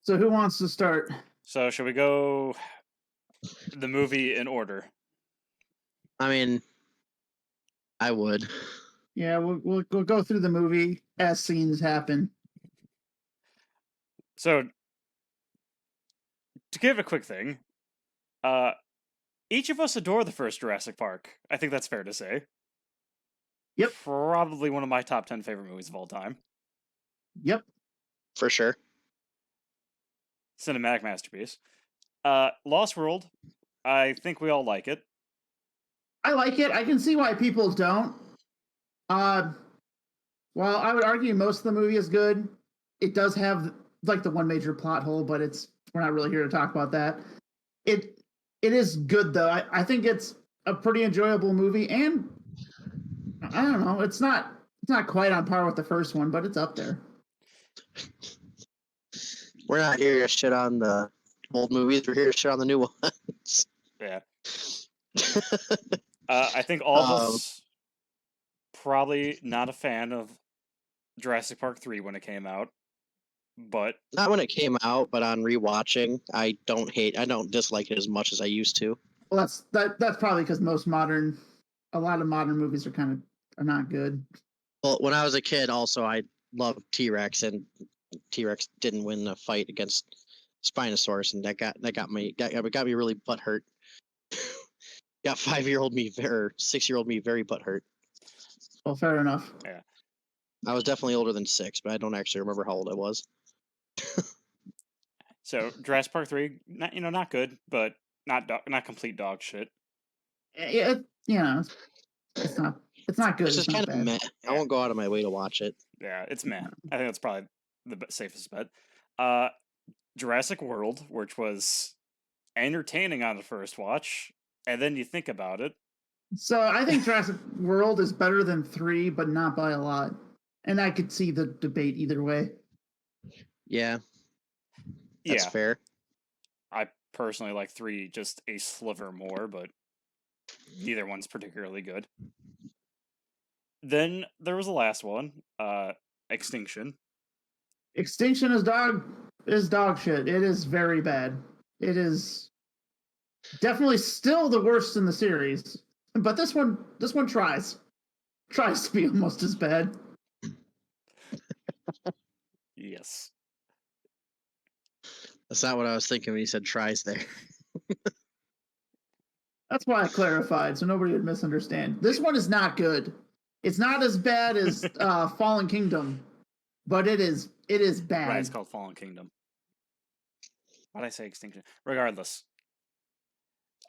So who wants to start? So should we go the movie in order? I mean, I would. Yeah, we'll go through the movie as scenes happen. So to give a quick thing, each of us adore the first Jurassic Park. I think that's fair to say. Yep. Probably one of my top 10 favorite movies of all time. Yep. For sure. Cinematic masterpiece. Lost World, I think we all like it. I like it. I can see why people don't. While I would argue most of the movie is good, it does have like the one major plot hole, but we're not really here to talk about that. It is good though. I think it's a pretty enjoyable movie, and I don't know, it's not quite on par with the first one, but it's up there. We're not here to shit on the old movies. We're here to shit on the new ones. Yeah. I think all of us probably not a fan of Jurassic Park 3 when it came out, but not when it came out, but on rewatching, I don't dislike it as much as I used to. Well, that's probably because a lot of modern movies are not good. Well, when I was a kid, also I loved T-Rex, and T-Rex didn't win the fight against Spinosaurus, and that got me really butthurt. Got 5-year-old me or 6-year-old me very butthurt. Well, fair enough. Yeah. I was definitely older than 6, but I don't actually remember how old I was. So Jurassic Park 3, not good, but not complete dog shit. It's not good. It's just kind of meh. Yeah. I won't go out of my way to watch it. Yeah, it's meh. I think that's probably the safest bet. Jurassic World, which was entertaining on the first watch, and then you think about it. So I think Jurassic World is better than 3, but not by a lot. And I could see the debate either way. Yeah. That's fair. I personally like 3 just a sliver more, but neither one's particularly good. Then there was the last one, Extinction. Extinction is dog shit. It is very bad. It is definitely still the worst in the series. But this one tries to be almost as bad. Yes. That's not what I was thinking when you said tries there. That's why I clarified, so nobody would misunderstand. This one is not good. It's not as bad as Fallen Kingdom, but it is bad. Right, it's called Fallen Kingdom. Why did I say Extinction? Regardless.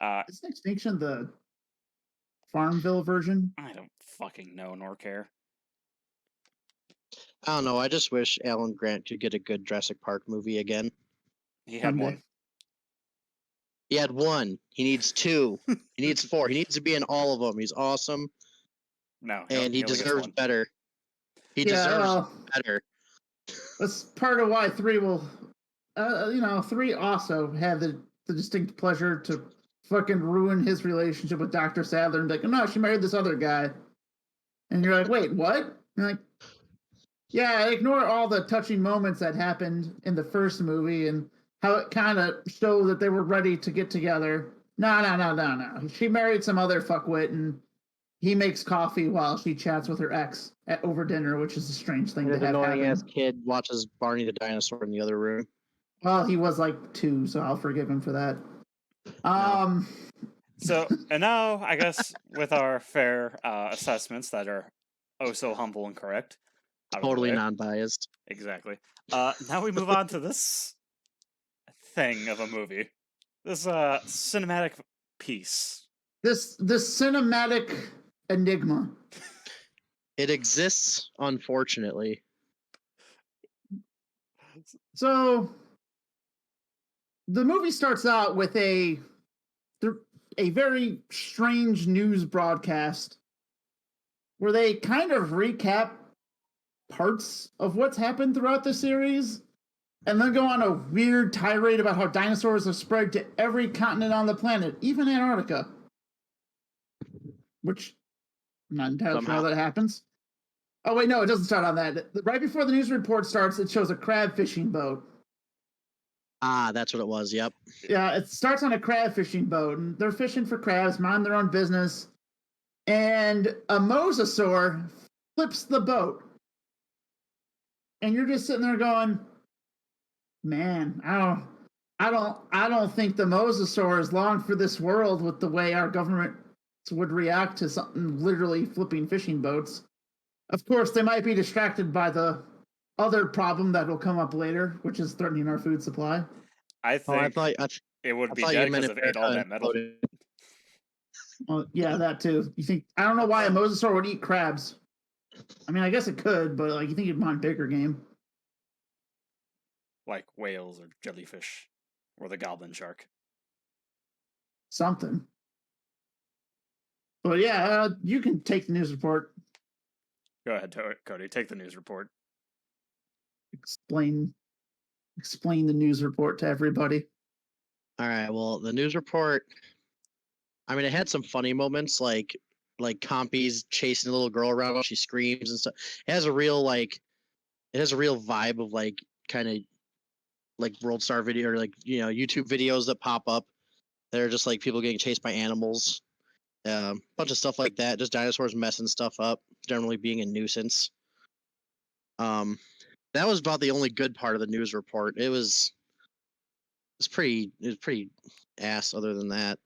Isn't Extinction the Farmville version? I don't fucking know nor care. I don't know. I just wish Alan Grant could get a good Jurassic Park movie again. He had one. He had one. He needs 2. He needs 4. He needs to be in all of them. He's awesome. No. And he deserves better. He deserves better. That's part of why 3 will... 3 also had the distinct pleasure to fucking ruin his relationship with Dr. Sadler and be like, no, she married this other guy. And you're like, wait, what? And you're like, yeah, ignore all the touching moments that happened in the first movie and how it kind of showed that they were ready to get together. No. She married some other fuckwit, and he makes coffee while she chats with her ex over dinner, which is a strange thing to have happen. Annoying ass kid watches Barney the dinosaur in the other room. Well, he was like 2, so I'll forgive him for that. No. So, and now, I guess, with our fair assessments that are oh so humble and correct. Totally non-biased. Exactly. Now we move on to this thing of a movie. This cinematic piece. This cinematic enigma. It exists, unfortunately. So the movie starts out with a very strange news broadcast where they kind of recap parts of what's happened throughout the series and then go on a weird tirade about how dinosaurs have spread to every continent on the planet, even Antarctica. Which I'm not entirely sure how that happens. Oh, wait, no, it doesn't start on that. Right before the news report starts, it shows a crab fishing boat. Ah, that's what it was. Yep. Yeah, it starts on a crab fishing boat, and they're fishing for crabs, mind their own business. And a mosasaur flips the boat, and you're just sitting there going, "Man, I don't think the mosasaur is long for this world with the way our government would react to something literally flipping fishing boats." Of course, they might be distracted by the other problem that will come up later, which is threatening our food supply. I Oh, I think thought it would I be thought you dead meant because it ate all America that metal. imploded. Well, yeah, that too. You think I don't know why a mosasaur would eat crabs. I mean, I guess it could, but like you think it'd want bigger game. Like whales or jellyfish or the goblin shark. Something. But yeah, you can take the news report. Go ahead, Cody. Take the news report. Explain the news report to everybody. All right. Well, the news report. I mean, it had some funny moments, like Compy's chasing a little girl around while she screams and stuff. It has a real vibe of like kind of like World Star video or like YouTube videos that pop up. They're just like people getting chased by animals, bunch of stuff like that. Just dinosaurs messing stuff up, generally being a nuisance. That was about the only good part of the news report. It was pretty ass. Other than that.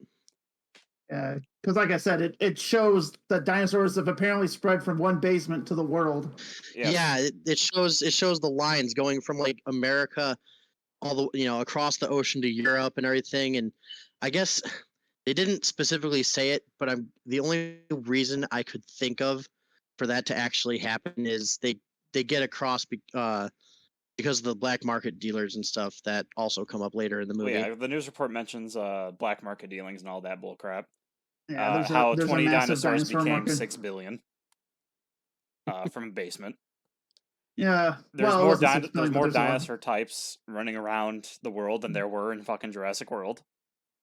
Because like I said, it shows that dinosaurs have apparently spread from one basement to the world. Yes. Yeah, it shows the lines going from like America all the across the ocean to Europe and everything. And I guess they didn't specifically say it, but the only reason I could think of for that to actually happen is they get across because of the black market dealers and stuff that also come up later in the movie. Well, yeah, the news report mentions black market dealings and all that bull crap. Yeah, how there's 20 a massive dinosaurs dinosaur became market. 6 billion from a basement. Yeah, There's well, more, there's more dinosaur types running around the world than there were in fucking Jurassic World.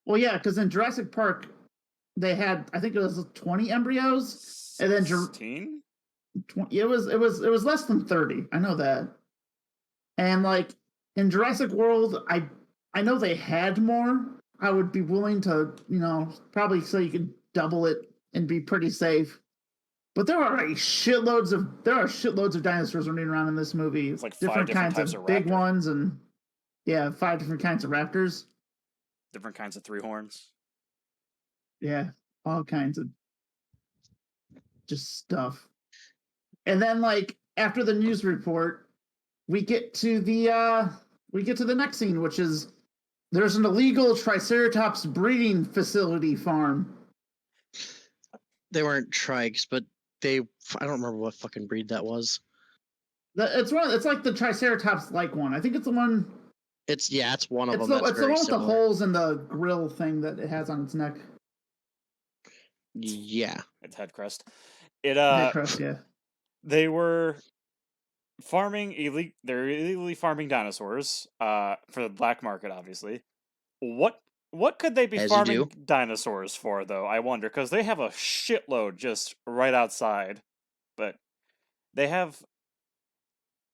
Well, yeah, because in Jurassic Park, they had, I think it was 20 embryos, and then 16? It was less than 30. I know that. And like in Jurassic World, I know they had more. I would be willing to, probably so you could double it and be pretty safe. But there are shitloads of dinosaurs running around in this movie. It's like five different types of big raptor. ones, and 5 different kinds of raptors. Different kinds of 3 horns. Yeah, all kinds of just stuff. And then like after the news report, we get to the next scene, which is there's an illegal Triceratops breeding facility farm. They weren't trikes, but I don't remember what fucking breed that was. It's like the Triceratops like one. I think it's the one. It's one of them. It's the one with the holes in the grill thing that it has on its neck. Yeah, its head crest. Head crest, yeah. They were farming they're illegally farming dinosaurs for the black market, obviously. What could they be farming dinosaurs for, though? I wonder, because they have a shitload just right outside. But they have,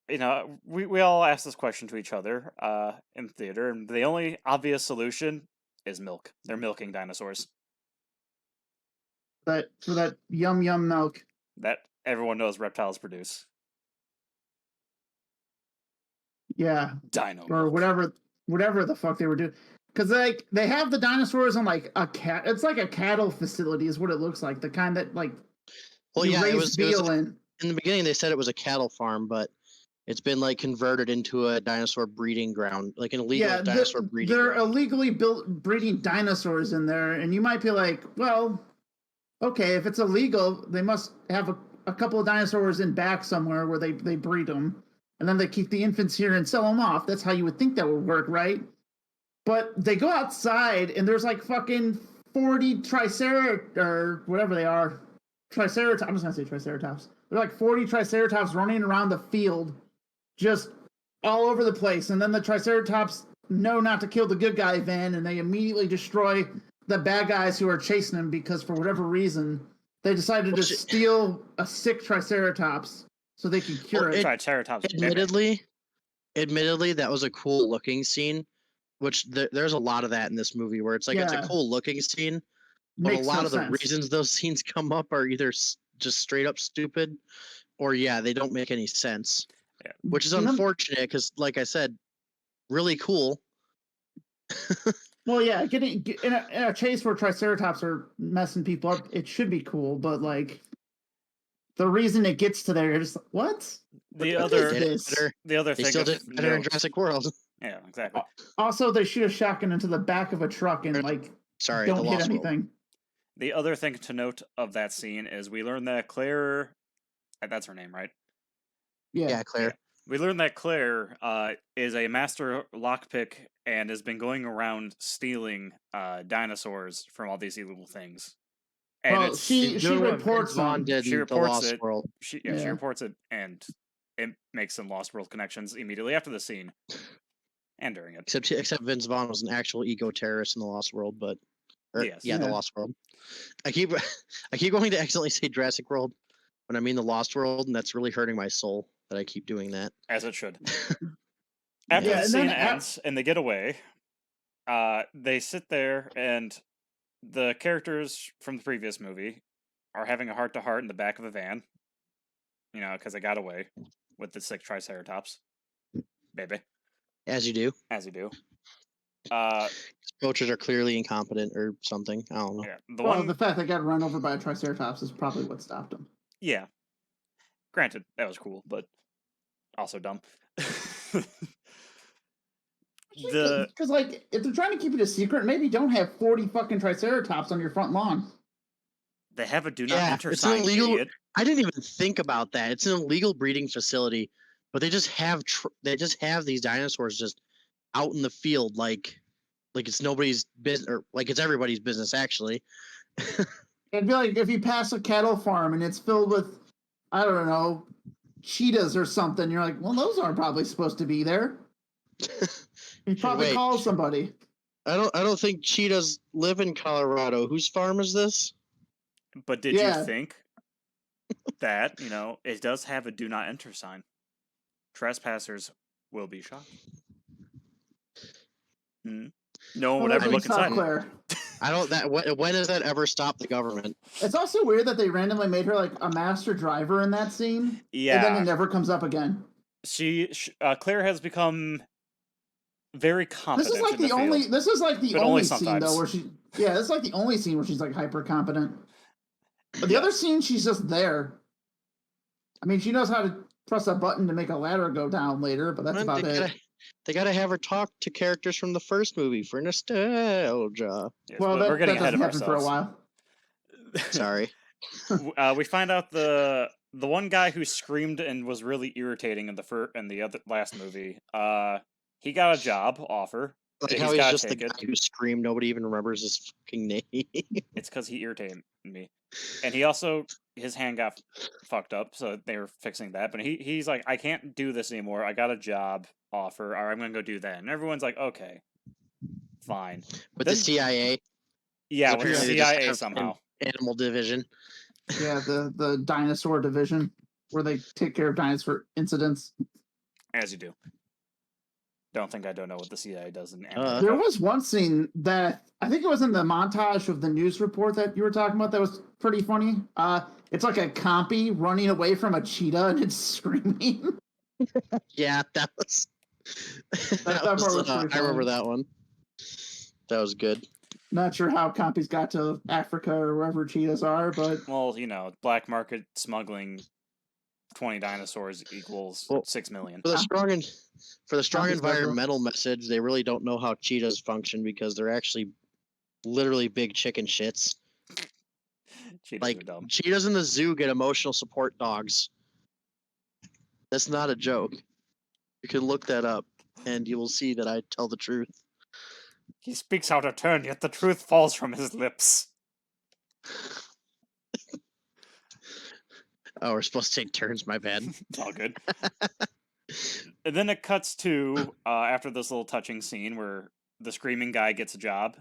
we all ask this question to each other in theater, and the only obvious solution is milk. They're milking dinosaurs. For that yum milk that everyone knows reptiles produce. Yeah, dino or milk. whatever the fuck they were doing. Because they have the dinosaurs on like a cat. It's like a cattle facility, is what it looks like. The kind that like. Well, yeah, it was in the beginning. They said it was a cattle farm, but it's been like converted into a dinosaur breeding ground, like an illegal dinosaur breeding. They're illegally breeding dinosaurs in there, and you might be like, well, okay, if it's illegal, they must have a couple of dinosaurs in back somewhere where they breed them, and then they keep the infants here and sell them off. That's how you would think that would work, right? But they go outside, and there's like fucking 40 or whatever they are. Triceratops. I'm just going to say Triceratops. There are like 40 Triceratops running around the field, just all over the place. And then the Triceratops know not to kill the good guy van, and they immediately destroy the bad guys who are chasing him because for whatever reason, they decided to steal a sick Triceratops so they can cure it. Triceratops. Admittedly, that was a cool looking scene. which there's a lot of that in this movie where it's like it's a cool looking scene, but a lot of the reasons those scenes come up are either just straight up stupid, or they don't make any sense. Yeah. Which is unfortunate because, like I said, really cool. Well, yeah, getting in a chase where Triceratops are messing people up, it should be cool, but like the reason it gets to there, you're just like, what? The other they still did better in Jurassic World. Yeah, exactly. Also, they shoot a shotgun into the back of a truck and don't hit anything. World. The other thing to note of that scene is we learn that Claire, that's her name, right? Yeah, Claire. Yeah. We learned that Claire is a master lockpick and has been going around stealing dinosaurs from all these illegal things. And she reports She reports it. World. She reports it, and it makes some Lost World connections immediately after the scene and during it. Except Vince Vaughn was an actual ego terrorist in the Lost World, but the Lost World. I keep going to accidentally say Jurassic World when I mean the Lost World, and that's really hurting my soul that I keep doing that. As it should. After the scene ends and they get away, they sit there and the characters from the previous movie are having a heart-to-heart in the back of a van, because they got away with the sick Triceratops. Baby. As you do. Poachers are clearly incompetent or something. I don't know. Yeah, the fact they got run over by a Triceratops is probably what stopped them. Yeah. Granted, that was cool, but also dumb. Because if they're trying to keep it a secret, maybe don't have 40 fucking Triceratops on your front lawn. They have a do not enter it's sign. Illegal. Idiot. I didn't even think about that. It's an illegal breeding facility, but they just have these dinosaurs just out in the field, like it's nobody's business, or like it's everybody's business actually. It'd be like if you pass a cattle farm and it's filled with, I don't know, cheetahs or something. You're like, well, those aren't probably supposed to be there. You probably call somebody. I don't think cheetahs live in Colorado. Whose farm is this? But did you think that, it does have a do not enter sign? Trespassers will be shot. No one would ever look inside. When has that ever stopped the government? It's also weird that they randomly made her like a master driver in that scene. Yeah. And then it never comes up again. Claire has become very competent. This is like the only scene though where this is like the only scene where she's like hyper competent. But the other scene, she's just there. I mean, she knows how to press a button to make a ladder go down later, but that's about it. They gotta have her talk to characters from the first movie for nostalgia. Yes, well, we're getting ahead of ourselves for a while. Sorry. We find out the one guy who screamed and was really irritating in the last movie. He got a job offer. Like how he's just the guy who screamed. Nobody even remembers his fucking name. It's because he irritated me, and he also his hand got fucked up, so they were fixing that. But he's like, I can't do this anymore. I got a job offer, or I'm gonna go do that. And everyone's like, okay, fine. With the CIA. Yeah, with the CIA somehow. Animal division. Yeah, the dinosaur division where they take care of dinosaur incidents. As you do. Don't think I don't know what the CIA does in There was one scene that I think it was in the montage of the news report that you were talking about that was pretty funny. It's like a compy running away from a cheetah and it's screaming. Yeah, that was. I remember that one. That was good. Not sure how compies got to Africa or wherever cheetahs are, but black market smuggling 20 dinosaurs equals 6 million. For the strong environmental message, they really don't know how cheetahs function because they're actually literally big chicken shits. Cheetahs in the zoo get emotional support dogs. That's not a joke. You can look that up and you will see that I tell the truth. He speaks out of turn, yet the truth falls from his lips. Oh, we're supposed to take turns, my bad. It's all good. And then it cuts to, after this little touching scene where the screaming guy gets a job,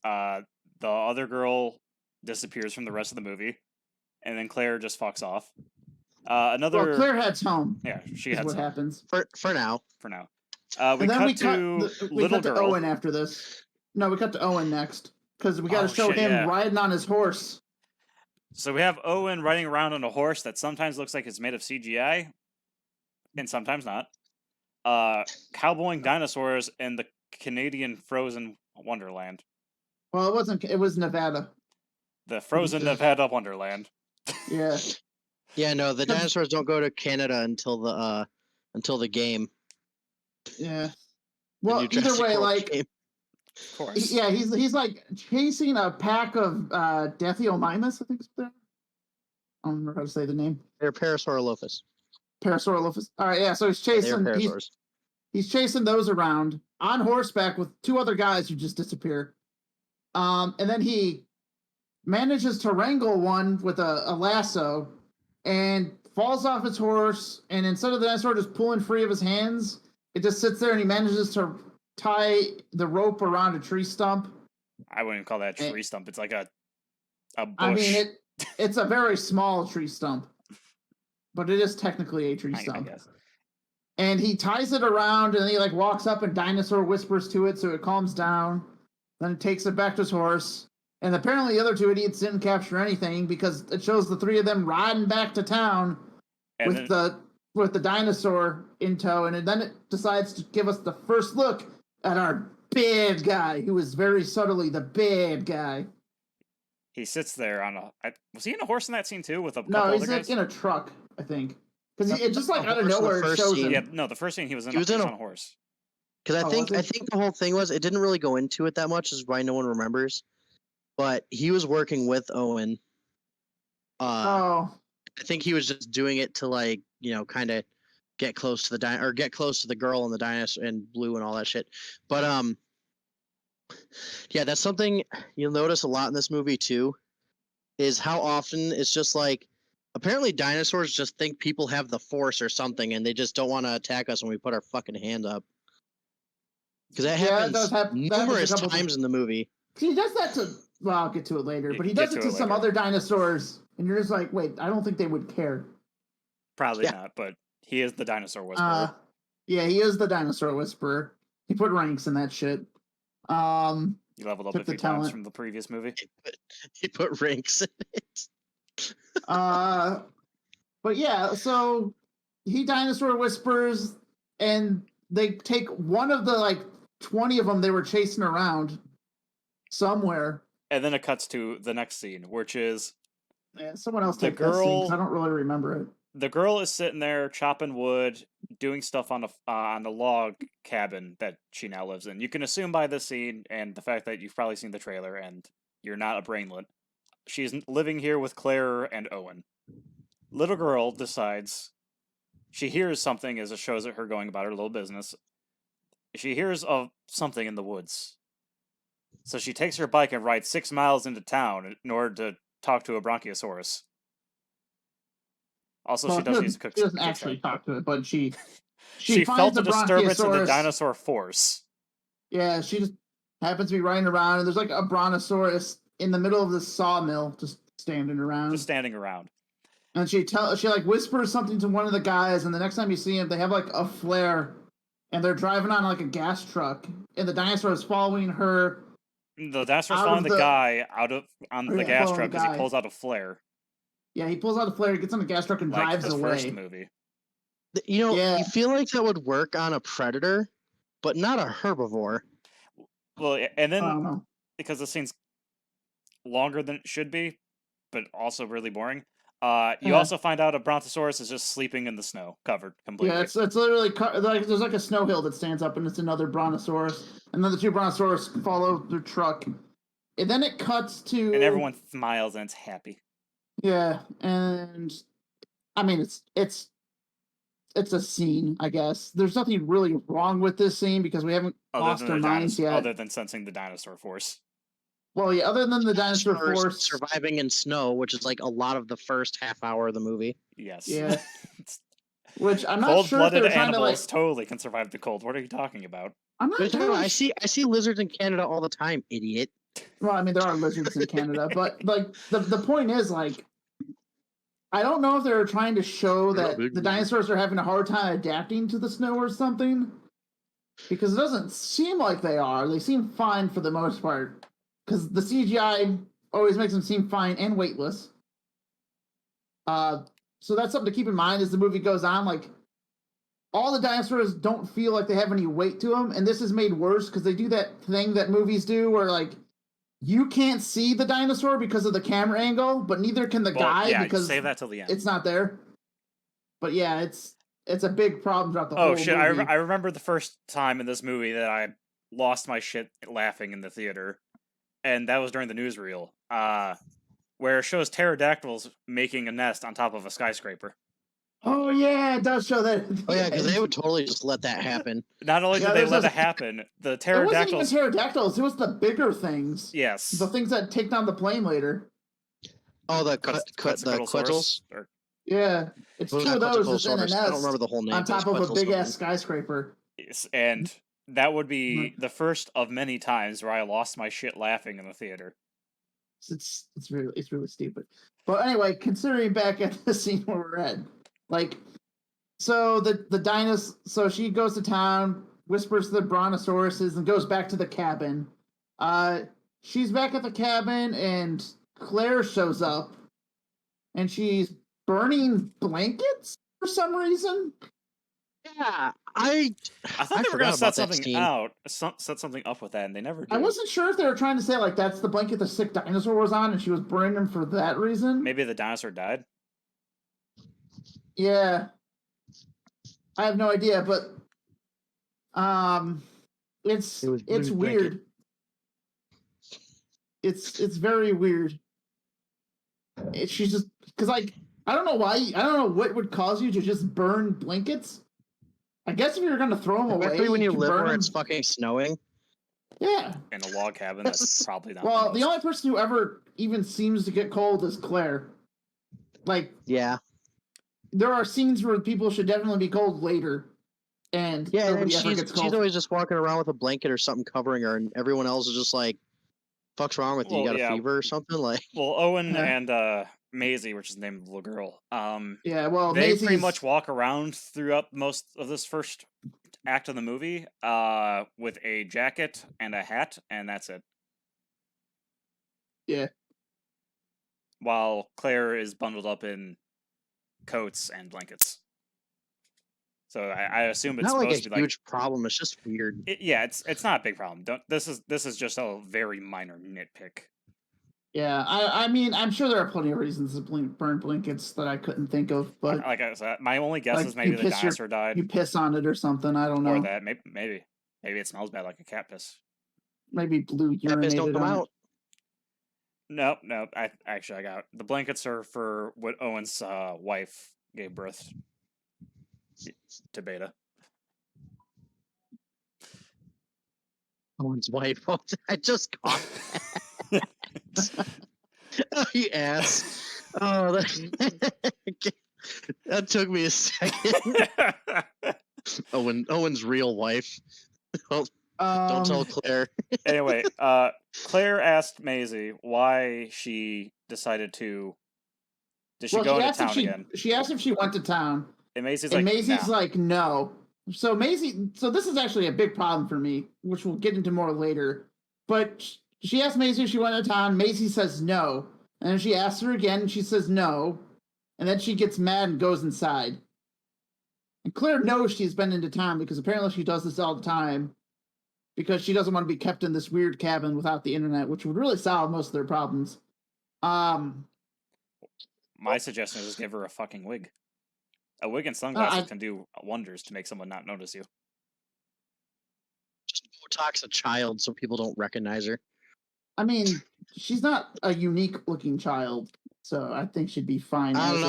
the other girl disappears from the rest of the movie, and then Claire just fucks off. Claire heads home. Yeah, she heads home. What happens. For now. For now. We cut to Little Girl. Owen after this. No, we cut to Owen next because we got to show him riding on his horse. So we have Owen riding around on a horse that sometimes looks like it's made of CGI, and sometimes not. Cowboying dinosaurs in the Canadian frozen wonderland. Well, it wasn't. It was Nevada. The frozen Nevada wonderland. Yeah. Yeah, no, the dinosaurs don't go to Canada until the game. Yeah. Well, either way, like, of course. Yeah, he's like chasing a pack of Deathiomimus, I think it's there. I don't remember how to say the name. They're Parasaurolophus. Parasaurolophus. All right, yeah. So he's chasing. He's chasing those around on horseback with two other guys who just disappear. And then he manages to wrangle one with a lasso and falls off his horse. And instead of the dinosaur just pulling free of his hands, it just sits there and he manages to tie the rope around a tree stump. I wouldn't even call that a tree stump. It's like a bush. I mean, it's a very small tree stump, but it is technically a tree stump. I guess. And he ties it around, and he like walks up, and Dinosaur whispers to it, so it calms down. Then it takes it back to his horse. And apparently, the other two idiots didn't capture anything because it shows the three of them riding back to town with the dinosaur in tow. And then it decides to give us the first look at our bad guy, who is very subtly the bad guy. He sits there on was he in a horse in that scene too? With a couple no, other he's guys? In a truck, I think. Because it just like out of nowhere it shows him. Yeah, no, the first scene he was on a horse. Because I think the whole thing was it didn't really go into it that much, is why no one remembers. But he was working with Owen. I think he was just doing it to like kind of get close to the girl and the dinosaur and Blue and all that shit. But yeah, that's something you'll notice a lot in this movie too, is how often it's just like. Apparently, dinosaurs just think people have the Force or something, and they just don't want to attack us when we put our fucking hand up. Because that happens numerous times in the movie. He does that to... Well, I'll get to it later. But he does it to some other dinosaurs, and you're just like, wait, I don't think they would care. Probably not, but he is the dinosaur whisperer. Yeah, he is the dinosaur whisperer. He put ranks in that shit. He leveled up a few times from the previous movie. He put ranks in it. But yeah, so he dinosaur whispers, and they take one of the like 20 of them they were chasing around somewhere. And then it cuts to the next scene, which is someone else take that scene, 'cause I don't really remember it. The girl is sitting there chopping wood, doing stuff on the log cabin that she now lives in. You can assume by this scene and the fact that you've probably seen the trailer and you're not a brainlet, she's living here with Claire and Owen. Little girl decides she hears something as it shows her going about her little business. She hears of something in the woods. So she takes her bike and rides 6 miles into town in order to talk to a Bronchiosaurus. Also, she doesn't actually talk to it, but she felt a disturbance in the dinosaur force. Yeah, she just happens to be riding around, and there's like a brontosaurus in the middle of this sawmill, just standing around. And she like whispers something to one of the guys, and the next time you see him, they have like a flare, and they're driving on like a gas truck, and the dinosaur is following her. The dinosaur's following the guy on the gas truck because he pulls out a flare. Yeah, he pulls out a flare, gets on the gas truck, and drives away. First movie. You feel like that would work on a predator, but not a herbivore. Well, and then because the scene's longer than it should be, but also really boring. You also find out a brontosaurus is just sleeping in the snow, covered completely. Yeah, it's literally like there's like a snow hill that stands up, and it's another brontosaurus, and then the two brontosaurus follow the truck, and then it cuts to, and everyone smiles and it's happy. Yeah, and I mean it's a scene, I guess. There's nothing really wrong with this scene because we haven't lost our minds yet. Other than sensing the dinosaur force. Well, yeah, other than the dinosaur force. Surviving in snow, which is like a lot of the first half hour of the movie. Yes. Yeah. Which I'm not sure if they're trying to like... totally can survive the cold. What are you talking about? I'm not sure. I see lizards in Canada all the time, idiot. Well, I mean, there are lizards in Canada, but like the point is, like, I don't know if they're trying to show that the dinosaurs are having a hard time adapting to the snow or something. because it doesn't seem like they are. They seem fine for the most part, because the CGI always makes them seem fine and weightless. So that's something to keep in mind as the movie goes on. Like, all the dinosaurs don't feel like they have any weight to them, and this is made worse because they do that thing that movies do where, like, you can't see the dinosaur because of the camera angle, but neither can the guy because save that till the end. It's not there. But yeah, it's a big problem throughout the whole movie. Oh shit! I remember the first time in this movie that I lost my shit laughing in the theater, and that was during the newsreel, where it shows pterodactyls making a nest on top of a skyscraper. Oh yeah, it does show that. Oh yeah, because they would totally just let that happen. Not only did they let it happen, the pterodactyls. It wasn't even pterodactyls. It was the bigger things. Yes. The things that take down the plane later. Oh, the Quetzals? Yeah, it's two of those in a nest. I don't remember the whole name. On top of a big ass skyscraper. Yes, and that would be the first of many times where I lost my shit laughing in the theater. It's really stupid. But anyway, considering back at the scene where we're at, like, so the dinosaur, so she goes to town, whispers to the brontosauruses, and goes back to the cabin. She's back at the cabin, and Claire shows up, and she's burning blankets for some reason. Yeah, I thought they were gonna set something up with that, and they never did. I wasn't sure if they were trying to say, like, that's the blanket the sick dinosaur was on, and she was burning him for that reason. Maybe the dinosaur died. Yeah, I have no idea, but it's weird. It's very weird. She's just because, like, I don't know why. I don't know what would cause you to just burn blankets. I guess if you're gonna throw them away, especially when you live where it's fucking snowing. Yeah, in a log cabin, that's probably not. Well, the only person who ever even seems to get cold is Claire. Like, yeah, there are scenes where people should definitely be cold later, and and she's always just walking around with a blanket or something covering her, and everyone else is just like, "Fuck's wrong with you? You got a fever or something?" Like, well, Owen and Maisie, which is the name of the little girl. Well, they pretty much walk around throughout most of this first act of the movie, with a jacket and a hat, and that's it. Yeah. While Claire is bundled up in coats and blankets. So I assume it's not supposed like to be a huge problem. It's just weird. It's not a big problem. This is just a very minor nitpick. Yeah, I mean, I'm sure there are plenty of reasons to burn blankets that I couldn't think of, but like I said, my only guess is maybe the dinosaur died. You piss on it or something. I don't know. Or that maybe it smells bad like a cat piss. Maybe blue urinated. Cat piss don't come out. No. I got the blankets are for what Owen's wife gave birth to Beta. Owen's wife. I just caught that. Oh, you ass. Oh, that took me a second. Owen's real wife. Don't tell Claire. Anyway, Claire asked Maisie why she decided to. Did she go into town again? She asked if she went to town. And Maisie's like, no. So this is actually a big problem for me, which we'll get into more later. But she asked Maisie if she went to town. Maisie says no. And then she asks her again, and she says no. And then she gets mad and goes inside. And Claire knows she's been into town because apparently she does this all the time. Because she doesn't want to be kept in this weird cabin without the internet, which would really solve most of their problems. My suggestion is just give her a fucking wig. A wig and sunglasses can do wonders to make someone not notice you. Just Botox a child so people don't recognize her. I mean, she's not a unique-looking child, so I think she'd be fine. I don't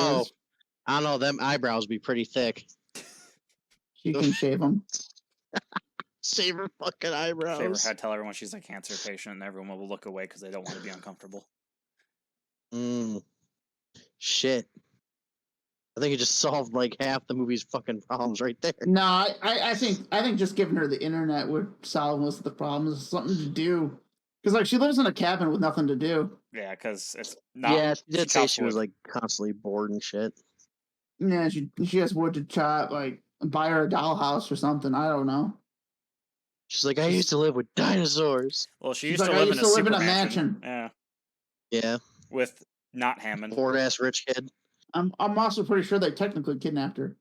know. Them eyebrows would be pretty thick. She can shave them. Shave her fucking eyebrows. Shave her head. Tell everyone she's a cancer patient, and everyone will look away because they don't want to be uncomfortable. Shit. I think it just solved like half the movie's fucking problems right there. No, I think just giving her the internet would solve most of the problems. It's something to do. Because, like, she lives in a cabin with nothing to do. Yeah, because it's not... Yeah, she did say she was, like, constantly bored and shit. Yeah, she has wood to chop, like, buy her a dollhouse or something. I don't know. She's like, I used to live with dinosaurs. Well, she She's used like, to I live used in to a live in super a mansion. mansion. Yeah, Yeah, with not Hammond. bored ass rich kid. I'm also pretty sure they technically kidnapped her.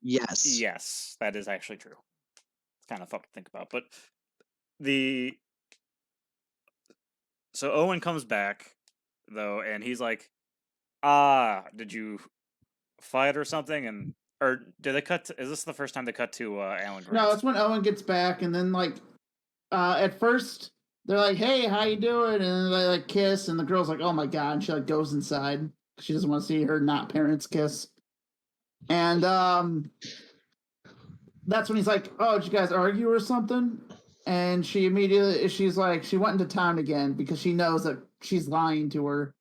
Yes. Yes, that is actually true. It's kind of fucked to think about, but so Owen comes back though, and he's like, did you fight or something? And or did they cut? Is this the first time they cut to Alan Grant? No, that's when Owen gets back, and then like, at first they're like, "Hey, how you doing?" And then they like kiss, and the girl's like, "Oh my god!" And she like goes inside. She doesn't want to see her not parents kiss. And that's when he's like, "Oh, did you guys argue or something?" And she's like, she went into town again because she knows that she's lying to her.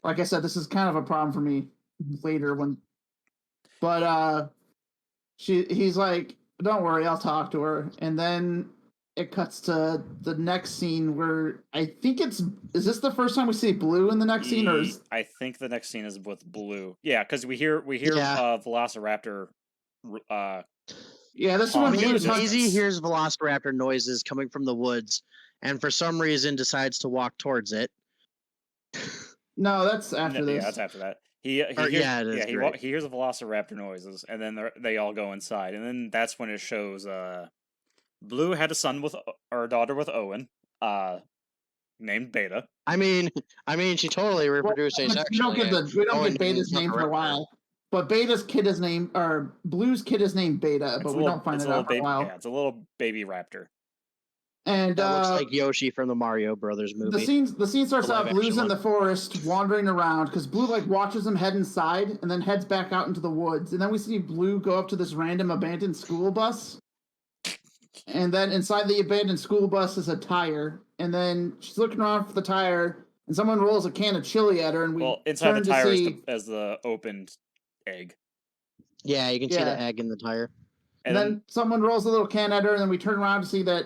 Like I said, this is kind of a problem for me later but he's like, "Don't worry, I'll talk to her." And then it cuts to the next scene where I think is this the first time we see Blue in the next scene, or is... I think the next scene is with Blue. Yeah, because we hear Velociraptor. Yeah, this is when Blue's Maisie hears Velociraptor noises coming from the woods, and for some reason decides to walk towards it. No, that's after this. Yeah, that's after that. He hears the Velociraptor noises, and then they all go inside, and then that's when it shows Blue had a son with or a daughter with Owen, named Beta. I mean, she totally reproduced asexually. We don't get Beta's name for a while, but Beta's kid is named, or Blue's kid is named Beta, but we don't find it out for a while. Yeah, it's a little baby raptor. And that looks like Yoshi from the Mario Brothers movie. The scene starts out Blue's in the forest wandering around because Blue like watches him head inside and then heads back out into the woods. And then we see Blue go up to this random abandoned school bus. And then inside the abandoned school bus is a tire. And then she's looking around for the tire, and someone rolls a can of chili at her. And inside the tire is the opened egg. Yeah, you can see the egg in the tire. And then someone rolls a little can at her, and then we turn around to see that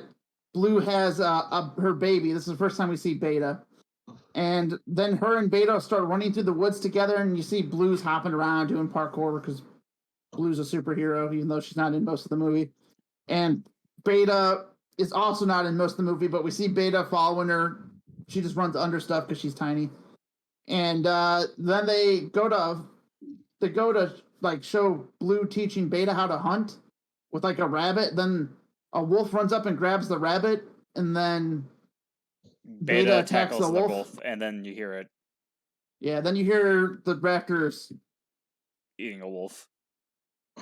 Blue has her baby. This is the first time we see Beta. And then her and Beta start running through the woods together, and you see Blue's hopping around doing parkour because Blue's a superhero, even though she's not in most of the movie. And Beta is also not in most of the movie, but we see Beta following her. She just runs under stuff because she's tiny. And then they go to like show Blue teaching Beta how to hunt with like a rabbit. Then a wolf runs up and grabs the rabbit, and then Beta attacks the wolf, and then you hear it. Yeah, then you hear the raptors eating a wolf.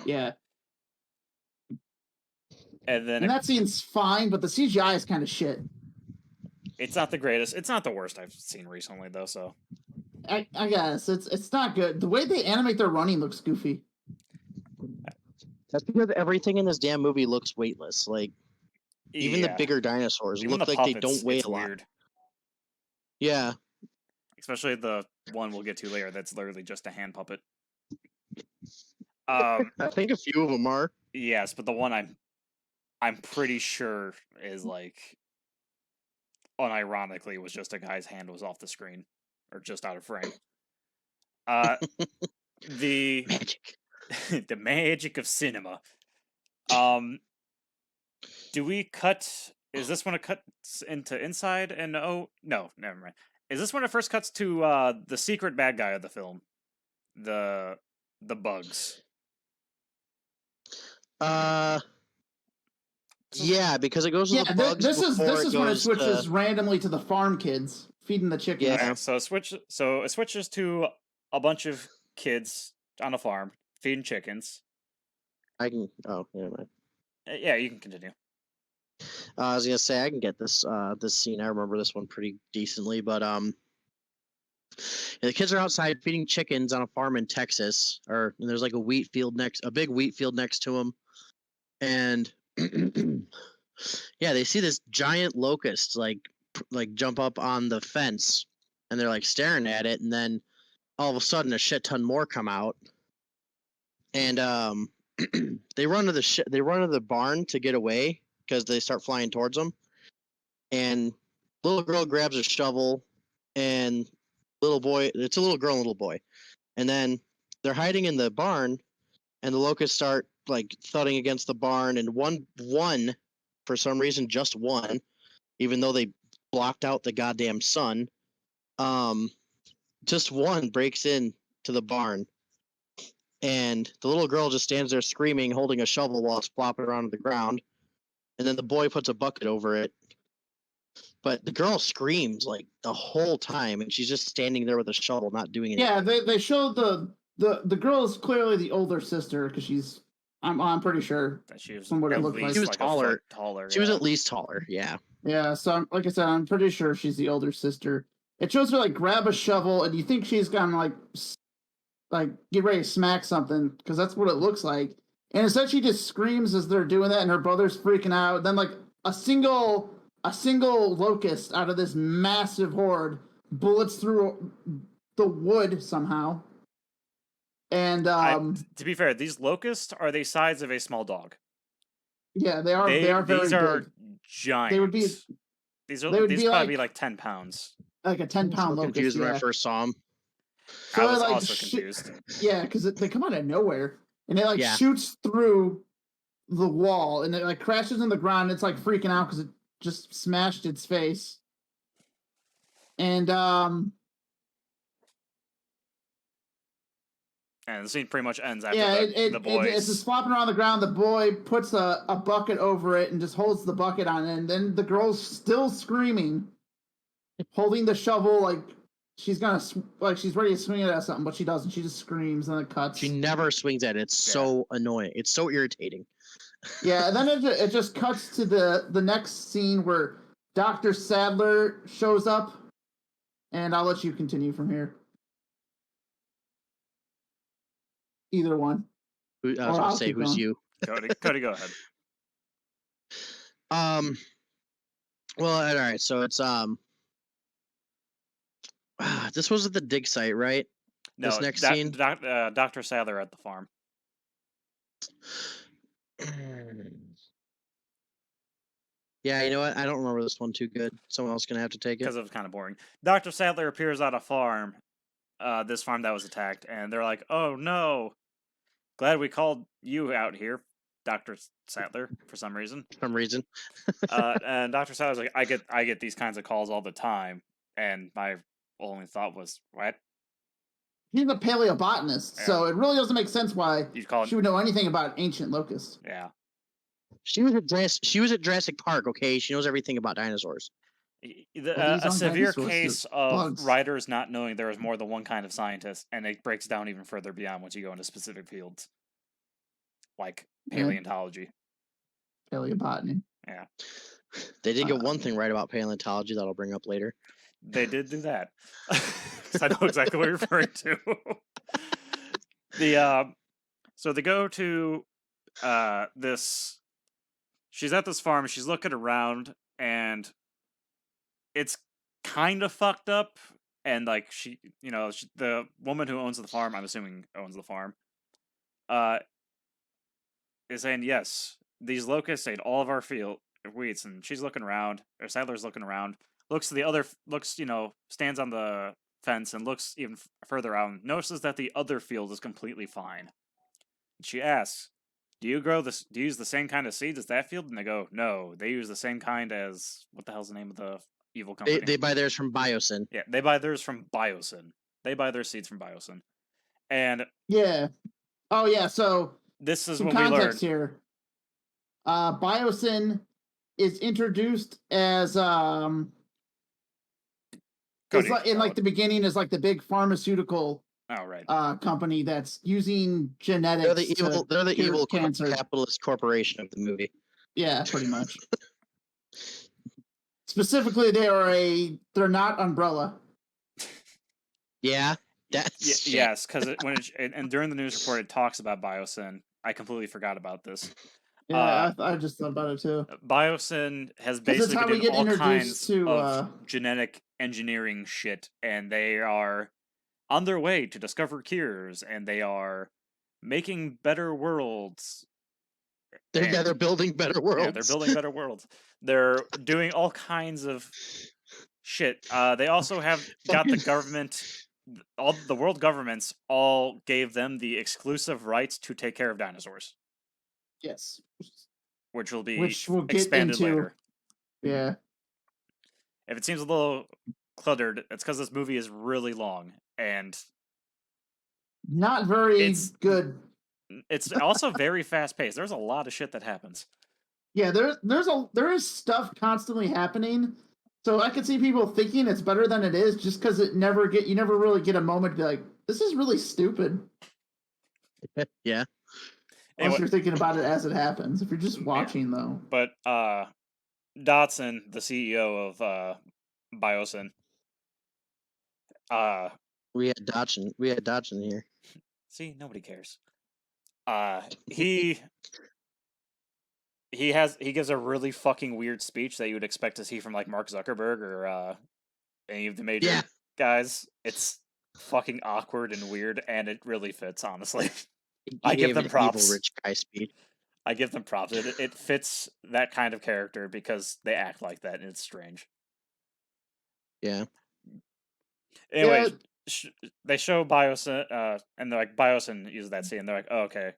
Yeah. And that scene's fine, but the CGI is kind of shit. It's not the greatest. It's not the worst I've seen recently, though. So I guess it's not good. The way they animate their running looks goofy. That's because everything in this damn movie looks weightless. Like even the bigger dinosaurs look like they don't weigh a lot. Weird. Yeah. Especially the one we'll get to later that's literally just a hand puppet. I think a few of them are. Yes, but the one I'm pretty sure is like unironically was just a guy's hand was off the screen or just out of frame. The magic. The magic of cinema. Do we cut? Is this when it cuts into inside? And no, never mind. Is this when it first cuts to the secret bad guy of the film, the bugs? Yeah, because it goes to the bugs. This is when it switches randomly to the farm kids feeding the chickens. Yeah, so it switches to a bunch of kids on a farm feeding chickens. Never mind. Yeah, you can continue. I was gonna say I can get this scene. I remember this one pretty decently, but the kids are outside feeding chickens on a farm in Texas, and there's like a big wheat field next to them, and yeah, they see this giant locust like jump up on the fence, and they're like staring at it, and then all of a sudden a shit ton more come out, and they run to the barn to get away because they start flying towards them, and little girl grabs a shovel, and it's a little girl and little boy, and then they're hiding in the barn, and the locusts start like thudding against the barn, and one for some reason, just one, even though they blocked out the goddamn sun, just one breaks in to the barn, and the little girl just stands there screaming, holding a shovel while it's flopping around on the ground, and then the boy puts a bucket over it. But the girl screams like the whole time, and she's just standing there with a shovel, not doing anything. Yeah, they showed the girl is clearly the older sister because she's I'm pretty sure that she was from what it looked like. She was like taller. Taller. She was at least taller. Yeah. Yeah, so like I said, I'm pretty sure she's the older sister. It shows her like grab a shovel, and you think she's gonna like get ready to smack something because that's what it looks like. And instead, she just screams as they're doing that, and her brother's freaking out. Then like a single locust out of this massive horde bullets through the wood somehow. And to be fair, these locusts are the size of a small dog. Yeah, they are. They are very These are big. giant. They would be. These probably like, be like 10 pounds. Like a 10-pound locust. Confused when I first saw them. So I was like, also confused. Yeah, because they come out of nowhere, and it shoots through the wall, and it like crashes in the ground. It's like freaking out because it just smashed its face. And the scene pretty much ends after the boys. It's just flopping around the ground. The boy puts a bucket over it and just holds the bucket on it. And then the girl's still screaming, holding the shovel like she's ready to swing it at something, but she doesn't. She just screams and it cuts. She never swings at it. It's so annoying. It's so irritating. Yeah, and then it just cuts to the next scene where Dr. Sadler shows up, and I'll let you continue from here. Either one. I was going to say, who's you? Cody, go ahead. Well, all right. So it's this was at the dig site, right? No, this next scene, Dr. Sadler at the farm. Yeah, you know what? I don't remember this one too good. Someone else gonna have to take it because it was kind of boring. Dr. Sadler appears at a farm, this farm that was attacked, and they're like, "Oh no, glad we called you out here, Dr. Sadler, for some reason." And Dr. Sadler's like, I get these kinds of calls all the time, and my only thought was, what? He's a paleobotanist, so it really doesn't make sense why she would know anything about ancient locusts. Yeah. She was at Jurassic Park, okay? She knows everything about dinosaurs. A severe case of writers not knowing there is more than one kind of scientist, and it breaks down even further beyond once you go into specific fields. Like paleontology. Paleobotany. Yeah. They did get one thing right about paleontology that I'll bring up later. They did do that. I know exactly what you're referring to. So they go to this. She's at this farm. She's looking around, and it's kind of fucked up. And like the woman who owns the farm, I'm assuming owns the farm, is saying, yes, these locusts ate all of our wheats. And she's looking around, or Sadler's looking around, looks to the other, stands on the fence and looks even further out and notices that the other field is completely fine. She asks, do you use the same kind of seeds as that field? And they go, no, they use the same kind as, what the hell's the name of the evil company? They buy theirs from Biosyn. Yeah, they buy theirs from Biosyn. They buy their seeds from Biosyn. And yeah. Oh yeah, so this is some what we learned here. Biosyn is introduced as Cody, in like the beginning is like the big pharmaceutical company that's using genetics. They're the evil cancer. Capitalist corporation of the movie. Yeah, pretty much. Specifically, they're not Umbrella. Yeah, yes, because and during the news report it talks about Biosyn. I completely forgot about this. Yeah, I just thought about it too. Biosyn has basically been all kinds of genetic engineering shit, and they are on their way to discover cures, and they are making better worlds. They're building better worlds. Yeah, they're building better worlds. They're doing all kinds of shit. They also have got the government, all the world governments all gave them the exclusive rights to take care of dinosaurs. Yes. which will be Which we'll get expanded into later. Yeah. If it seems a little cluttered, it's because this movie is really long and not very good. It's also very fast paced. There's a lot of shit that happens. Yeah, there is stuff constantly happening. So I could see people thinking it's better than it is just because you never really get a moment to be like, this is really stupid. Yeah. Unless you're thinking about it as it happens. If you're just watching though. But Dotson, the CEO of Biosyn. We had Dodson here. See, nobody cares. He gives a really fucking weird speech that you would expect to see from like Mark Zuckerberg or any of the major guys. It's fucking awkward and weird, and it really fits, honestly. I give them props. Evil rich guy speech. I give them props. It fits that kind of character because they act like that, and it's strange. Yeah. Anyway, they show Biosyn, and they're like, Biosyn uses that scene, and they're like, oh, okay.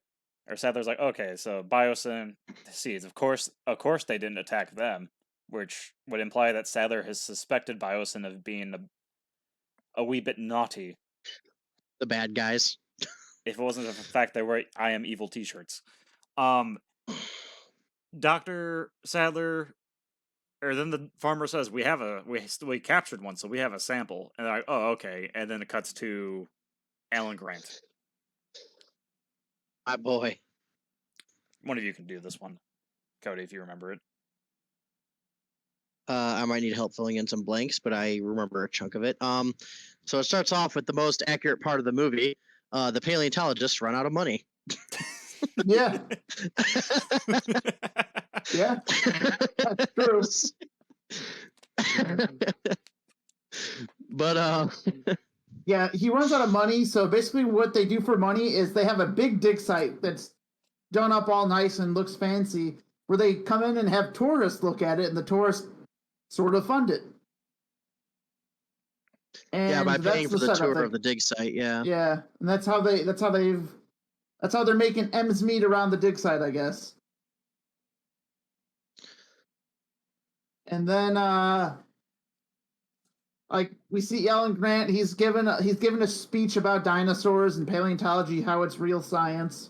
Or Sadler's like, okay, so Biosyn seeds. Of course they didn't attack them, which would imply that Sadler has suspected Biosyn of being a wee bit naughty. The bad guys. If it wasn't for the fact they wear I Am Evil t-shirts. Dr. Sadler, or then the farmer says, we captured one, so we have a sample. And they're like, oh, okay. And then it cuts to Alan Grant. My boy. One of you can do this one. Cody, if you remember it. I might need help filling in some blanks, but I remember a chunk of it. So it starts off with the most accurate part of the movie. The paleontologists run out of money. Yeah. Yeah. That's true. But yeah, he runs out of money. So basically, what they do for money is they have a big dig site that's done up all nice and looks fancy, where they come in and have tourists look at it, and the tourists sort of fund it. And by paying for the tour of the dig site, yeah. Yeah, and that's how they're making ends meet around the dig site, I guess. And then like we see Alan Grant, he's given a speech about dinosaurs and paleontology, how it's real science.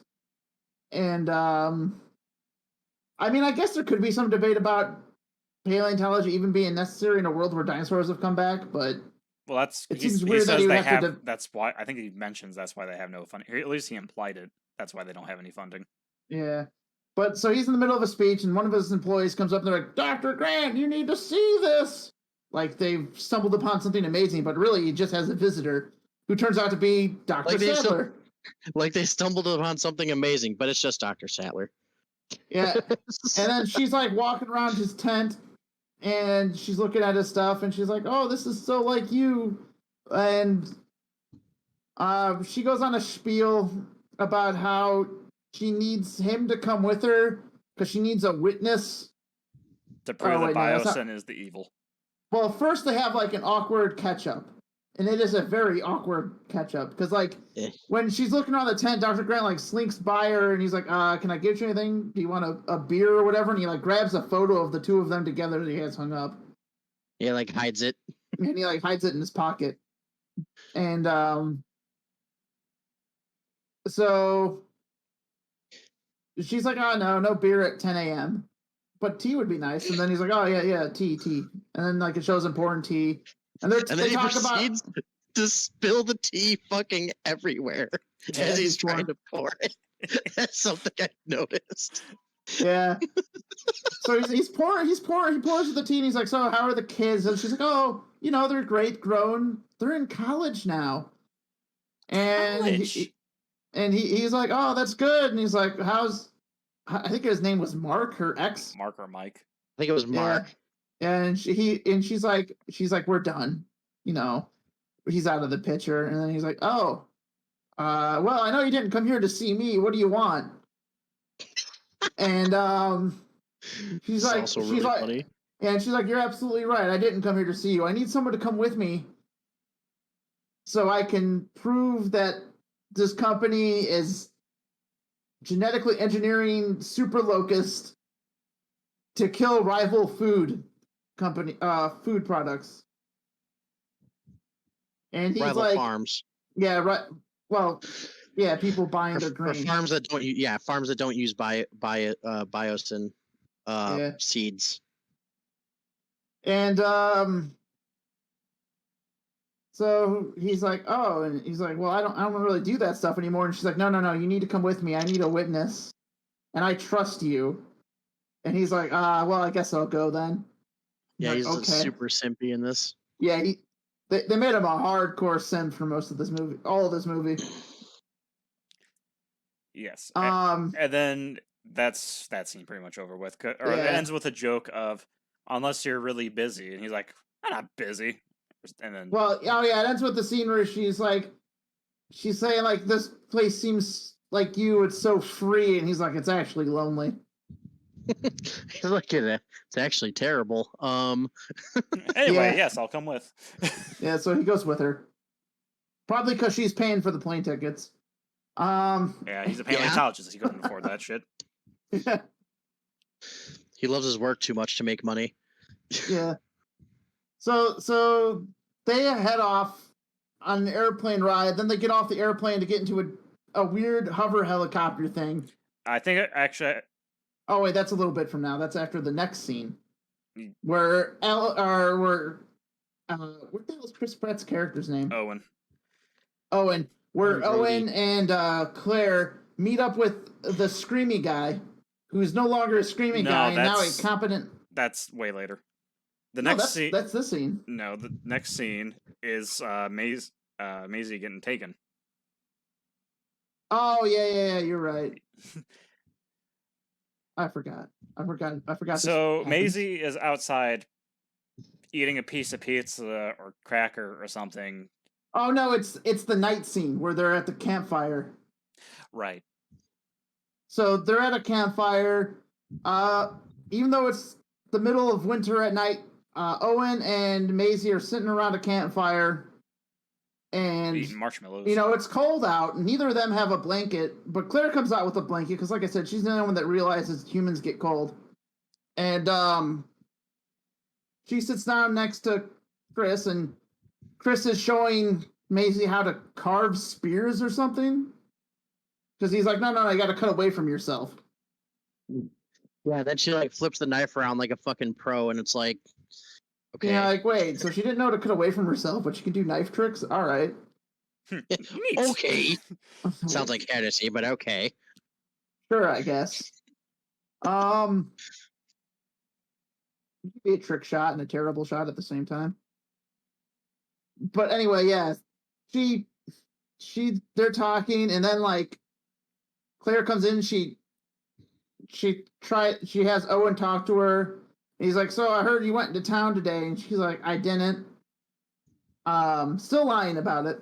And I mean, I guess there could be some debate about paleontology even being necessary in a world where dinosaurs have come back, but seems weird that he would have to. That's why I think he mentions that's why they have no funding. At least he implied it. That's why they don't have any funding. Yeah, but so he's in the middle of a speech, and one of his employees comes up and they're like, "Dr. Grant, you need to see this." Like they've stumbled upon something amazing, but really he just has a visitor who turns out to be Dr. Sadler. Like they stumbled upon something amazing, but it's just Dr. Sadler. Yeah, and then she's like walking around his tent. And she's looking at his stuff, and she's like, "Oh, this is so like you." And she goes on a spiel about how she needs him to come with her because she needs a witness to prove that Biosyn is the evil. Well, first they have like an awkward catch-up, and it is a very awkward catch-up because like when she's looking around the tent, Dr. Grant like slinks by her, and he's like, "Can I get you anything? Do you want a beer or whatever?" And he like grabs a photo of the two of them together that he has hung up. Yeah, like hides it. And he like hides it in his pocket. And so she's like, "Oh no beer at 10 a.m. But tea would be nice." And then he's like, "Oh yeah, tea." And then like it shows him pouring tea. And they talk about to spill the tea fucking everywhere as he's trying to pour it. That's something I noticed. Yeah. So he's pouring. He pours the tea, and he's like, "So how are the kids?" And she's like, "Oh, they're great, grown. They're in college now." And he's like, "Oh, that's good." And he's like, I think his name was Mark, her ex. Mark or Mike. I think it was Mark. Yeah. And she's like, "We're done." He's out of the picture, and then he's like, "Oh, well, I know you didn't come here to see me. What do you want?" And she's like, funny. And she's like, "You're absolutely right. I didn't come here to see you. I need someone to come with me so I can prove that this company is genetically engineering super locust to kill rival food products. And he's rival like, farms. Yeah, right. Well, yeah, people buying their grain. Farms that don't use biosyn seeds. And so he's like, oh, and he's like, well, I don't really do that stuff anymore. And she's like, no, you need to come with me. I need a witness, and I trust you. And he's like, well, I guess I'll go then. Yeah, he's okay. Super simpy in this. Yeah, they made him a hardcore simp for most of this movie, all of this movie. Yes. And then that's that scene pretty much over with. Or it ends with a joke of, unless you're really busy. And he's like, I'm not busy. And then, it ends with the scene where she's saying like, this place seems like you, it's so free. And he's like, it's actually lonely. He's like, it's actually terrible. Anyway, yes, I'll come with. Yeah, so he goes with her. Probably because she's paying for the plane tickets. Yeah, he's a paleontologist. He couldn't afford that shit. Yeah. He loves his work too much to make money. Yeah. So they head off on an airplane ride. Then they get off the airplane to get into a weird hover helicopter thing. I think actually. Oh wait, that's a little bit from now. That's after the next scene, where what the hell is Chris Pratt's character's name? Owen. Where Owen and Claire meet up with the screamy guy, who's no longer a screaming guy and now a competent. That's way later. That's this scene. No, the next scene is Maisie getting taken. Oh yeah, you're right. I forgot. So Maisie is outside eating a piece of pizza or cracker or something. Oh no, it's the night scene where they're at the campfire. Right. So they're at a campfire. Even though it's the middle of winter at night, Owen and Maisie are sitting around a campfire and eating marshmallows. It's cold out, and neither of them have a blanket, but Claire comes out with a blanket because, like I said, she's the only one that realizes humans get cold. And she sits down next to Chris, and Chris is showing Maisie how to carve spears or something. Because he's like, no, you got to cut away from yourself. Yeah, then she flips the knife around like a fucking pro, and it's like, okay. Yeah, wait, so she didn't know to cut away from herself, but she can do knife tricks? All right. Okay. Sounds like fantasy, but okay. Sure, I guess. It could be a trick shot and a terrible shot at the same time. But anyway, yeah, they're talking, and then Claire comes in. She has Owen talk to her. He's like, so I heard you went into town today, and she's like, I didn't. Still lying about it.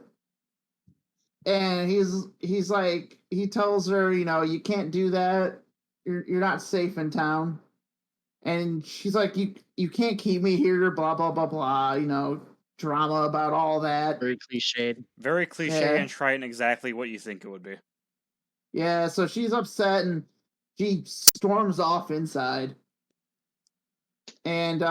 And he's like, he tells her, you can't do that. You're not safe in town. And she's like, you can't keep me here, blah, blah, blah, blah, drama about all that. Very cliched. Very cliche and Triton, exactly what you think it would be. Yeah, so she's upset and she storms off inside. And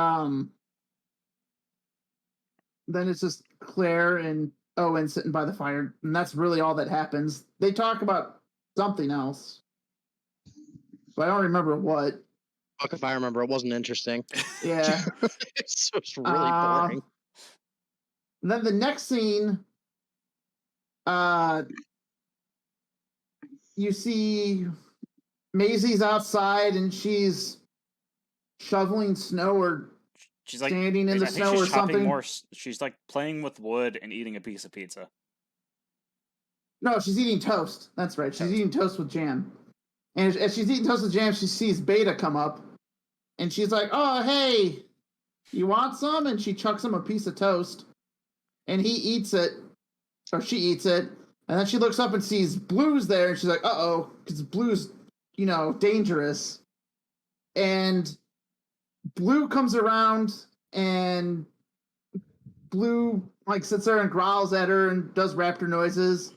then it's just Claire and Owen sitting by the fire, and that's really all that happens. They talk about something else, but I don't remember what. Fuck if I remember. It wasn't interesting. Yeah. It's just really boring. And then the next scene, you see Maisie's outside and she's shoveling snow or she's standing in the snow or something. She's playing with wood and eating a piece of pizza. No, she's eating toast. That's right. She's eating toast with jam. And as she's eating toast with jam, she sees Beta come up. And she's like, oh, hey, you want some? And she chucks him a piece of toast. And he eats it. Or she eats it. And then she looks up and sees Blue's there. And she's like, uh-oh. Because Blue's, dangerous. And Blue comes around. And Blue, sits there and growls at her and does raptor noises.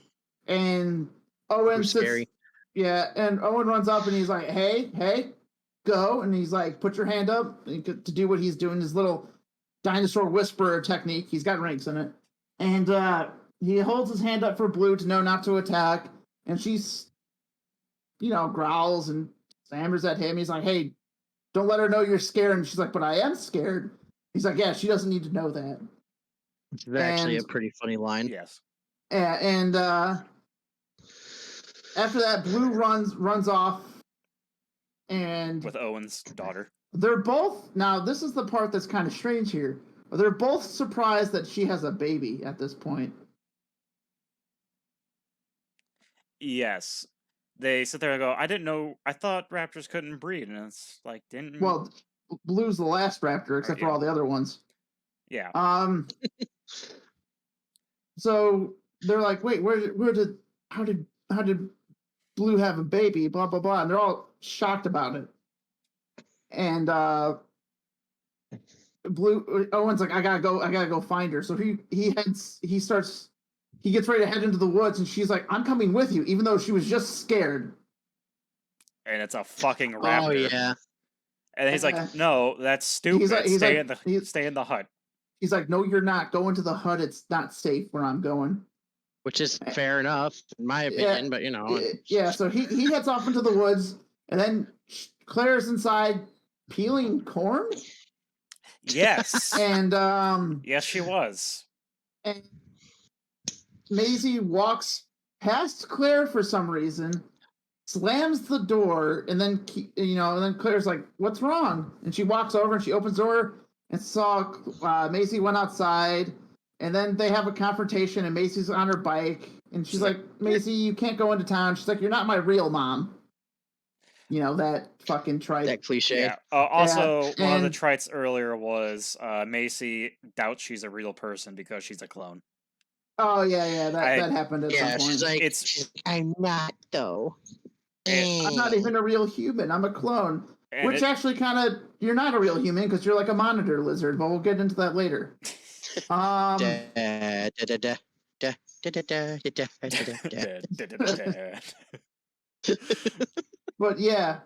And Owen sits... Scary. Yeah, and Owen runs up and he's like, hey, go. And he's like, put your hand up to do what he's doing, his little dinosaur whisperer technique. He's got ranks in it. And he holds his hand up for Blue to know not to attack. And she's, growls and stammers at him. He's like, hey, don't let her know you're scared. And she's like, but I am scared. He's like, yeah, she doesn't need to know that. It's actually a pretty funny line. Yes. And after that, Blue runs off, and with Owen's daughter. They're both, now this is the part that's kind of strange here. They're both surprised that she has a baby at this point. Yes. They sit there and go, I thought raptors couldn't breed. And it's like, didn't... Well, Blue's the last raptor, except for all the other ones. Yeah. So they're like, wait, how did Blue have a baby? Blah, blah, blah. And they're all shocked about it. And Owen's like, I gotta go find her. So he gets ready to head into the woods, and she's like, I'm coming with you, even though she was just scared. And it's a fucking raptor. Oh yeah. And he's like, no, that's stupid. Stay in the hut. He's like, no, you're not. Go into the hut. It's not safe where I'm going. Which is fair enough, in my opinion, but Yeah, so he heads off into the woods, and then Claire's inside peeling corn? Yes. And yes, she was. And Maisie walks past Claire for some reason, slams the door, and then Claire's like, "What's wrong?" And she walks over and she opens the door and saw Maisie went outside, and then they have a confrontation, and Maisie's on her bike, and she's like, "Maisie, you can't go into town." She's like, "You're not my real mom." That fucking trite. That cliche. Yeah. Also, one of the trites earlier was Macy doubts she's a real person because she's a clone. Oh, yeah, that happened at some point. She's like, I'm not, though. I'm not even a real human. I'm a clone. Which actually you're not a real human because you're like a monitor lizard, but we'll get into that later. But yeah.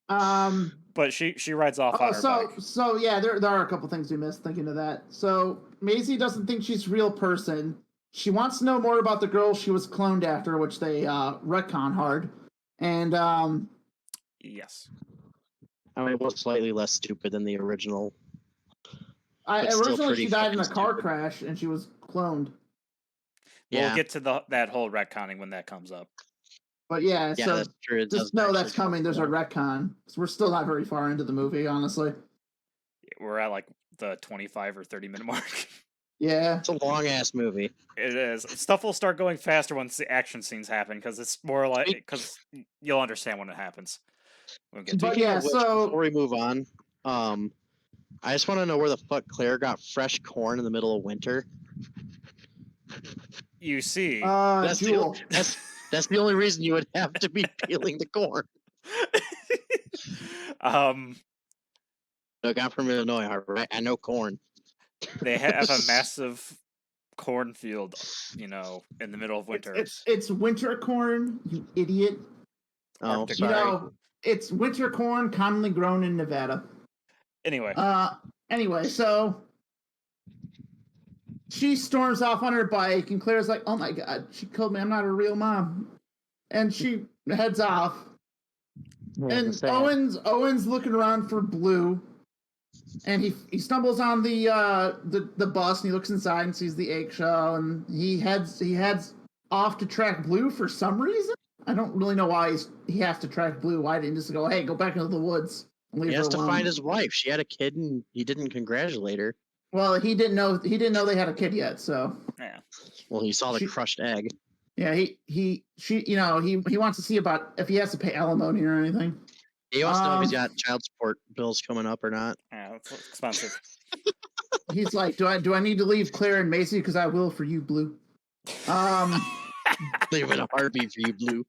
But she rides off on her bike. So yeah, there are a couple things we missed thinking of that. So Maisie doesn't think she's a real person. She wants to know more about the girl she was cloned after, which they retcon hard. And yes. I mean, it was slightly less stupid than the original. Originally, she died in a car crash, and she was cloned. Yeah. We'll get to that whole retconning when that comes up. But yeah, so that's true. Just know that's coming. There's a retcon. So we're still not very far into the movie, honestly. We're at like the 25 or 30 minute mark. Yeah. It's a long ass movie. It is. Stuff will start going faster once the action scenes happen because it's more like, because you'll understand when it happens. But yeah, so before we move on, I just want to know where the fuck Claire got fresh corn in the middle of winter. You see, that's Jewel. That's the only reason you would have to be peeling the corn. Look, I'm from Illinois, all right? I know corn. They have a massive cornfield, in the middle of winter. It's winter corn, you idiot. Oh, sorry. It's winter corn commonly grown in Nevada. Anyway, so she storms off on her bike, and Claire's like, "Oh my god, she told me I'm not a real mom," and she heads off. Yeah, and Owen's looking around for Blue, and he stumbles on the bus, and he looks inside and sees the eggshell, and he heads off to track Blue for some reason. I don't really know why he has to track Blue. Why didn't he just go, "Hey, go back into the woods"? He has to find his wife. She had a kid, and he didn't congratulate her. Well, he didn't know they had a kid yet, so. Yeah. Well, he saw the crushed egg. Yeah, he wants to see about if he has to pay alimony or anything. He wants to know if he's got child support bills coming up or not. Yeah, it's expensive. He's like, do I need to leave Claire and Macy? Because I will for you, Blue. Leave in a heartbeat for you, Blue.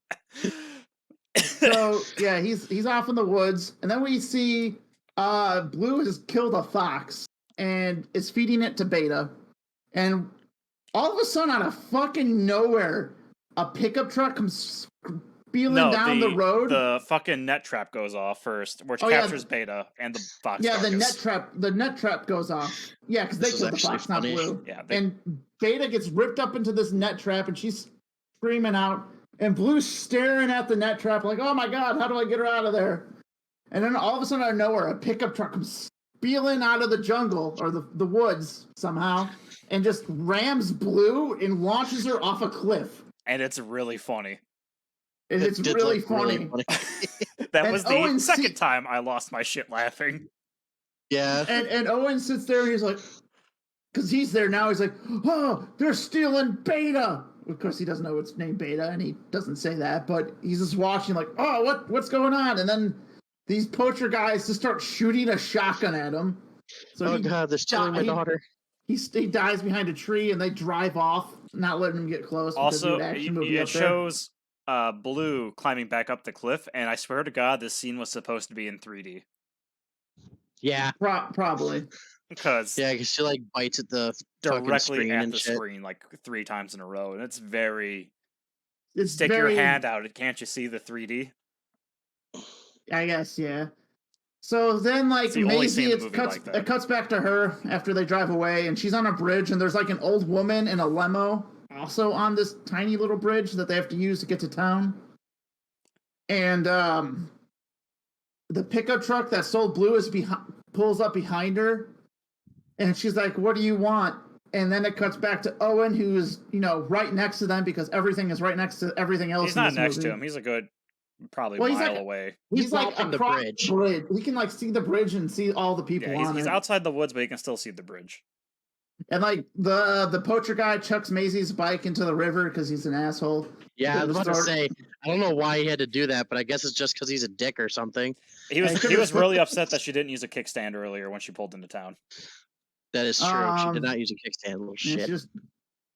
So yeah, he's off in the woods, and then we see Blue has killed a fox and is feeding it to Beta, and all of a sudden, out of fucking nowhere, a pickup truck comes speeding down the road. The fucking net trap goes off first, which captures Beta and the Fox. Yeah, the net trap goes off. Yeah, because they killed the Fox, not Blue. Yeah, and Beta gets ripped up into this net trap, and she's screaming out, and Blue's staring at the net trap like, "Oh my god, how do I get her out of there?" And then all of a sudden, out of nowhere, a pickup truck comes spilling out of the jungle or the woods somehow, and just rams Blue and launches her off a cliff. And it's really funny. It's really funny. That was the second time I lost my shit laughing. Yeah. And Owen sits there and he's like, because he's there now, he's like, "Oh, they're stealing Beta." Of course, he doesn't know it's named Beta, and he doesn't say that, but he's just watching like, "Oh, what's going on?" And then these poacher guys just start shooting a shotgun at him. So God, they're stealing my daughter. He dies behind a tree, and they drive off, not letting him get close. Also, it shows Blue climbing back up the cliff, and I swear to God, this scene was supposed to be in 3D. Yeah, probably. Because she like bites at the directly screen at and the shit. screen like 3 times in a row, and it's very. Stick your hand out. Can't you see the 3D? I guess, yeah. So then, like, Maisie, it cuts back to her after they drive away, and she's on a bridge, and there's like an old woman in a limo also on this tiny little bridge that they have to use to get to town. And the pickup truck that stole Blue pulls up behind her, and she's like, "What do you want?" And then it cuts back to Owen, who's right next to them because everything is right next to everything else. He's not next to him. He's a good. Probably a mile away. He's like on the bridge. He can like see the bridge and see all the people on it. He's outside the woods, but he can still see the bridge. And like the poacher guy chucks Maisie's bike into the river because he's an asshole. Yeah, I was about to say, I don't know why he had to do that, but I guess it's just because he's a dick or something. He was really upset that she didn't use a kickstand earlier when she pulled into town. That is true. She did not use a kickstand. Little shit.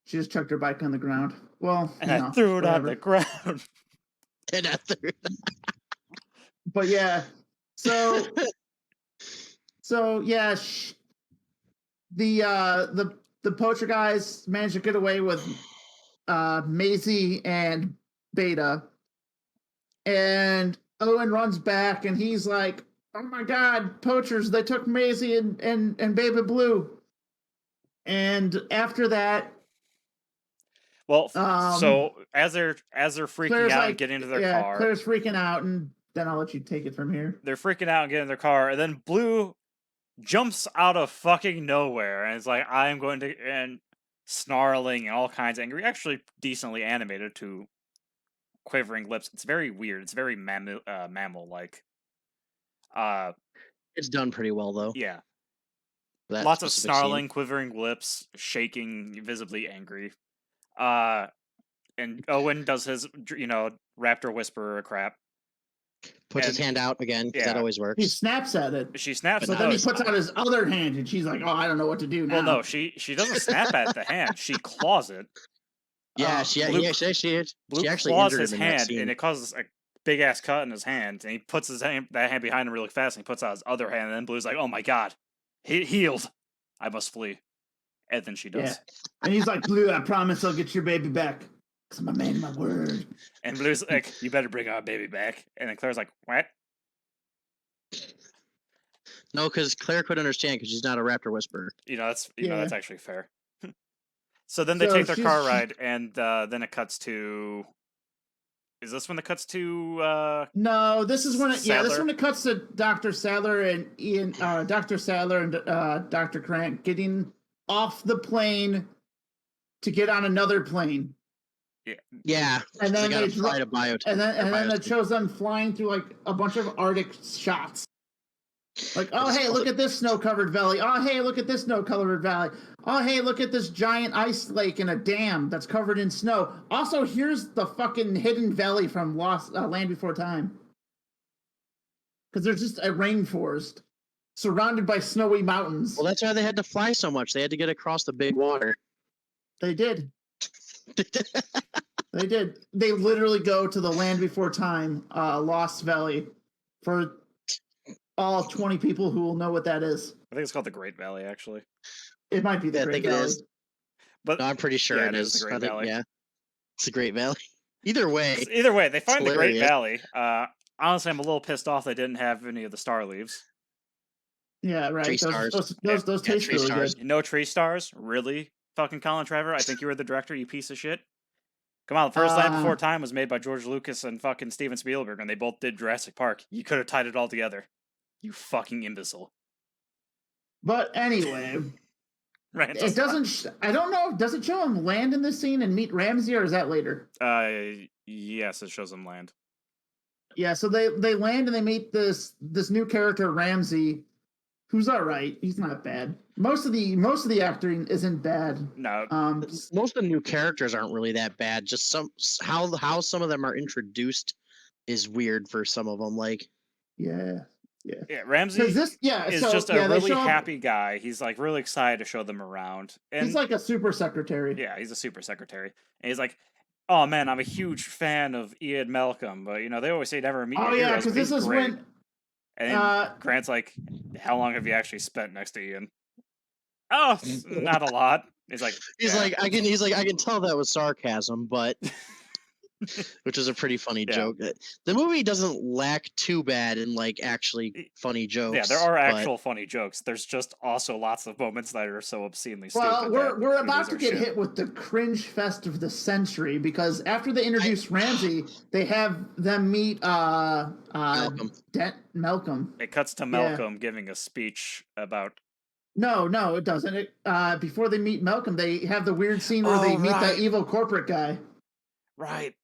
She just chucked her bike on the ground. Well, and I threw it on the ground. And I threw it. But yeah, so yeah, the poacher guys managed to get away with Maisie and Beta, and Owen runs back and he's like, "Oh my God, poachers! They took Maisie and Baby Blue." And after that, well, so as they're freaking Claire's out and getting into their car, Claire's freaking out, and then I'll let you take it from here. They're freaking out and getting in their car, and then Blue jumps out of fucking nowhere, and it's like, "I'm going to," and snarling and all kinds of angry, actually decently animated to quivering lips. It's very weird. It's very mammal-like. It's done pretty well, though. Yeah. Lots of snarling, quivering lips, shaking, visibly angry. And Owen does his, raptor whisperer crap. Puts his hand out again, because that always works. He snaps at it. She snaps but then he puts out his other hand, and she's like, "Oh, I don't know what to do now." Well, no, she doesn't snap at the hand. She claws it. Yeah, she actually claws his hand, and it causes a big-ass cut in his hand, and he puts that hand behind him really fast, and he puts out his other hand, and then Blue's like, "Oh my God, he healed. I must flee." And then she does. Yeah. And he's like, "Blue, I promise I'll get your baby back. Because I'm a man of my word." And Blue's like, "You better bring our baby back." And then Claire's like, "What?" No, because Claire couldn't understand because she's not a raptor whisperer. That's actually fair. So then they take their car ride, and then it cuts to. Is this when it cuts to? No, this is when this is when it cuts to Dr. Sadler and Dr. Sadler and Dr. Grant getting off the plane to get on another plane. Yeah. And then they fly to biotech. And then it shows them flying through like a bunch of Arctic shots. Like, "Oh, hey, look at this snow-covered valley. Oh, hey, look at this snow-covered valley. Oh, hey, look at this giant ice lake and a dam that's covered in snow. Also, here's the fucking hidden valley from Land Before Time." Because there's just a rainforest surrounded by snowy mountains. Well, that's why they had to fly so much. They had to get across the big water. They did. They did. They literally go to the Land Before Time, Lost Valley, for all 20 people who will know what that is. I think it's called the Great Valley, actually. It might be the Great Valley. It is. But no, I'm pretty sure it is. The Great Valley. Yeah, it's the Great Valley. Either way, they find the Great Valley. Honestly, I'm a little pissed off they didn't have any of the star leaves. Yeah, right. Tree stars. Those taste tree really stars. good. No tree stars? Really? Fucking Colin Trevor? I think you were the director, you piece of shit. Come on, the first Land Before Time was made by George Lucas and fucking Steven Spielberg, and they both did Jurassic Park. You could have tied it all together. You fucking imbecile. But anyway, it doesn't. I don't know. Does it show him land in this scene and meet Ramsey, or is that later? Yes, it shows him land. Yeah, so they land and they meet this new character Ramsey, who's all right. He's not bad. Most of the acting isn't bad. No. Most of the new characters aren't really that bad. Just how some of them are introduced is weird for some of them. Like, yeah, Ramsey is just a really happy guy. He's like really excited to show them around. And he's like a super secretary. Yeah, he's a super secretary, and he's like, "Oh man, I'm a huge fan of Ian Malcolm, but they always say never meet your heroes." Oh yeah, because this is great. And Grant's like, "How long have you actually spent next to Ian?" Oh, not a lot. He's like, I can tell that was sarcasm, but which is a pretty funny joke. The movie doesn't lack too bad in like actually funny jokes. Yeah, there are actual funny jokes. There's just also lots of moments that are so obscenely stupid. Well, we're about to get hit with the cringe fest of the century because after they introduce Ramsey, they have them meet Malcolm. Malcolm. It cuts to Malcolm giving a speech about. No, it doesn't. Before they meet Malcolm, they have the weird scene where they meet that evil corporate guy. Right.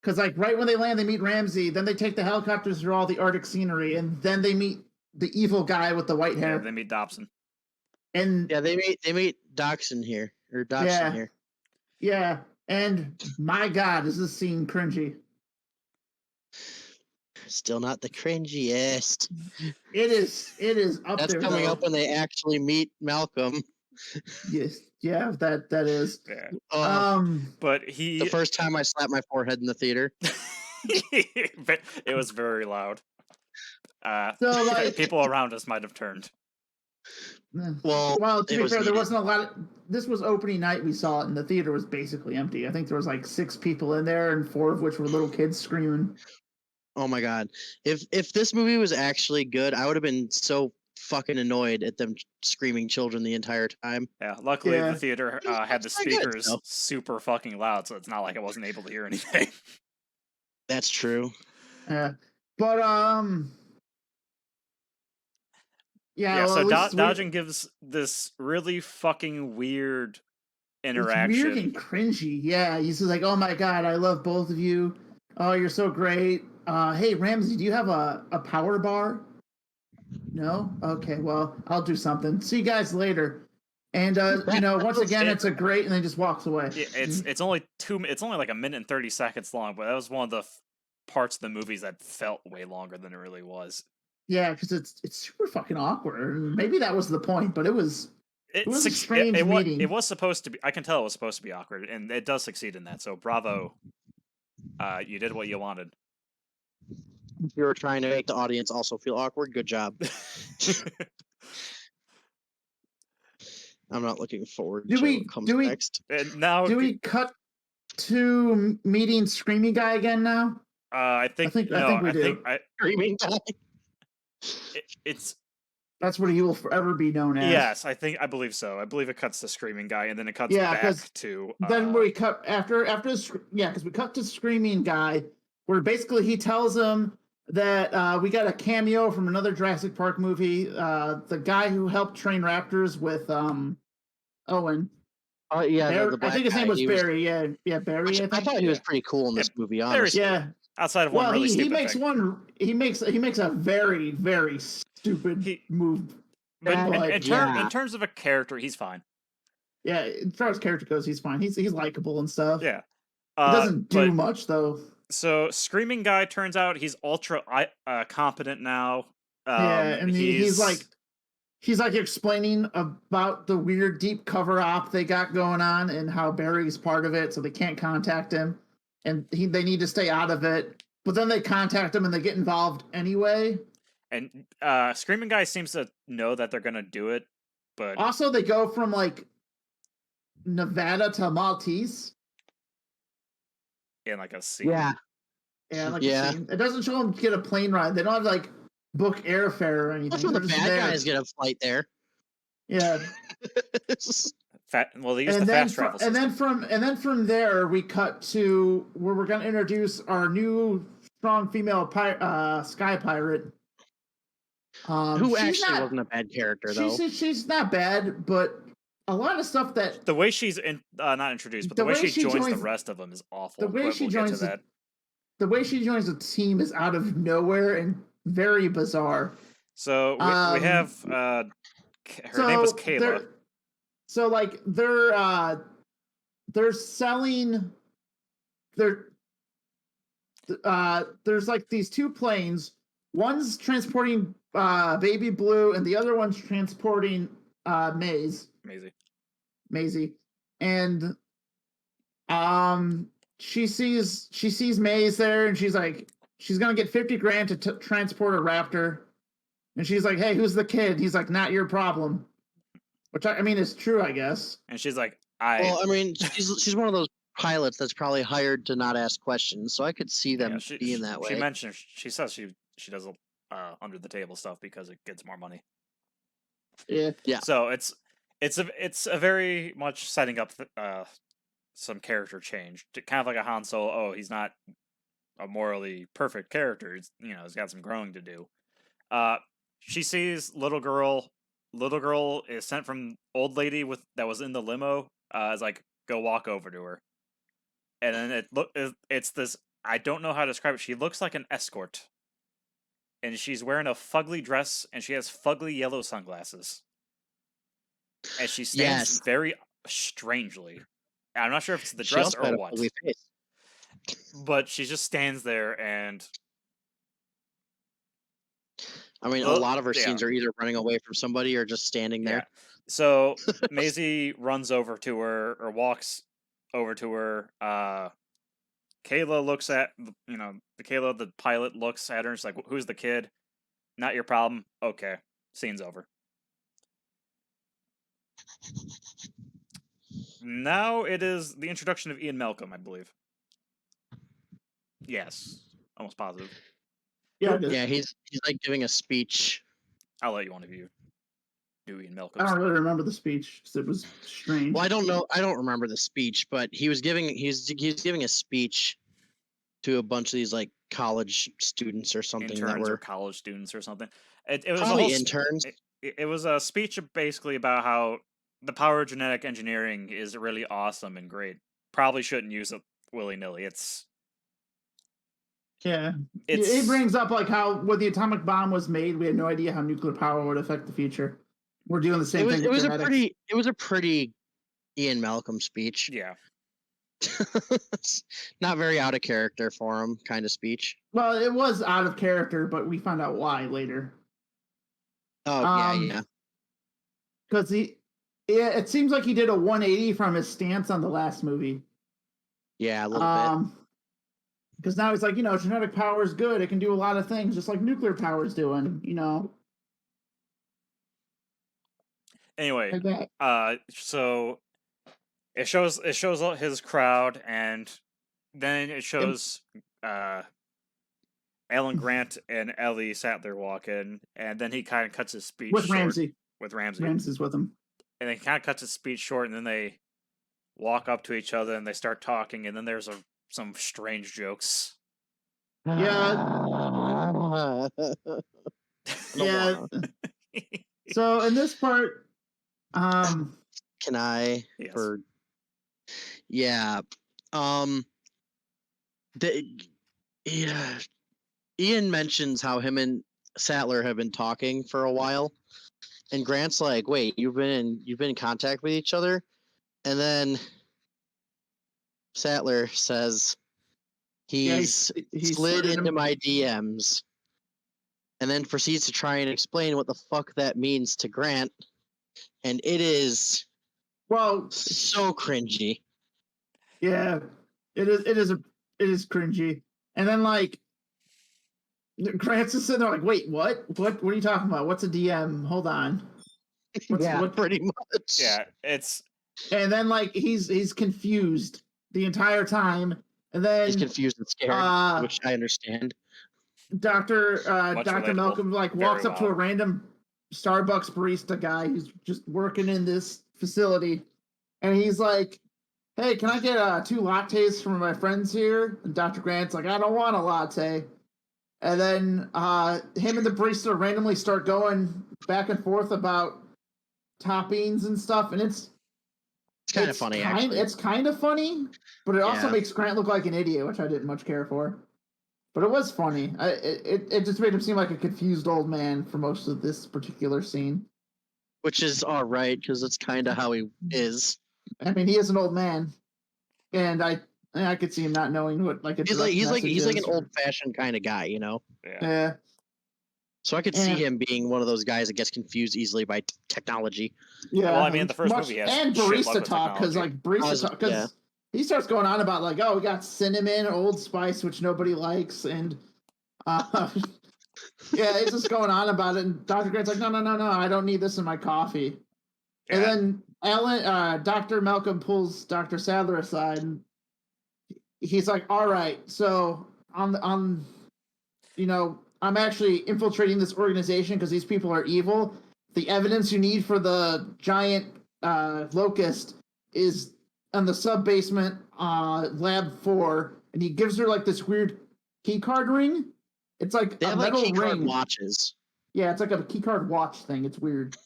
Because like right when they land, they meet Ramsey. Then they take the helicopters through all the Arctic scenery, and then they meet the evil guy with the white hair. Yeah, they meet Dobson. And they meet Dobson here here. Yeah, and my God, is this scene cringy? Still not the cringiest. It is up That's there. That's coming up when they actually meet Malcolm. Yes, yeah, that is. Yeah. But the first time I slapped my forehead in the theater. It was very loud. So like people around us might have turned. Well, to be fair, there wasn't a lot. This was opening night. We saw it, and the theater was basically empty. I think there was like 6 people in there, and 4 of which were little kids screaming. Oh my God! If this movie was actually good, I would have been so fucking annoyed at them screaming children the entire time. Yeah, luckily the theater had the speakers super fucking loud, so it's not like I wasn't able to hear anything. That's true. But so Dodgen gives this really fucking weird interaction. It's weird and cringy. Yeah, he's just like, "Oh my God, I love both of you. Oh, you're so great. Hey, Ramsey, do you have a power bar? No? Okay, well, I'll do something. See you guys later." And once again, it's a great, and then just walks away. Yeah, it's only like 1 minute and 30 seconds long, but that was one of the parts of the movies that felt way longer than it really was. Yeah, because it's super fucking awkward. Maybe that was the point, but it was a strange meeting. It was supposed to be. I can tell it was supposed to be awkward, and it does succeed in that. So bravo, you did what you wanted. You were trying to make the audience also feel awkward. Good job. I'm not looking forward to what comes next. Now, do we cut to meeting Screaming Guy again now? I think we do. Screaming Guy. That's what he will forever be known as. Yes, I believe so. I believe it cuts to Screaming Guy, and then it cuts back to. Then we cut because we cut to Screaming Guy, where basically he tells him that we got a cameo from another Jurassic Park movie. The guy who helped train raptors with Owen. Oh yeah, I think his name was Barry. Yeah, Barry. I thought he was pretty cool in this movie. Honestly, yeah. Outside of one really stupid thing. He makes a very, very stupid move. But in terms of a character, he's fine. Yeah, as far as character goes, he's fine. He's likable and stuff. Yeah. He doesn't do much though. So Screaming Guy turns out he's ultra competent now. And he's like explaining about the weird deep cover op they got going on and how Barry's part of it, so they can't contact him, and they need to stay out of it. But then they contact him and they get involved anyway. And Screaming Guy seems to know that they're gonna do it, but also they go from like Nevada to Maltese. in like a scene. Yeah. Yeah, like a scene. It doesn't show them get a plane ride. They don't have like book airfare or anything. That's where the bad guys get a flight there. Yeah. Well, they use the fast travel system. And then from there we cut to where we're going to introduce our new strong female sky pirate. Who actually wasn't a bad character though. She's not bad, but a lot of stuff that the way she's not introduced, but the way she joins the rest of them is awful. The way she joins the way she joins the team is out of nowhere and very bizarre. So we have her name was Kayla. So like they're selling there's like these two planes. One's transporting Baby Blue and the other one's transporting Maisie. And she sees Maze there and she's like, she's gonna get $50,000 to transport a raptor. And she's like, hey, who's the kid? He's like, not your problem. Which I mean is true, I guess. And she's like, well, I mean, she's one of those pilots that's probably hired to not ask questions, so I could see them being that way. She says she does under the table stuff because it gets more money. Yeah. So it's a very much setting up some character change, kind of like a Han Solo. Oh, he's not a morally perfect character. He's got some growing to do. She sees little girl. Little girl is sent from old lady that was in the limo. Is like, go walk over to her, and then it's this. I don't know how to describe it. She looks like an escort, and she's wearing a fugly dress, and she has fugly yellow sunglasses, and she stands very strangely. I'm not sure if it's the dress or what, but she just stands there and. I mean, a lot of her scenes are either running away from somebody or just standing there. Yeah. So Maisie runs over to her or walks over to her. Kayla looks at the pilot looks at her and she's like, "Who's the kid? Not your problem." Okay, scene's over. Now it is the introduction of Ian Malcolm, I believe. Yes, almost positive. Yeah, he's like giving a speech. I'll let one of you do Ian Malcolm. I don't really remember the speech because it was strange. Well, I don't remember the speech, but he's giving a speech to a bunch of these like college students or something. Interns or college students or something. It was probably interns. It was a speech basically about how the power of genetic engineering is really awesome and great. Probably shouldn't use it willy-nilly. It brings up like how when the atomic bomb was made, we had no idea how nuclear power would affect the future. We're doing the same thing. It was a pretty Ian Malcolm speech. Yeah. Not very out of character for him kind of speech. Well, it was out of character, but we found out why later. Oh, yeah. Because it seems like he did a 180 from his stance on the last movie. Yeah, a little bit. Because now he's like, genetic power is good. It can do a lot of things, just like nuclear power is doing, Anyway, like so it shows his crowd, and then it shows Alan Grant and Ellie Sattler walk in, and then he kind of cuts his speech with short. Ramsey. Ramsey's with him. And then he kind of cuts his speech short, and then they walk up to each other, and they start talking, and then there's some strange jokes. Yeah. Yeah. So in this part, can I? Yes. Ian mentions how him and Sattler have been talking for a while, and Grant's like, "Wait, you've been in contact with each other?" And then Sattler says he's slid into my DMs, and then proceeds to try and explain what the fuck that means to Grant, and it is so cringy. Yeah, it is cringy, and then like Grant's just sitting there like, wait, what are you talking about? What's a DM? Hold on. Pretty much. Yeah, it's. And then like he's confused the entire time, And then he's confused and scared, which I understand. Dr. relatable. Malcolm like walks Very up to a random Starbucks barista guy who's just working in this facility, and he's like, "Hey, can I get 2 lattes from my friends here?" And Dr. Grant's like, "I don't want a latte." And then him and the barista randomly start going back and forth about toppings and stuff, and it's kind of funny, actually. It's kind of funny, but it also Yeah. makes Grant look like an idiot, which I didn't much care for. But it was funny. It just made him seem like a confused old man for most of this particular scene. Which is all right, because it's kind of how he is. I mean, he is an old man, and I could see him not knowing what like a He's like an old fashioned kind of guy, you know. Yeah. So I could see him being one of those guys that gets confused easily by technology. Yeah. Well, I mean, the first movie has and barista talk because he starts going on about like, oh, we got cinnamon, Old Spice, which nobody likes, and yeah, it's just going on about it. And Dr. Grant's like, no, I don't need this in my coffee. Yeah. And then Dr. Malcolm pulls Dr. Sadler aside, and he's like, all right, so I'm actually infiltrating this organization because these people are evil. The evidence you need for the giant locust is on the sub-basement lab 4, and he gives her like this weird key card ring. It's like a metal ring. Card watches. Yeah, it's like a key card watch thing. It's weird.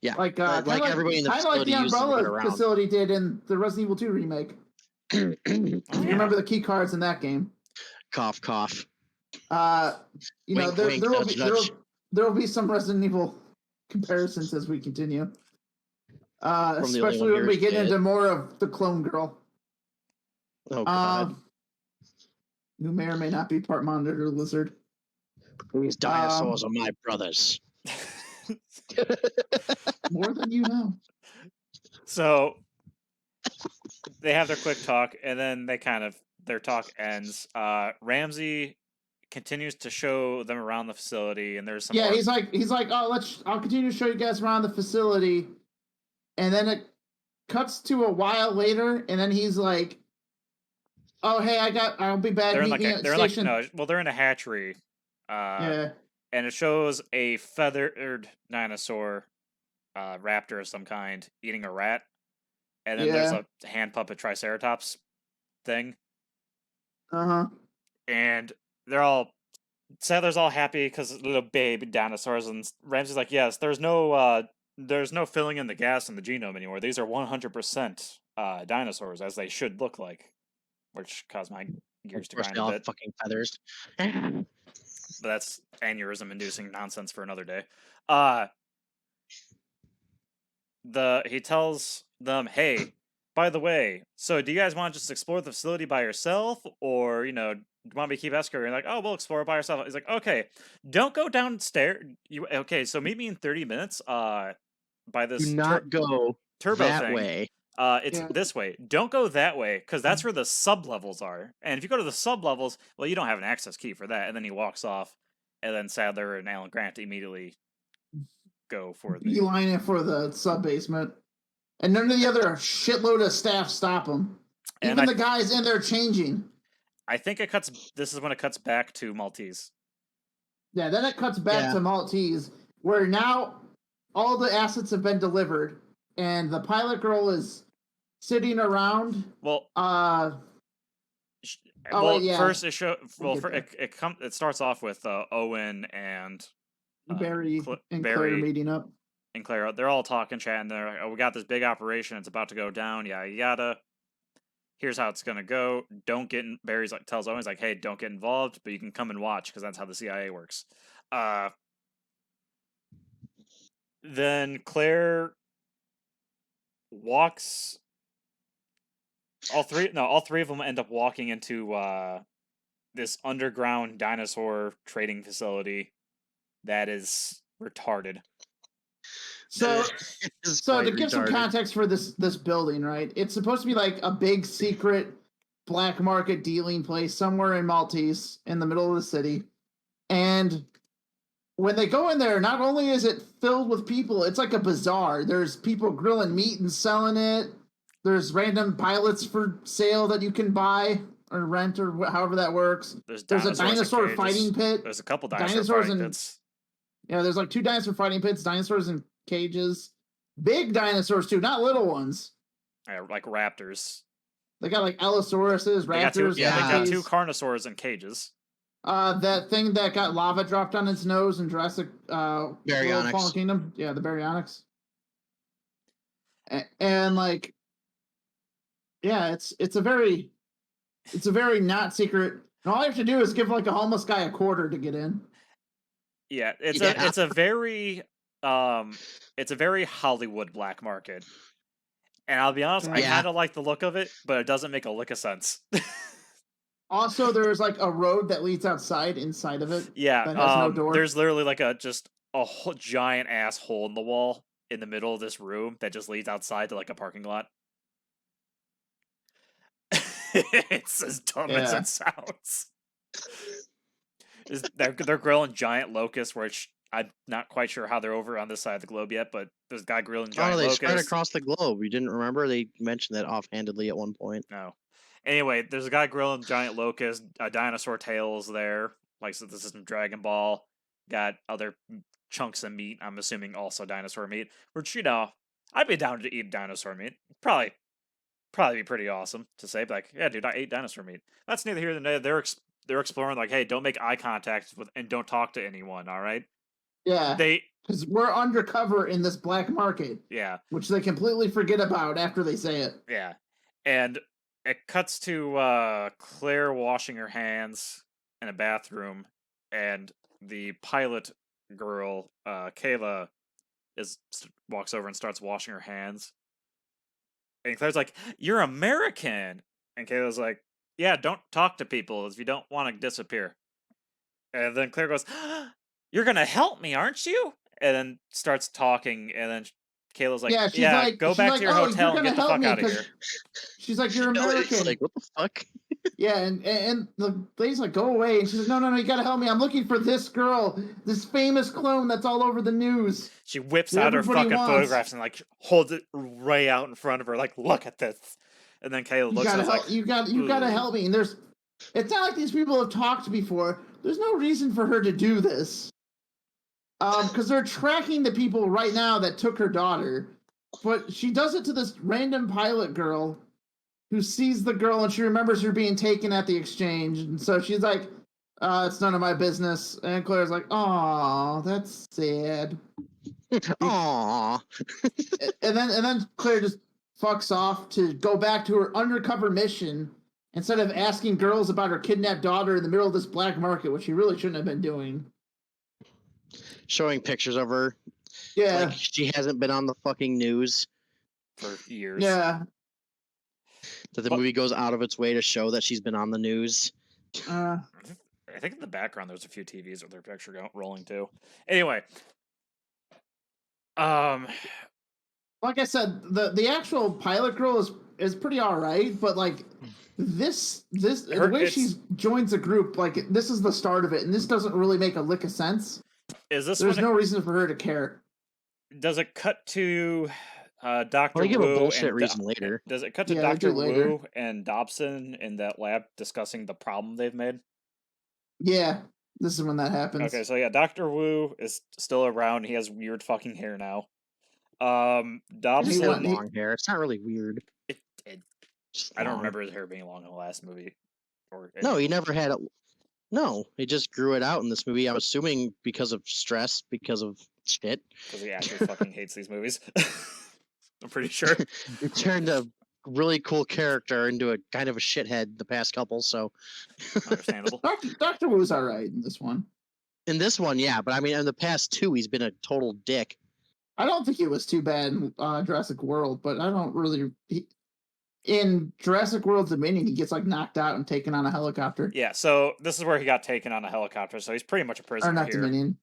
Yeah, like everybody in the facility like the Umbrella uses facility did in the Resident Evil 2 remake. You remember the key cards in that game? Cough, cough. Wink, there will be some Resident Evil comparisons as we continue. Especially when we get into more of the clone girl. Oh God. Who may or may not be part monitor lizard. These dinosaurs are my brothers. More than you know. So they have their quick talk, and then their talk ends. Ramsey continues to show them around the facility, and there's some. Yeah, he's like, oh, I'll continue to show you guys around the facility, and then it cuts to a while later, and then he's like, oh, hey, I'll be back. They're in a hatchery. Yeah. And it shows a feathered dinosaur, raptor of some kind, eating a rat. And then there's a hand puppet Triceratops thing. Uh-huh. And Sadler's all happy because little baby dinosaurs, and Ramsey's like, yes, there's no filling in the gas in the genome anymore. These are 100% dinosaurs, as they should look like. Which caused my gears to grind a bit. Fucking feathers. But that's aneurysm-inducing nonsense for another day. He tells them, hey, by the way, so do you guys want to just explore the facility by yourself? Or, do you want me to keep escorting? Like, oh, we'll explore it by ourselves. He's like, okay, don't go downstairs. Okay, so meet me in 30 minutes by this do not go turbo that thing. way. It's this way. Don't go that way, because that's where the sub-levels are. And if you go to the sub-levels, well, you don't have an access key for that. And then he walks off, and then Sadler and Alan Grant immediately go for the... Beeline it for the sub-basement. And none of the other shitload of staff stop him. Even the guys in there changing. I think this is when it cuts back to Maltese. Yeah, then it cuts back to Maltese, where now all the assets have been delivered, and the pilot girl is sitting around. Well, first it it starts off with Owen and Barry and Claire meeting up. And Claire, they're all talking, chatting. They're like, "Oh, we got this big operation. It's about to go down. Yada yada. Here's how it's gonna go. Don't get in." Barry's like tells Owen, he's like, "Hey, don't get involved, but you can come and watch because that's how the CIA works." Then Claire walks. All three of them end up walking into this underground dinosaur trading facility that is retarded. So to give some context for this building, right? It's supposed to be like a big secret black market dealing place somewhere in Maltese in the middle of the city. And when they go in there, not only is it filled with people, it's like a bazaar. There's people grilling meat and selling it. There's random pilots for sale that you can buy. or rent or however that works. There's a dinosaur fighting pit. There's a couple dinosaur fighting pits. Yeah, there's like 2 dinosaur fighting pits, dinosaurs in cages. Big dinosaurs too, not little ones. Yeah, like raptors. They got like Allosauruses, raptors. They got 2 carnosaurs in cages. That thing that got lava dropped on its nose in Jurassic Baryonyx. Fallen Kingdom. Yeah, the Baryonyx. And like, yeah, it's a very not secret. And all you have to do is give like a homeless guy a quarter to get in. Yeah, it's a very Hollywood black market. And I'll be honest, I kind of like the look of it, but it doesn't make a lick of sense. Also, there's like a road that leads inside of it. Yeah, that has no door. There's literally like a giant ass hole in the wall in the middle of this room that just leads outside to like a parking lot. It's as dumb as it sounds. They're grilling giant locusts, which I'm not quite sure how they're over on this side of the globe yet, but there's a guy grilling giant locusts. Spread across the globe. You didn't remember? They mentioned that offhandedly at one point. No. Anyway, there's a guy grilling giant locusts, dinosaur tails there. Like, so this is some Dragon Ball. Got other chunks of meat, I'm assuming also dinosaur meat. Which, I'd be down to eat dinosaur meat. Probably be pretty awesome to say. But like, yeah, dude, I ate dinosaur meat. That's neither here nor there. They're exploring, like, hey, don't make eye contact with and don't talk to anyone, all right? Yeah. Because we're undercover in this black market. Yeah. Which they completely forget about after they say it. Yeah. And it cuts to Claire washing her hands in a bathroom, and the pilot girl, Kayla, walks over and starts washing her hands. And Claire's like, "You're American!" And Kayla's like, "Yeah, don't talk to people if you don't want to disappear." And then Claire goes, "You're gonna help me, aren't you?" And then starts talking, and then Kayla's like, "Yeah, go back to your hotel and get the fuck out of here." She's like, "You're American." Like, what the fuck? Yeah, and the lady's like, "Go away." And she's like, no, you gotta help me. I'm looking for this girl, this famous clone that's all over the news. She whips out her fucking photographs and like holds it right out in front of her, like, "Look at this." And then Kayla looks and is like, you gotta help me. And it's not like these people have talked before. There's no reason for her to do this. Because they're tracking the people right now that took her daughter. But she does it to this random pilot girl who sees the girl and she remembers her being taken at the exchange. And so she's like, it's none of my business. And Claire's like, "Aw, that's sad." Aw. and then Claire just fucks off to go back to her undercover mission instead of asking girls about her kidnapped daughter in the middle of this black market, which she really shouldn't have been doing. Showing pictures of her. Yeah. Like she hasn't been on the fucking news for years. Yeah. That the movie goes out of its way to show that she's been on the news. I think in the background there's a few TVs with her picture rolling too. Anyway. Like I said, the actual pilot girl is pretty alright, but like the way she joins a group, like this is the start of it, and this doesn't really make a lick of sense. There's no reason for her to care. Does it cut to Dr. Wu? Give a bullshit and reason later. Does it cut to Dr. Wu and Dobson in that lab discussing the problem they've made? Yeah, this is when that happens. Okay, so yeah, Dr. Wu is still around. He has weird fucking hair now. Dobson has long hair. It's not really weird. I don't remember his hair being long in the last movie. No, he never had it. No, he just grew it out in this movie. I'm assuming because of stress, because of shit. Because he actually fucking hates these movies. I'm pretty sure. He turned a really cool character into a kind of a shithead the past couple, so. Understandable. Dr. Wu's alright in this one. In this one, yeah, but I mean, in the past two, he's been a total dick. I don't think it was too bad in Jurassic World, but I don't really. In Jurassic World Dominion, he gets like knocked out and taken on a helicopter. Yeah, so this is where he got taken on a helicopter, so he's pretty much a prisoner. Or not here. Dominion.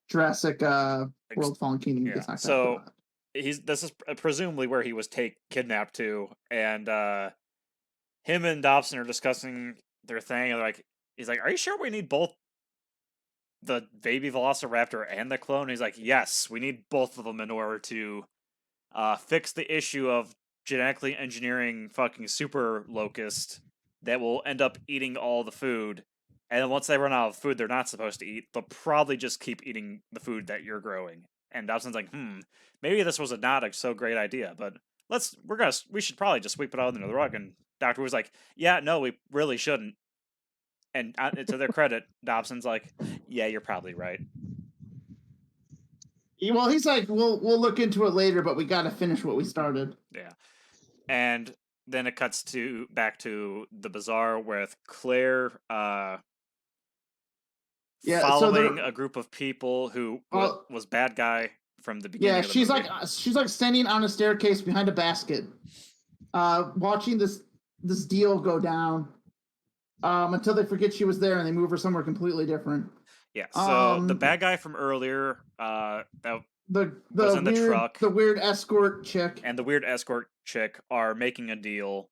Jurassic World Fallen Kingdom. Yeah. So this is presumably where he was kidnapped to, and him and Dobson are discussing their thing. And he's like, "Are you sure we need both the baby Velociraptor and the clone?" And he's like, "Yes, we need both of them in order to fix the issue of genetically engineering fucking super locust that will end up eating all the food. And once they run out of food they're not supposed to eat, they'll probably just keep eating the food that you're growing. And Dobson's like, maybe this was not a so great idea, but we should probably just sweep it out under the rug. And Doctor was like, yeah, no, we really shouldn't. And to their credit, Dobson's like, yeah, you're probably right. Well, he's like, we'll look into it later, but we got to finish what we started. Yeah. And then it cuts back to the bazaar with Claire following a group of people who was bad guy from the beginning. Yeah, she's like standing on a staircase behind a basket, watching this deal go down, until they forget she was there and they move her somewhere completely different. Yeah. So the bad guy from earlier, that was in the truck, the weird escort chick, and the weird escort chick are making a deal,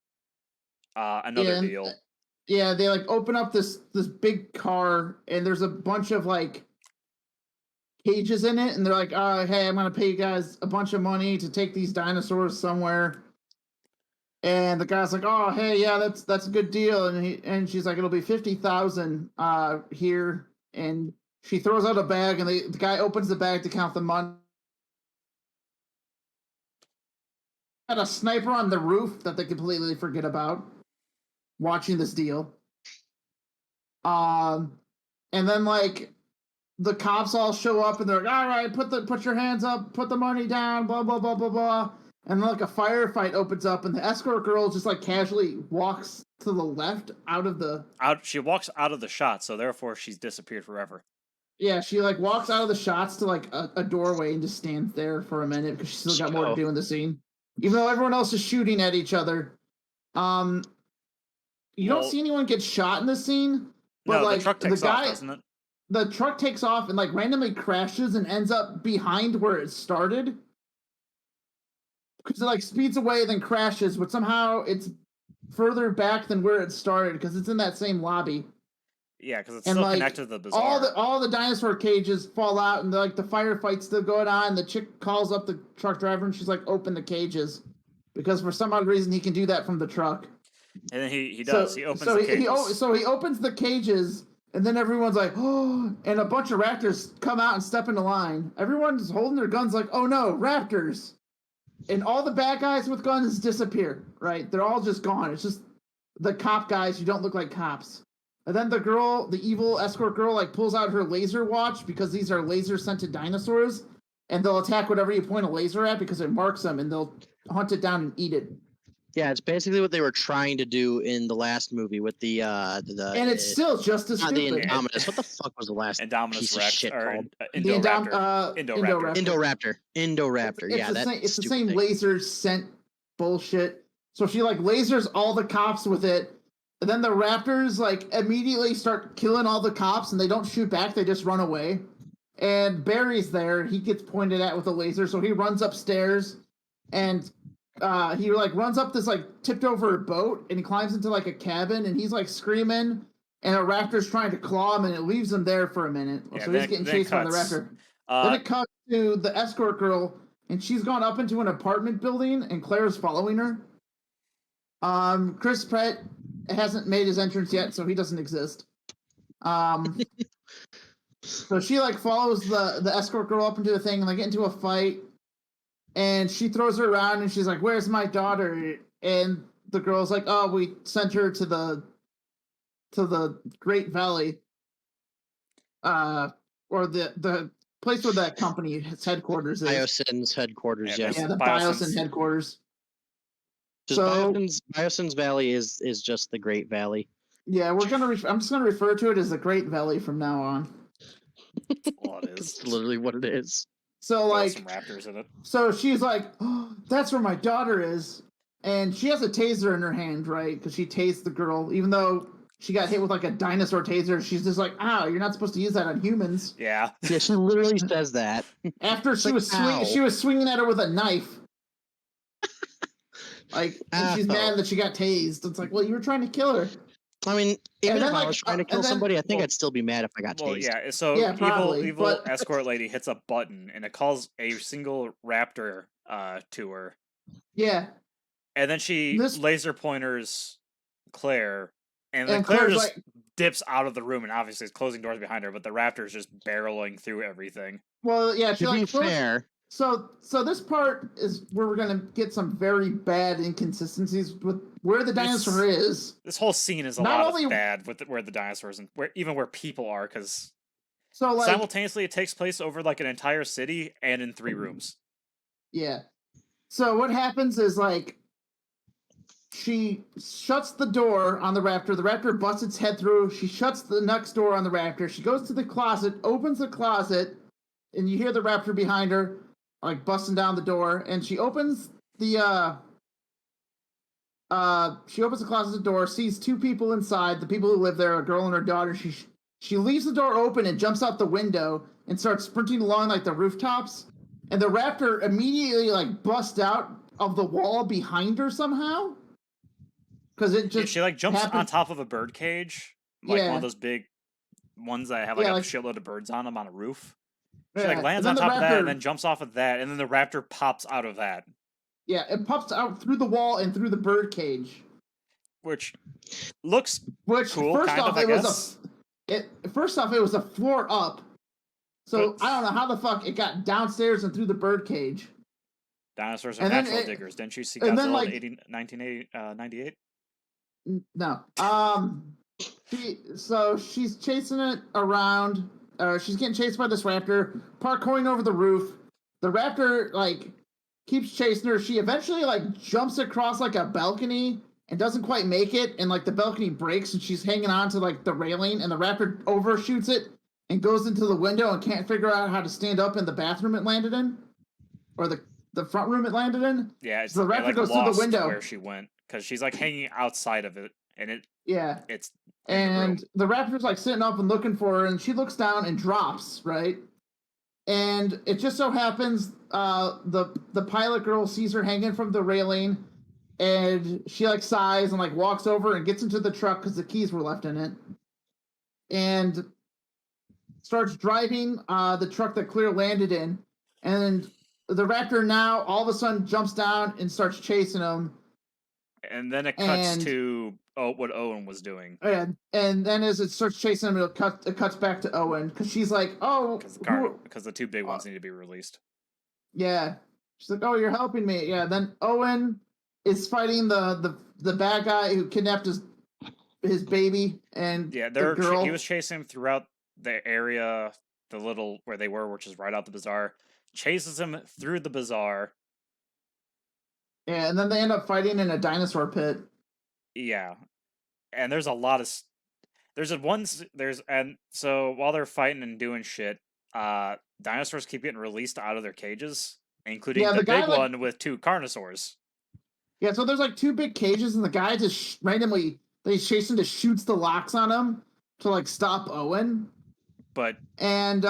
another deal. Yeah, they like open up this big car, and there's a bunch of like cages in it, and they're like, hey, I'm gonna pay you guys a bunch of money to take these dinosaurs somewhere. And the guy's like, oh, hey, yeah, that's a good deal. And she's like, it'll be 50,000 here. And she throws out a bag, and the guy opens the bag to count the money. Got a sniper on the roof that they completely forget about, watching this deal. And then like the cops all show up, and they're like, all right, put your hands up, put the money down, blah blah blah blah blah. And then like a firefight opens up, and the escort girl just like casually walks to the left she walks out of the shot, so therefore she's disappeared forever. Yeah, she like walks out of the shots to like a doorway and just stands there for a minute because she's still got more to do in the scene. Even though everyone else is shooting at each other. You don't see anyone get shot in this scene. But no, like the truck takes off, doesn't it? The truck takes off and like randomly crashes and ends up behind where it started. Because it like speeds away, then crashes, but somehow it's further back than where it started because it's in that same lobby. Yeah, because it's still connected to the bazaar. All the dinosaur cages fall out, and like the firefight's still going on. The chick calls up the truck driver, and she's like, "Open the cages," because for some odd reason he can do that from the truck. And then he does. He opens the cages. So he opens the cages, and then everyone's like, "Oh!" And a bunch of raptors come out and step into line. Everyone's holding their guns, like, "Oh no, raptors!" And all the bad guys with guns disappear, right? They're all just gone. It's just the cop guys who don't look like cops. And then the evil escort girl, like pulls out her laser watch because these are laser-scented dinosaurs, and they'll attack whatever you point a laser at because it marks them, and they'll hunt it down and eat it. Yeah, it's basically what they were trying to do in the last movie with the and it's still just as stupid. The Indominus. What the fuck was the last Indominus Rex shit called? Indoraptor. Indoraptor. It's the same laser scent bullshit. So she like lasers all the cops with it, and then the raptors like immediately start killing all the cops, and they don't shoot back; they just run away. And Barry's there; he gets pointed at with a laser, so he runs upstairs, and he like runs up this like tipped over boat, and he climbs into like a cabin, and he's like screaming, and a raptor's trying to claw him, and it leaves him there for a minute. Yeah, so he's getting chased by the raptor. Then it cuts to the escort girl, and she's gone up into an apartment building, and Claire's following her. Chris Pratt hasn't made his entrance yet, so he doesn't exist. So she like follows the escort girl up into the thing, and they get into a fight. And she throws her around, and she's like, "Where's my daughter?" And the girl's like, "Oh, we sent her to the Great Valley, or the place where that company's headquarters is." Biocin's headquarters, yes. Yeah, the Biocin headquarters. Biocin's Valley is just the Great Valley. Yeah, I'm just gonna refer to it as the Great Valley from now on. Well, it is. It's literally what it is. So like some raptors in it. So she's like, "Oh, that's where my daughter is," and she has a taser in her hand, right? Because she tased the girl, even though she got hit with like a dinosaur taser. She's just like, "Ow, you're not supposed to use that on humans." Yeah. Yeah, she literally says that. After she was swinging at her with a knife. Like, and she's mad that she got tased. It's like, well, you were trying to kill her. I mean, even if I was trying to kill somebody, I think I'd still be mad if I got tased. Well, yeah, so evil escort lady hits a button, and it calls a single raptor to her. Yeah. And then she laser pointers Claire And then Claire just dips out of the room, and obviously it's closing doors behind her, but the raptor's just barreling through everything. Well, yeah, to be fair. So this part is where we're gonna get some very bad inconsistencies with where the dinosaur is. This whole scene is a lot of bad with where the dinosaurs and where people are, because simultaneously it takes place over like an entire city and in 3 rooms. Yeah. So what happens is she shuts the door on the raptor. The raptor busts its head through. She shuts the next door on the raptor. She goes to the closet, opens the closet, and you hear the raptor behind her, like busting down the door. And she opens the closet door, sees 2 people inside. The people who live there, a girl and her daughter. She leaves the door open and jumps out the window and starts sprinting along like the rooftops. And the raptor immediately like busts out of the wall behind her somehow. Because it just she like jumps on top of a bird cage, like one of those big ones that have like a shitload of birds on them on a roof. She like lands on top of that and then jumps off of that, and then the raptor pops out of that. Yeah, it pops out through the wall and through the bird cage, which looks cool. First kind off, of, it was a floor up, so I don't know how the fuck it got downstairs and through the bird cage. Dinosaurs are natural diggers. Didn't you see Godzilla in 1998? No. She's chasing it around. She's getting chased by this raptor, parkouring over the roof. The raptor keeps chasing her. She eventually jumps across a balcony and doesn't quite make it, and the balcony breaks and she's hanging on to the railing, and the raptor overshoots it and goes into the window and can't figure out how to stand up in the bathroom it landed in, or the front room it landed in. Yeah, so the raptor goes through the window where she went, because she's hanging outside of it, and it's and the raptor's sitting up and looking for her, and she looks down and drops, right? And it just so happens the pilot girl sees her hanging from the railing, and she sighs and walks over and gets into the truck because the keys were left in it, and starts driving the truck that Claire landed in. And the raptor now all of a sudden jumps down and starts chasing him. And then it cuts to what Owen was doing. And then as it starts chasing him, it cuts back to Owen, because she's like, "Oh, because the 2 big ones need to be released." Yeah, she's like, "Oh, you're helping me." Yeah. Then Owen is fighting the bad guy who kidnapped his baby and the girl. He was chasing him throughout the area, the little where they were, which is right out the bazaar. Chases him through the bazaar. Yeah, and then they end up fighting in a dinosaur pit. Yeah, and there's a lot of so while they're fighting and doing shit, dinosaurs keep getting released out of their cages, including the big one with 2 carnosaurs. Yeah, so there's 2 big cages, and the guy just randomly he's chasing just shoots the locks on him to stop Owen. And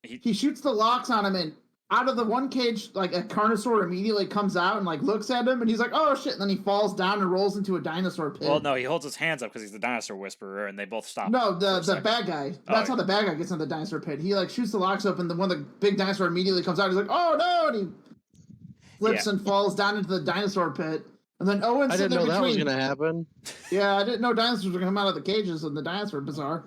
he shoots the locks on him, and out of the one cage, a carnosaur immediately comes out and looks at him, and he's like, "Oh shit!" And then he falls down and rolls into a dinosaur pit. Well, no, he holds his hands up because he's the dinosaur whisperer, and they both stop. No, the bad guy. That's how the bad guy gets in the dinosaur pit. He shoots the locks open, and one of the big dinosaur immediately comes out. He's like, "Oh no!" And he flips and falls down into the dinosaur pit. And then Owen's sitting there between. I didn't know that was gonna happen. Yeah, I didn't know dinosaurs were gonna come out of the cages in the dinosaur bazaar.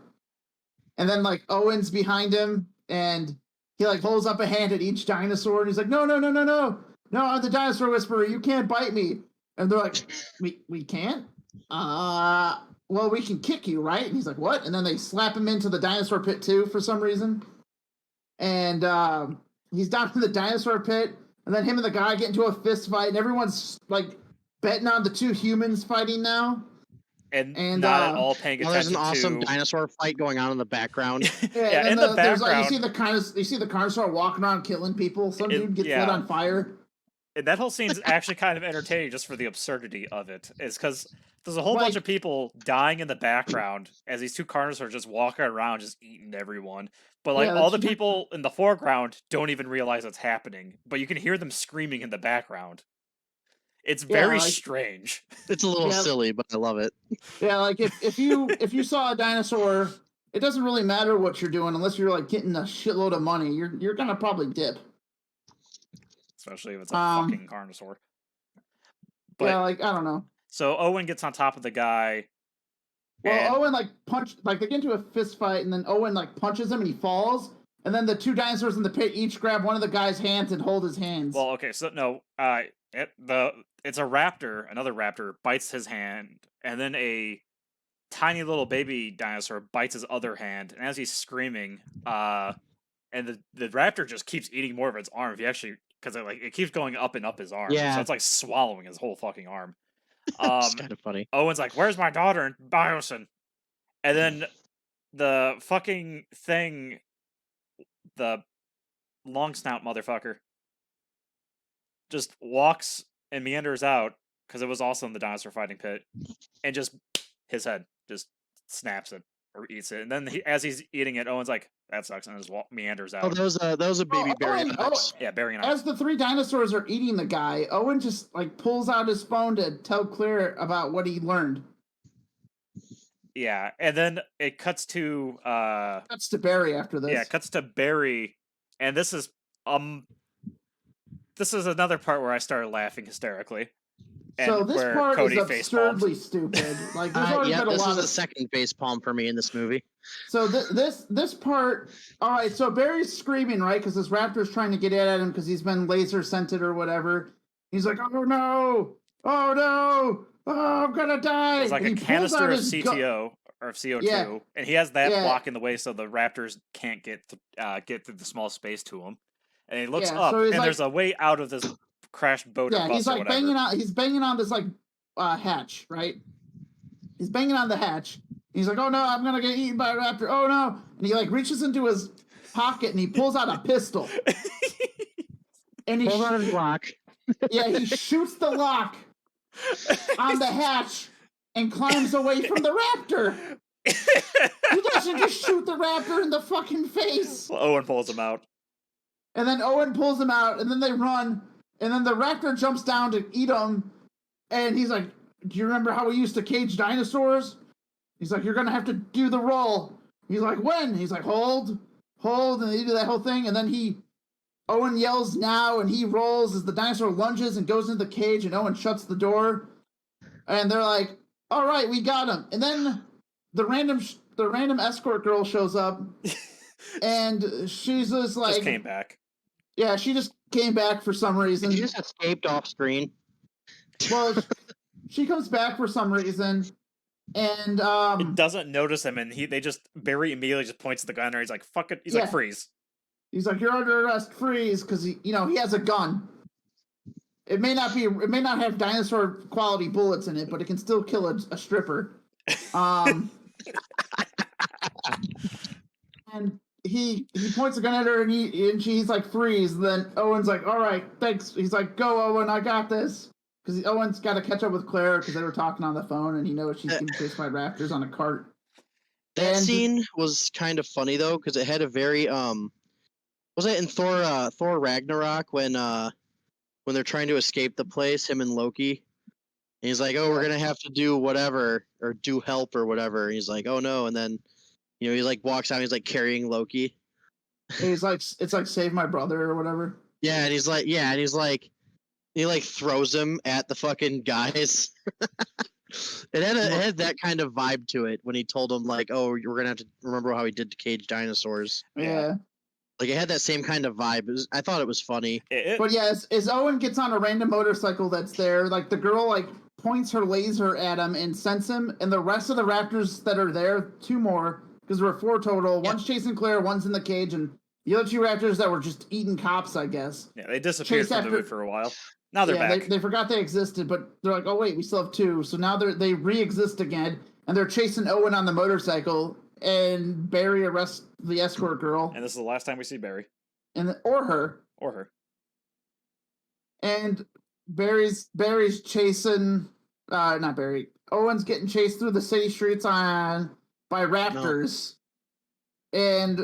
And then Owen's behind him, and he holds up a hand at each dinosaur, and he's like, "No, I'm the dinosaur whisperer. You can't bite me." And they're like, "We can't? Well, we can kick you, right?" And he's like, "What?" And then they slap him into the dinosaur pit too for some reason. And he's down in the dinosaur pit, and then him and the guy get into a fist fight, and everyone's betting on the 2 humans fighting now. And not at all paying attention. There's an awesome dinosaur fight going on in the background. Yeah, in the background. You see the carnosaur walking around killing people. Some dude gets lit on fire. And that whole scene's actually kind of entertaining just for the absurdity of it. It's because there's a whole bunch of people dying in the background as these 2 carnosaurs just walking around, just eating everyone. But all the people in the foreground don't even realize it's happening. But you can hear them screaming in the background. It's very strange. It's a little silly, but I love it. Yeah, if you saw a dinosaur, it doesn't really matter what you're doing unless you're getting a shitload of money. You're gonna probably dip. Especially if it's a fucking carnosaur. But, yeah, I don't know. So Owen gets on top of the guy, Well, Owen like they get into a fist fight, and then Owen like punches him, and he falls. And then the two dinosaurs in the pit each grab one of the guy's hands and hold his hands. Well, okay, so no, it's a raptor. Another raptor bites his hand, and then a tiny little baby dinosaur bites his other hand. And as he's screaming, and the raptor just keeps eating more of its arm. If you actually, because it keeps going up and up his arm, so it's like swallowing his whole fucking arm. It's kind of funny. Owen's like, "Where's my daughter?" And Biosin, and then the fucking thing. The long snout motherfucker just walks and meanders out because it was also in the dinosaur fighting pit, and just his head just snaps it or eats it, and then as he's eating it, Owen's like, "That sucks," and just meanders out. Oh, that was a baby Barry. Yeah, Barry and as the three dinosaurs are eating the guy, Owen just like pulls out his phone to tell Claire about what he learned. Yeah, and then it cuts to Barry after this. Yeah, cuts to Barry, and this is another part where I started laughing hysterically. So this part Cody is absurdly stupid. Like there's already been a lot this is the second facepalm for me in this movie. So this part, all right. So Barry's screaming, right, because this raptor's trying to get at him because he's been laser scented or whatever. He's like, "Oh no! Oh no! Oh, I'm gonna die!" It's like a canister of CTO or of CO2, and he has that block in the way, so the raptors can't get through the small space to him. And he looks up, and there's a way out of this crashed boat. Yeah, he's like banging on. He's banging on this like hatch, right? He's banging on the hatch. He's like, "Oh no, I'm gonna get eaten by a raptor! Oh no!" And he like reaches into his pocket and he pulls out a pistol. And he pulls out his lock. Yeah, he shoots the lock on the hatch and climbs away from the raptor. He doesn't just shoot the raptor in the fucking face. Well, Owen pulls him out. And then Owen pulls him out, and then they run, and then the raptor jumps down to eat him, and he's like, "Do you remember how we used to cage dinosaurs?" He's like, "You're gonna have to do the roll." He's like, "When?" He's like, hold, and they do that whole thing, and then Owen yells now, and he rolls as the dinosaur lunges and goes into the cage, and Owen shuts the door. And they're like, "All right, we got him." And then the random escort girl shows up, and she's just like... Just came back. Yeah, she just came back for some reason. She just escaped off screen. Well, she comes back for some reason, and it doesn't notice him, and Barry immediately just points at the gunner. He's like, "Fuck it!" He's like, "Freeze!" He's like, "You're under arrest, freeze!" Because he has a gun. It may not have dinosaur quality bullets in it, but it can still kill a stripper. And he points a gun at her, and she's like, "Freeze!" And then Owen's like, "All right, thanks." He's like, "Go, Owen, I got this." Because Owen's got to catch up with Claire because they were talking on the phone, and he knows she's getting chased by raptors on a cart. That scene was kind of funny though, because it had a very was it in Thor Ragnarok when they're trying to escape the place, him and Loki, and he's like, "Oh, we're gonna have to do whatever or do help or whatever." And he's like, "Oh no!" And then he like walks out. He's like carrying Loki. And he's like, "It's like save my brother or whatever." Yeah, and he's like, he like throws him at the fucking guys. It had that kind of vibe to it when he told him like, "Oh, we're gonna have to remember how he did to cage dinosaurs." Yeah. Like it had that same kind of vibe. I thought it was funny. But yeah, as Owen gets on a random motorcycle that's there, like the girl like points her laser at him and sends him, and the rest of the raptors that are there, 2 more, because there were 4 total. Yep. One's chasing Claire, one's in the cage, and the other 2 raptors that were just eating cops, I guess. Yeah, they disappeared from the movie for a while. Now they're back. They forgot they existed, but they're like, "Oh wait, we still have 2." So now they re-exist again, and they're chasing Owen on the motorcycle, and Barry arrests the escort girl. And this is the last time we see Barry. Or her. And Barry's chasing, not Barry. Owen's getting chased through the city streets by raptors, and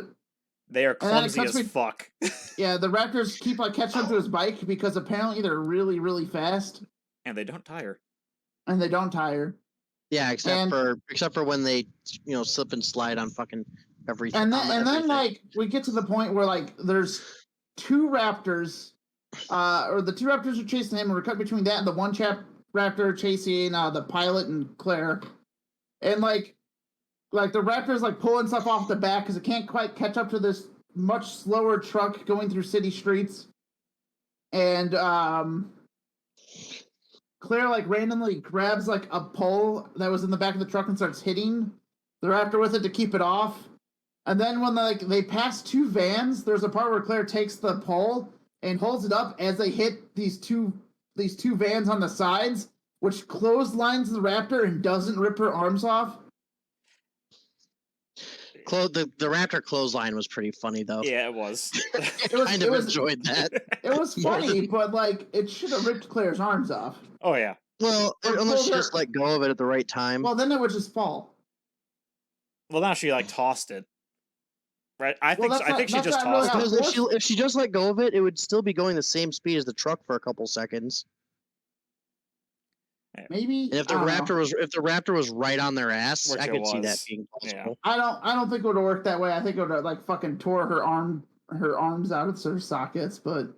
they are clumsy as fuck. Yeah, the raptors keep like catching up to his bike because apparently they're really, really fast. And they don't tire. Yeah, except for when they slip and slide on fucking everything. And then like we get to the point where like there's 2 raptors, or the 2 raptors are chasing him, and we're cut between that and the one raptor chasing the pilot and Claire, and like like the raptor's like pulling stuff off the back because it can't quite catch up to this much slower truck going through city streets. And Claire like randomly grabs like a pole that was in the back of the truck and starts hitting the raptor with it to keep it off. And then when they pass two vans, there's a part where Claire takes the pole and holds it up as they hit these two vans on the sides, which clotheslines the raptor and doesn't rip her arms off. The raptor clothesline was pretty funny though. Yeah, it was. Enjoyed that. It was funny, but like it should have ripped Claire's arms off. Oh yeah. Well, unless she just let go of it at the right time. Well, then it would just fall. Well, now she like tossed it. Right, I think she just tossed it. Because if she just let go of it, it would still be going the same speed as the truck for a couple seconds. Maybe. And if the raptor was right on their ass, I could see that being possible. Yeah. I don't think it would have worked that way. I think it would have like fucking tore her arms out of her sockets. But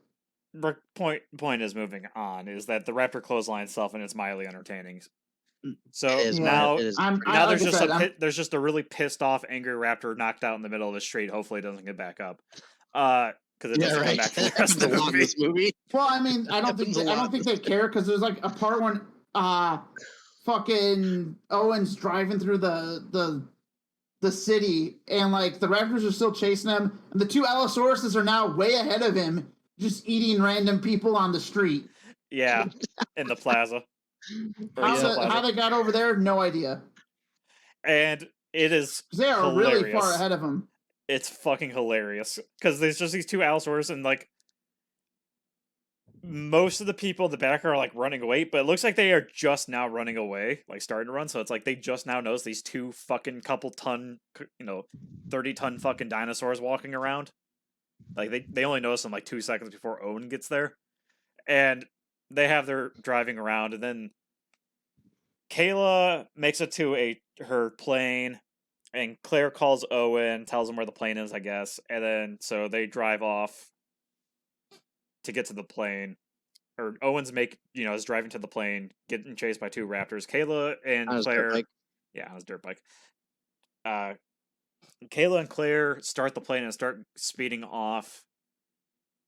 the point is moving on is that the raptor clothesline itself and it's mildly entertaining. So now there's just a really pissed off, angry raptor knocked out in the middle of the street. Hopefully, it doesn't get back up. Because it doesn't come back for the rest of the movie. Well, I mean, I don't think they care because there's like a part when fucking Owen's driving through the city and like the raptors are still chasing him, and the two Allosauruses are now way ahead of him, just eating random people on the street. Yeah, in the plaza. How they got over there, no idea. And it is they are hilarious. Really far ahead of him. It's fucking hilarious because there's just these two Allosauruses and like most of the people in the back are like running away, but it looks like they are just now running away, like starting to run. So it's like they just now notice these two fucking couple ton, 30-ton fucking dinosaurs walking around. Like they only notice them like 2 seconds before Owen gets there, and they have their driving around, and then Kayla makes it to her plane, and Claire calls Owen, tells him where the plane is, I guess, and then so they drive off to get to the plane. Or Owen's is driving to the plane, getting chased by two raptors. Kayla and Claire, on his dirt bike. Kayla and Claire start the plane and start speeding off,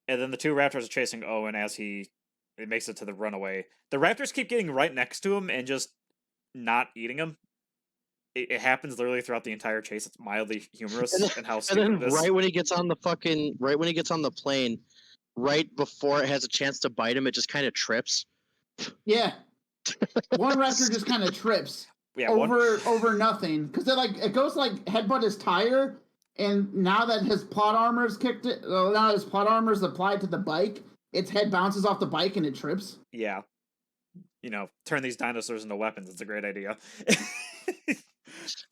and then the two raptors are chasing Owen as it makes it to the runaway. The raptors keep getting right next to him and just not eating him. It happens literally throughout the entire chase. It's mildly humorous and how stupid and then it is. Right when he gets on the plane, right before it has a chance to bite him, it just kind of trips. Yeah. One raptor just kind of trips. Yeah, over nothing, because it goes like headbutt his tire, and now that his plot armor's applied to the bike, its head bounces off the bike and it trips. Yeah, turn these dinosaurs into weapons. It's a great idea.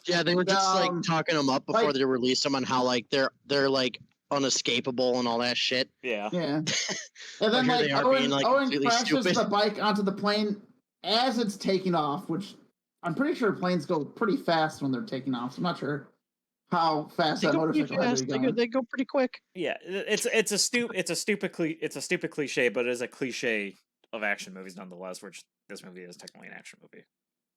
Yeah, they were just like talking them up before they released them on how like they're like unescapable and all that shit. Yeah. And then like Owen crashes the bike onto the plane as it's taking off, which I'm pretty sure planes go pretty fast when they're taking off. So I'm not sure how fast that motorcycle has to be going. They go pretty quick. Yeah, it's a stupid cliche, but it is a cliche of action movies nonetheless, which this movie is technically an action movie.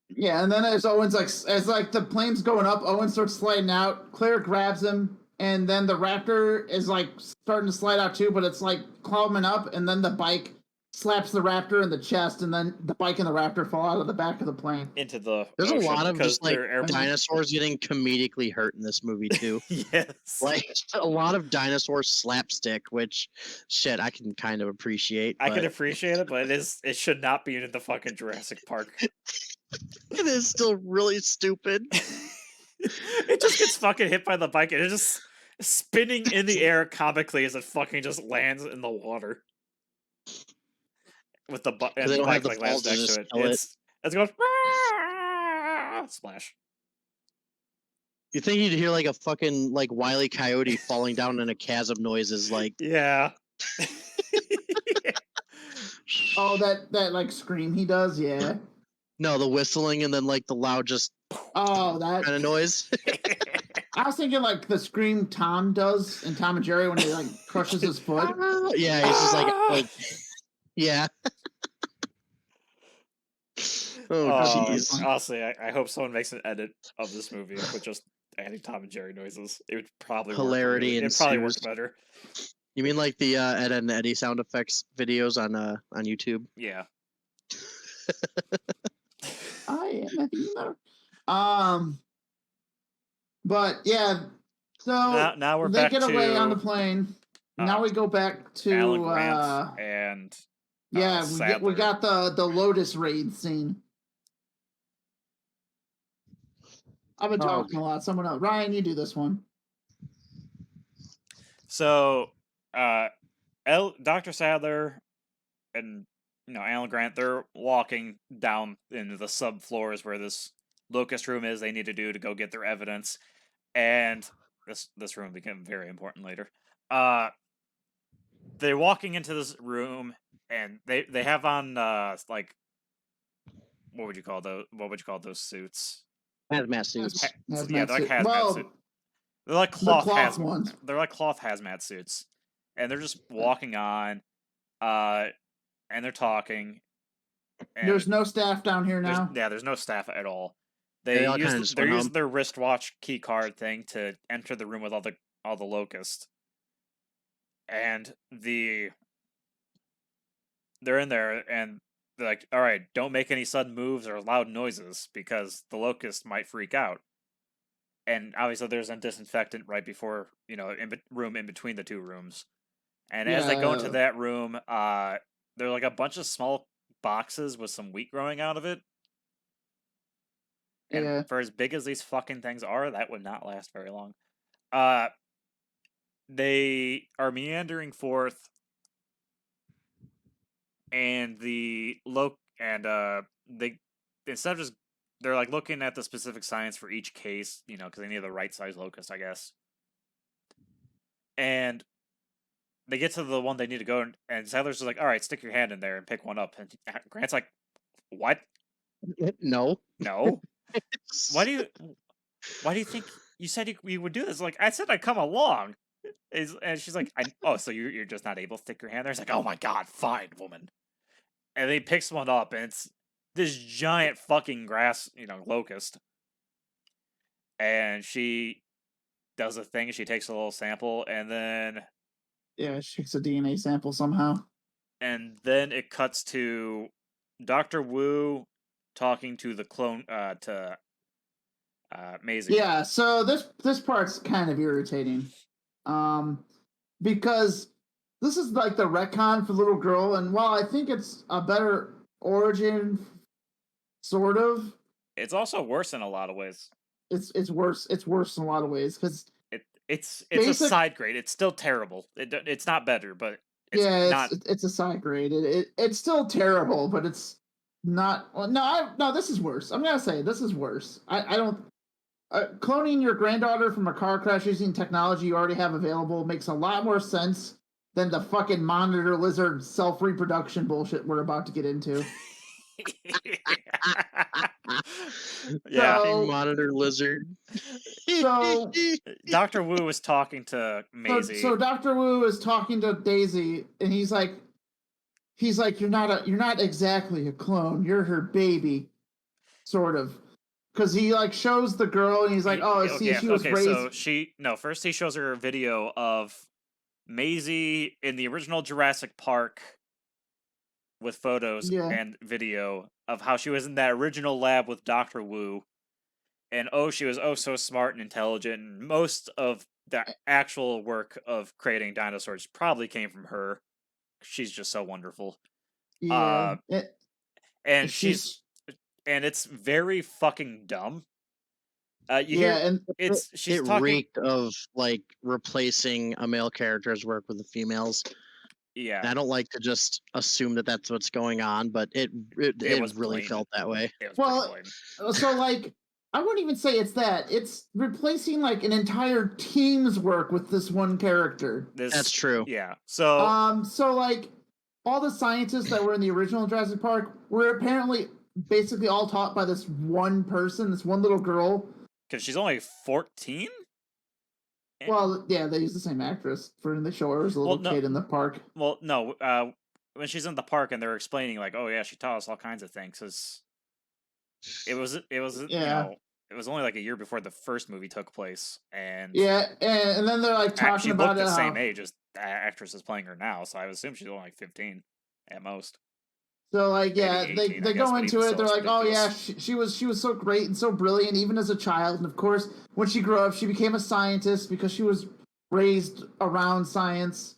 Yeah, and then as the plane's going up, Owen starts sliding out. Claire grabs him, and then the raptor is like starting to slide out too, but it's like climbing up, and then the bike slaps the raptor in the chest, and then the bike and the raptor fall out of the back of the plane. Into the There's a lot of just like airplanes. Dinosaurs getting comedically hurt in this movie too. Yes. Like a lot of dinosaur slapstick, which shit I can kind of appreciate. I can appreciate it, but it should not be in the fucking Jurassic Park. It is still really stupid. It just gets fucking hit by the bike and it's just spinning in the air comically as it fucking just lands in the water. With the bike like lands next to it. It's going splash. You think you'd hear like a fucking like Wile E. Coyote falling down in a chasm noises like yeah. Oh, that like scream he does, yeah. No, the whistling and then like the loud just that kind of noise. I was thinking like the scream Tom does in Tom and Jerry when he like crushes his foot. Yeah, he's just like yeah. Oh, jeez. Honestly, I hope someone makes an edit of this movie with just adding Tom and Jerry noises. It would probably Hilarity work. It'd probably work ensues. better. You mean like the Ed and Eddie sound effects videos on YouTube? Yeah. I am Eddie Murphy. But yeah, so now we're they back get away to on the plane. Now we go back to Alan Grant and yeah, Sadler. we got the Lotus raid scene. I've been talking a lot. Someone else, Ryan, you do this one. So, Dr. Sadler and Alan Grant, they're walking down into the subfloors where this locust room is. They need to do to go get their evidence, and this room became very important later. They're walking into this room, and they have on like what would you call those suits? Hazmat suits. Yeah, they're like hazmat suits. They're like cloth ones. They're like cloth hazmat suits, and they're just walking on, and they're talking. And there's no staff down here now. There's no staff at all. They're using their wristwatch key card thing to enter the room with all the locusts, and they're in there, and they're like, "All right, don't make any sudden moves or loud noises because the locust might freak out." And obviously, there's a disinfectant right before room in between the two rooms. And as they go into that room, there's like a bunch of small boxes with some wheat growing out of it. And for as big as these fucking things are, that would not last very long. They are meandering forth, and they instead of just they're like looking at the specific science for each case, because they need the right size locust, I guess. And they get to the one they need to go, and Sadler's just like, "All right, stick your hand in there and pick one up." And Grant's like, "What? No. Why do you think you said you would do this?" Like, I said I'd come along. And she's like, so you're just not able to stick your hand there? It's like, "Oh my god, fine, woman." And he picks one up, and it's this giant fucking grass, locust. And she does a thing, she takes a little sample, and then... Yeah, she takes a DNA sample somehow. And then it cuts to Dr. Wu talking to the clone, to Maisie. Yeah, so this part's kind of irritating. Because this is like the retcon for little girl, and while I think it's a better origin, sort of, it's also worse in a lot of ways. It's worse. It's worse in a lot of ways because it's a side grade. It's still terrible. It's not better, but it's a side grade. It's still terrible, but it's not. Well, no, this is worse. I'm gonna say this is worse. I don't. Cloning your granddaughter from a car crash using technology you already have available makes a lot more sense than the fucking monitor lizard self-reproduction bullshit we're about to get into. Yeah, monitor lizard. So Dr. Wu was talking to Maisie. So Dr. Wu is talking to Daisy, and he's like, you're not exactly a clone. You're her baby, sort of. Because he like shows the girl, and he's like, she was raised. So first he shows her a video of Maisie in the original Jurassic Park with photos and video of how she was in that original lab with Dr. Wu, and she was so smart and intelligent, and most of the actual work of creating dinosaurs probably came from her. She's just so wonderful. Yeah, and it's very fucking dumb. It reeked of like replacing a male character's work with the females. Yeah, and I don't like to just assume that that's what's going on, but it really felt that way. Well, so like I wouldn't even say it's that. It's replacing like an entire team's work with this one character. That's true. Yeah. So so like all the scientists that were in the original Jurassic Park were apparently basically all taught by this one person, this one little girl. Because she's only 14? Well, yeah, they use the same actress they show her as a little kid in the park. Well, no, when she's in the park and they're explaining like, "Oh yeah, she taught us all kinds of things." it was Yeah. it was only like a year before the first movie took place, and Yeah, and then they're like talking she about looked it. the same age as the actress is playing her now, so I would assume she's only like 15 at most. So like, yeah, Maybe they 18, I they guess, go but into even it. still, They're it's like, oh yeah, ridiculous. she was so great and so brilliant even as a child. And of course, when she grew up, she became a scientist because she was raised around science.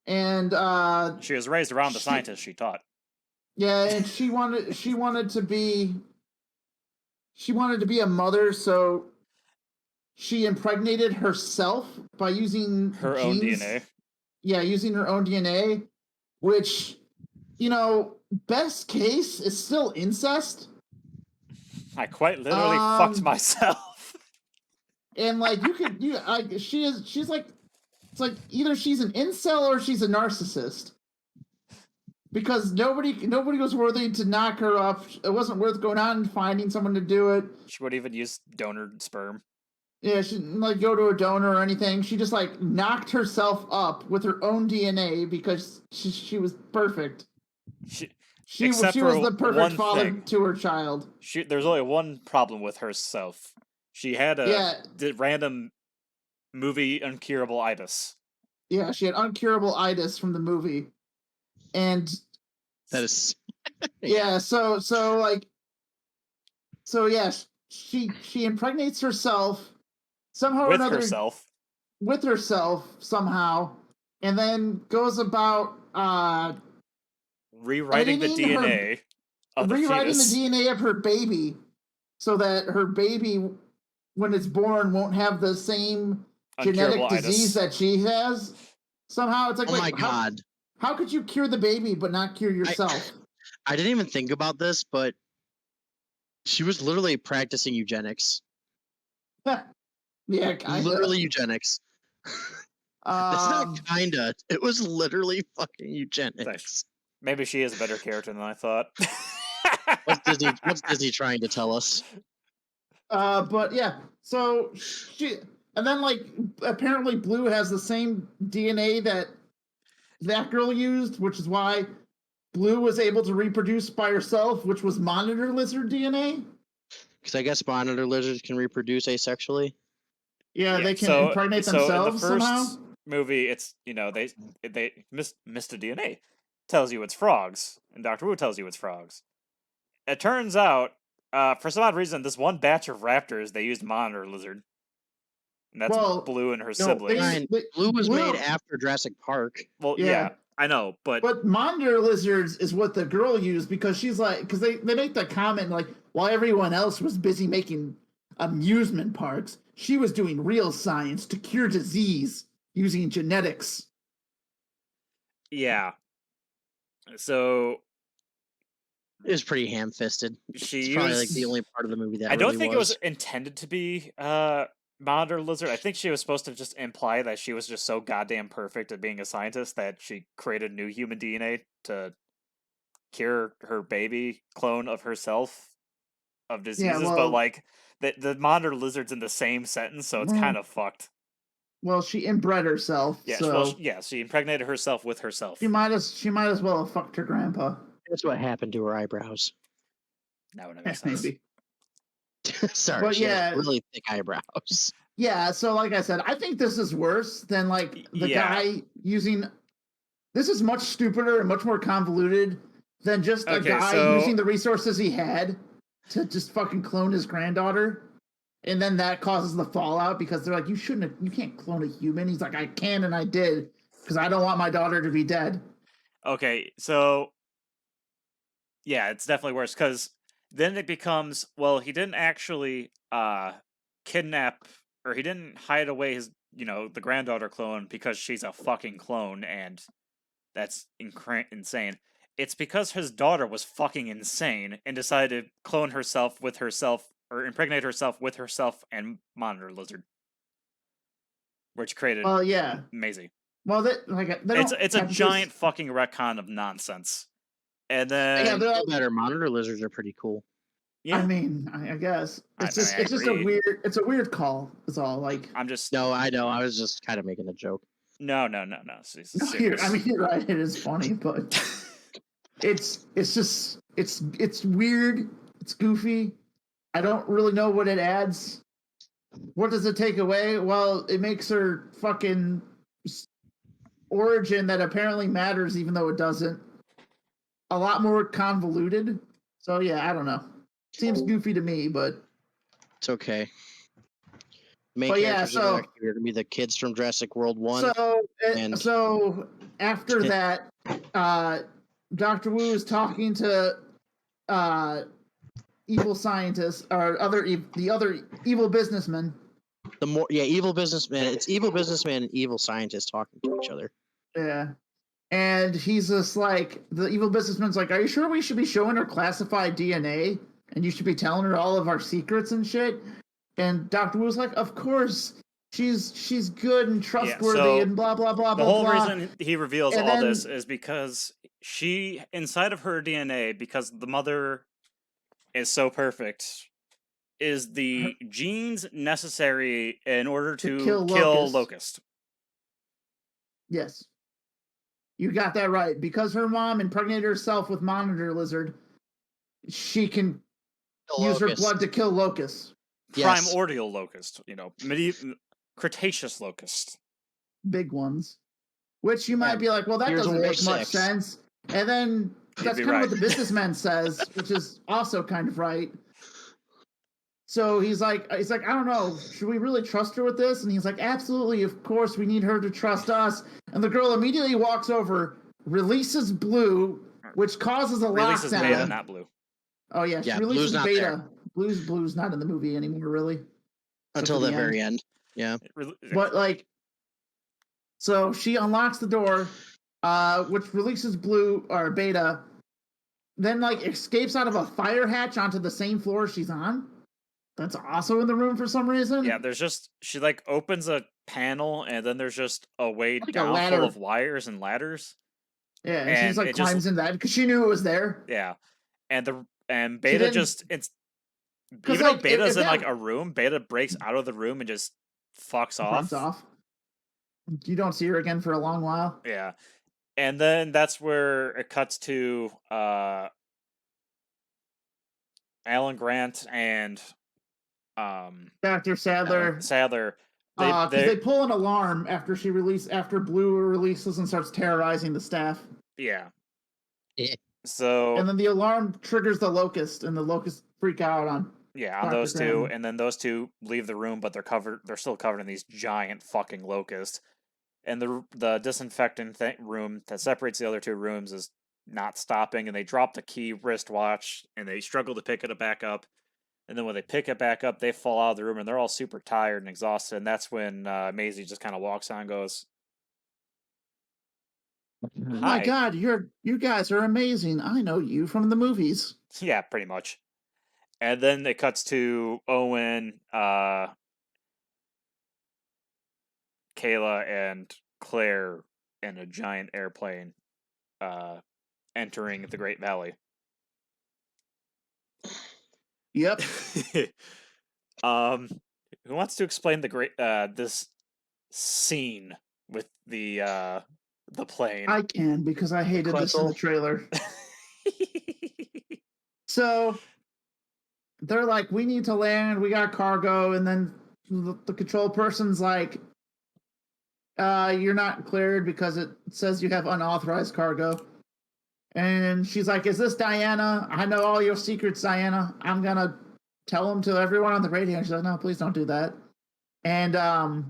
And She was raised around the scientists she taught. Yeah, and she wanted to be a mother, so she impregnated herself by using Her own DNA. Yeah, using her own DNA, which, best case is still incest. I quite literally fucked myself. And like she's like, it's like either she's an incel or she's a narcissist. Because nobody was worthy to knock her up. It wasn't worth going out and finding someone to do it. She would even use donor sperm. Yeah, she didn't like go to a donor or anything. She just like knocked herself up with her own DNA because she was perfect. She was the perfect father to her child. There's only one problem with herself. She had a random movie uncurable itis. Yeah, she had uncurable itis from the movie, and that is yeah. So yeah, she impregnates herself somehow or another with herself somehow, and then goes about rewriting the DNA of the fetus. the DNA of her baby, so that her baby, when it's born, won't have the same genetic disease that she has. Somehow, it's like, oh my god, how could you cure the baby but not cure yourself? I didn't even think about this, but she was literally practicing eugenics. Yeah, kinda. Literally eugenics. It's not kinda. It was literally fucking eugenics. Maybe she is a better character than I thought. What's Disney trying to tell us? But yeah, so and then like apparently Blue has the same DNA that girl used, which is why Blue was able to reproduce by herself, which was monitor lizard DNA. Because I guess monitor lizards can reproduce asexually. Yeah, they can impregnate themselves in the first somehow. Movie, it's they missed the DNA. Tells you it's frogs, and Dr. Wu tells you it's frogs. It turns out, for some odd reason, this one batch of raptors they used monitor lizard. And that's Blue and her siblings. Blue was made after Jurassic Park. Well, yeah, I know, but monitor lizards is what the girl used because she's like, because they make the comment like, while everyone else was busy making amusement parks, she was doing real science to cure disease using genetics. Yeah. So it was pretty ham-fisted. It's probably like the only part of the movie that I don't think it was intended to be monitor lizard. I think she was supposed to just imply that she was just so goddamn perfect at being a scientist that she created new human DNA to cure her baby clone of herself of diseases. Yeah, but like the monitor lizard's in the same sentence, so it's kind of fucked. Well, she inbred herself. Yeah, so she impregnated herself with herself. She might as well have fucked her grandpa. That's what happened to her eyebrows. That would make sense. Maybe. Sorry, but she has really thick eyebrows. Yeah, so like I said, I think this is worse than like the guy using. This is much stupider and much more convoluted than just a guy using the resources he had to just fucking clone his granddaughter. And then that causes the fallout because they're like, you can't clone a human. He's like, I can and I did because I don't want my daughter to be dead. Okay, so yeah, it's definitely worse because then it becomes, well, he didn't actually kidnap or he didn't hide away his, the granddaughter clone because she's a fucking clone and that's insane. It's because his daughter was fucking insane and decided to clone herself with herself or impregnate herself with herself and monitor lizard, which created Maisie. Well, it's a giant fucking retcon of nonsense. And then better monitor lizards are pretty cool. Yeah. I mean, I guess it's just a weird call. It's all like No, I know. I was just kind of making a joke. No. I mean, you're right. It is funny, but it's weird. It's goofy. I don't really know what it adds. What does it take away? Well, it makes her fucking origin that apparently matters, even though it doesn't, a lot more convoluted. So yeah, I don't know. Seems goofy to me, but it's okay. Main but characters are going to be the kids from Jurassic World 1. So after that, Dr. Wu is talking to evil scientists or the other evil businessmen. Evil businessman. It's evil businessman and evil scientist talking to each other. Yeah. And he's just like, the evil businessman's like, are you sure we should be showing her classified DNA? And you should be telling her all of our secrets and shit? And Dr. Wu's like, of course. She's good and trustworthy and blah, blah, blah, blah, blah. The whole reason he reveals all this is because she, inside of her DNA, because the mother is so perfect, is the genes necessary in order to kill Locust. Yes. You got that right. Because her mom impregnated herself with Monitor Lizard, she can use her blood to kill Locust. Yes. Primordial Locust, Cretaceous Locust. Big ones. Which you might be like, well, that doesn't make much sense. And then that's kind of what the businessman says, which is also kind of right. So he's like, I don't know, should we really trust her with this? And he's like, absolutely, of course, we need her to trust us. And the girl immediately walks over, releases Blue, which causes a lockdown. Releases Beta, not Blue. Oh yeah, she releases Beta. Blue's not in the movie anymore, really. Until the very end. Yeah. But like, so she unlocks the door, which releases Blue or Beta, then like escapes out of a fire hatch onto the same floor she's on. That's also in the room for some reason. Yeah, she like opens a panel and then there's just a way down full of wires and ladders. Yeah, and she's like climbs in that because she knew it was there. Yeah, and Beta even though Beta's in like a room, Beta breaks out of the room and just fucks off. You don't see her again for a long while. Yeah, and then that's where it cuts to Alan Grant and Dr. Sadler. They pull an alarm after Blue releases and starts terrorizing the staff. Yeah. So and then the alarm triggers the Locust, and the Locusts freak out on those two, and then those two leave the room, but they're still covered in these giant fucking locusts. And the disinfectant room that separates the other two rooms is not stopping, and they drop the key wristwatch, and they struggle to pick it back up. And then when they pick it back up, they fall out of the room, and they're all super tired and exhausted. And that's when Maisie just kind of walks on and goes, "Oh my God, you guys are amazing. I know you from the movies." Yeah, pretty much. And then it cuts to Owen, Kayla, and Claire in a giant airplane entering the Great Valley. Yep. Who wants to explain this scene with the plane? I can, because I hated this in the trailer. So they're like, we need to land, we got cargo, and then the control person's like, you're not cleared because it says you have unauthorized cargo. And she's like, is this Diana? I know all your secrets, Diana. I'm going to tell them to everyone on the radio. And she's like, no, please don't do that. And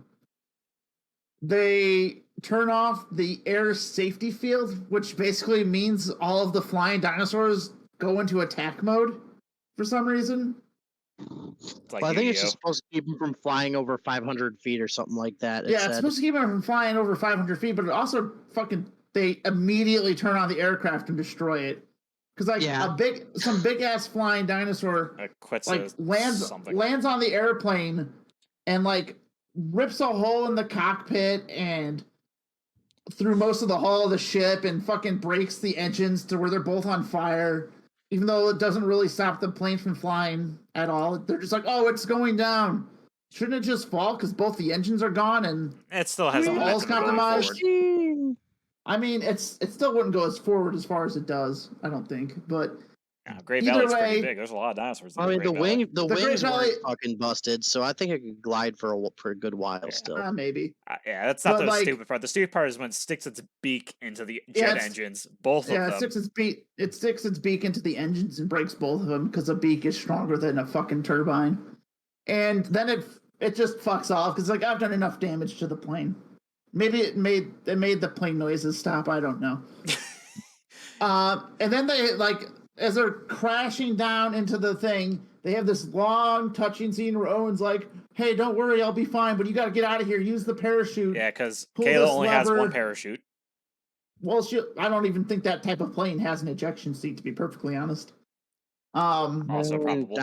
they turn off the air safety field, which basically means all of the flying dinosaurs go into attack mode for some reason. Like I think it's just supposed to keep them from flying over 500 feet or something like that. It's supposed to keep them from flying over 500 feet, but it also they immediately turn on the aircraft and destroy it. Because some big ass flying dinosaur lands on the airplane and like rips a hole in the cockpit and through most of the hull of the ship and fucking breaks the engines to where they're both on fire. Even though it doesn't really stop the plane from flying at all. They're just like, oh, it's going down. Shouldn't it just fall because both the engines are gone and it still has the hull's compromised? I mean, it still wouldn't go as forward as far as it does, I don't think. But Great Either Valley's pretty way- big. There's a lot of dinosaurs in I mean, Great the Valley. wings Great Valley- weren't fucking busted, so I think I could glide for a good while Yeah. still. Maybe. Yeah, that's not But, the like- stupid part. The stupid part is when it sticks its beak into the Yeah, jet it's- engines, both Yeah, of it them. sticks its beak into the engines and breaks both of them because the beak is stronger than a fucking turbine. And then it just fucks off because like I've done enough damage to the plane. Maybe it made the plane noises stop. I don't know. And then they like as they're crashing down into the thing, they have this long touching scene where Owen's like, "Hey, don't worry, I'll be fine, but you got to get out of here. Use the parachute." Yeah, because Pull Kayla this only has one lever. parachute. Well, I don't even think that type of plane has an ejection seat, to be perfectly honest. Also probable.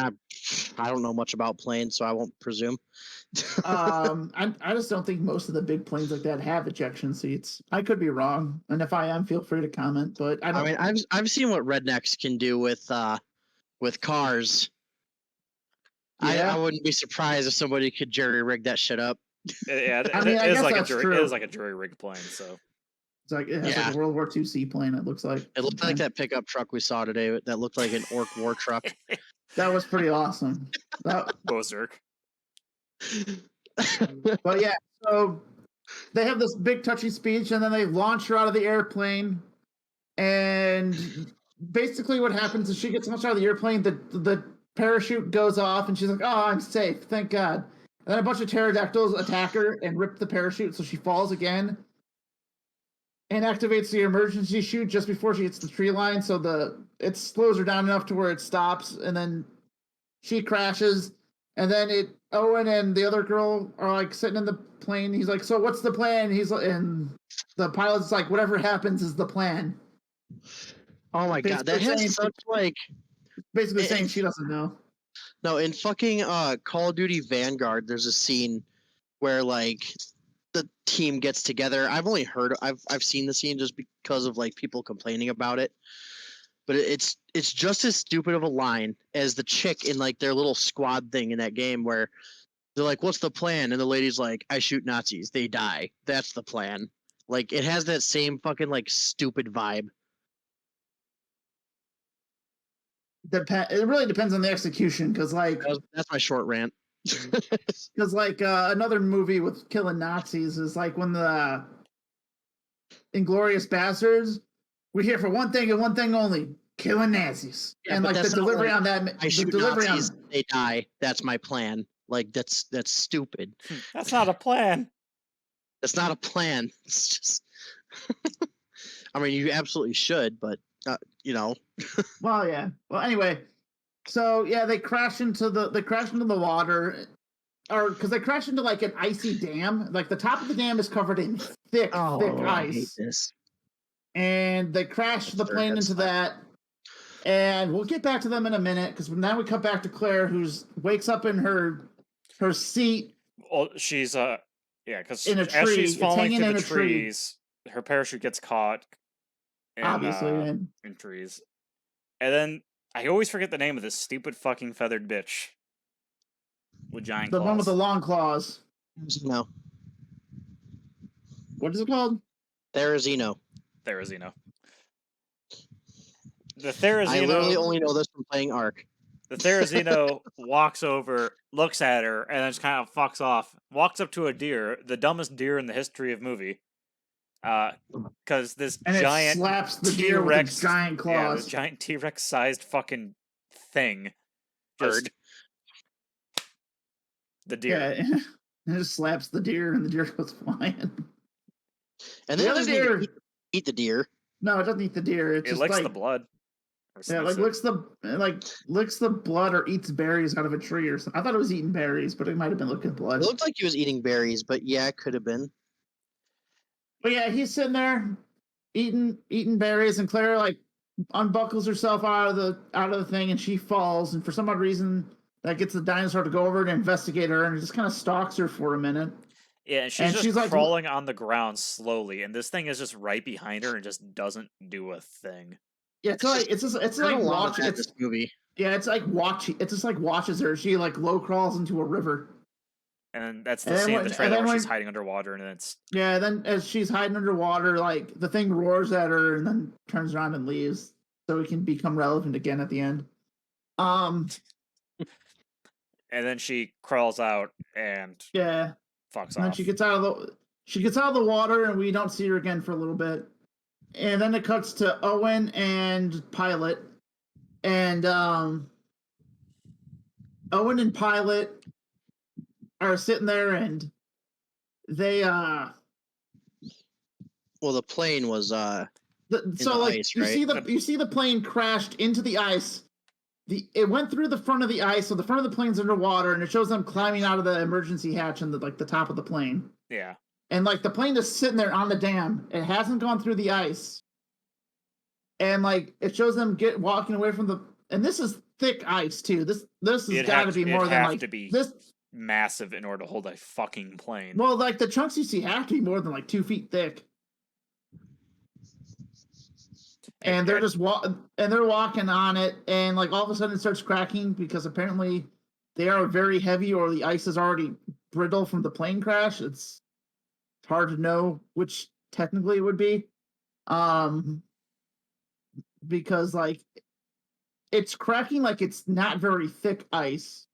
I don't know much about planes, so I won't presume. I just don't think most of the big planes like that have ejection seats. I could be wrong, and if I am, feel free to comment. But I don't. I mean, I've seen what rednecks can do with cars. Yeah. I wouldn't be surprised if somebody could jury rig that shit up. Yeah, I mean, I it is guess like that's it true. is like a jury rig plane. So It's like it has like a World War II seaplane. It looks like It looked like that pickup truck we saw today. That looked like an orc war truck. That was pretty awesome. Berserk. But yeah, so they have this big touchy speech, and then they launch her out of the airplane. And basically, what happens is she gets launched out of the airplane. The parachute goes off, and she's like, "Oh, I'm safe, thank God." And then a bunch of pterodactyls attack her and rip the parachute, so she falls again. And activates the emergency chute just before she hits the tree line, so it slows her down enough to where it stops, and then she crashes. And then Owen and the other girl are like sitting in the plane. He's like, "So what's the plan?" And the pilot's like, "Whatever happens is the plan." Oh my God, that has such like basically saying she doesn't know. No, in fucking Call of Duty Vanguard, there's a scene where like the team gets together. I've seen the scene just because of like people complaining about it. But it's just as stupid of a line as the chick in like their little squad thing in that game where they're like, "What's the plan?" And the lady's like, "I shoot Nazis, they die. That's the plan." Like it has that same fucking like stupid vibe. It really depends on the execution, because like that's my short rant. Because like another movie with killing Nazis is like when the Inglorious Bastards, we're here for one thing and one thing only: killing Nazis. Yeah, and like the delivery like, on that, I shoot the delivery Nazis, on they die. That's my plan. Like that's stupid. That's not a plan. That's not a plan. It's just. I mean, you absolutely should, but you know. Well, yeah. Well, anyway, so yeah, they crash into the water, or because they crash into like an icy dam. Like the top of the dam is covered in thick ice. I hate this. And they crash the plane into that. And we'll get back to them in a minute, because now we come back to Claire, who's wakes up in her seat. Well, she's because in a as tree. she's It's falling hanging through in the a tree. trees, her parachute gets caught. Obviously, in trees. And then I always forget the name of this stupid fucking feathered bitch with giant claws. The one with the long claws. No. What is it called? Therizino. The Therizino. I literally only know this from playing Ark. The Therizino walks over, looks at her, and then just kind of fucks off. Walks up to a deer, the dumbest deer in the history of movie. Because this and giant it slaps the T-Rex, deer with its giant claws. Yeah, this giant T-Rex sized fucking thing. Just the deer. Yeah, it just slaps the deer, and the deer goes flying. And the then other deer eat the deer. No, it doesn't eat the deer. It just licks like the blood. Yeah, like licks the blood or eats berries out of a tree or something. I thought it was eating berries, but it might have been looking at blood. It looked like he was eating berries, but yeah, it could have been. But yeah, he's sitting there eating berries, and Claire like unbuckles herself out of the thing, and she falls, and for some odd reason that gets the dinosaur to go over and investigate her, and just kind of stalks her for a minute. Yeah, and she's like crawling on the ground slowly, and this thing is just right behind her and just doesn't do a thing. Yeah, it's like watching this movie. Yeah, it's like watching. It's just like watches her. She like low crawls into a river. And that's the scene in the trailer where she's hiding underwater, and it's then as she's hiding underwater, like the thing roars at her and then turns around and leaves. so he can become relevant again at the end. And then she crawls out and yeah, fucks and then off. she gets out of the water, and we don't see her again for a little bit. And then it cuts to Owen and Pilot, and Owen and Pilot are sitting there, and they well, the plane was so the like ice, you right? see the plane crashed into the ice. It went through the front of the ice, so the front of the plane's underwater, and it shows them climbing out of the emergency hatch in the top of the plane. Yeah. And like the plane is sitting there on the dam. It hasn't gone through the ice. And like it shows them walking away from the, and this is thick ice too. This has got to be more than like this massive in order to hold a fucking plane. Well, like the chunks you see have to be more than like 2 feet thick. And they're just they're walking on it, and like all of a sudden it starts cracking because apparently they are very heavy, or the ice is already brittle from the plane crash. It's hard to know which technically it would be, because like it's cracking like it's not very thick ice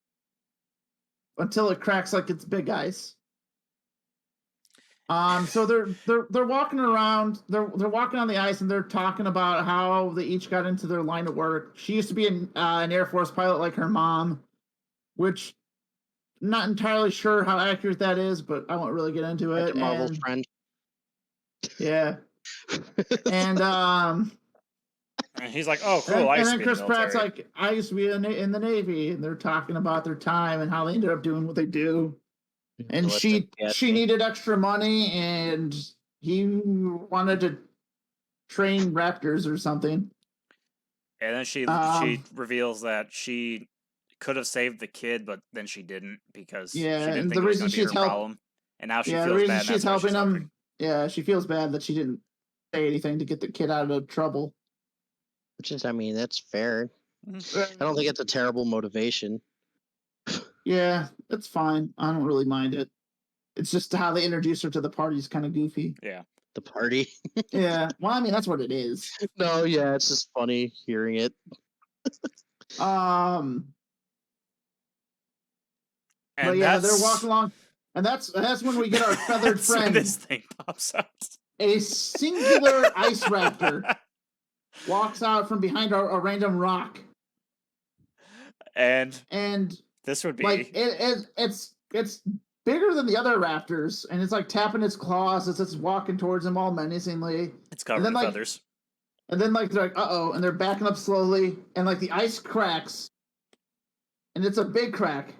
until it cracks like it's big ice. So they're walking around, they're walking on the ice, and they're talking about how they each got into their line of work. She used to be an Air Force pilot like her mom, which not entirely sure how accurate that is, but I won't really get into it. Marvel's friend. Yeah. And he's like, "Oh, cool." And then Chris Pratt's like, "I used to be in the Navy," and they're talking about their time and how they ended up doing what they do. And she needed extra money, and he wanted to train raptors or something. And then she reveals that she could have saved the kid, but then she didn't because she didn't think it was going to be her problem. And now she feels bad. She's helping him. Yeah, she feels bad that she didn't say anything to get the kid out of trouble. Which is, I mean, that's fair. I don't think it's a terrible motivation. Yeah, it's fine. I don't really mind it. It's just how they introduce her to the party is kind of goofy. Yeah. The party? Yeah. Well, I mean, that's what it is. No, yeah, it's just funny hearing it. But yeah, they're walking along, and that's when we get our feathered friend. This thing pops out. A singular ice raptor walks out from behind a random rock. And this would be like it's bigger than the other raptors, and it's like tapping its claws as it's walking towards them all menacingly. It's covered in feathers. And then like they're like, uh-oh, and they're backing up slowly, and like the ice cracks, and it's a big crack.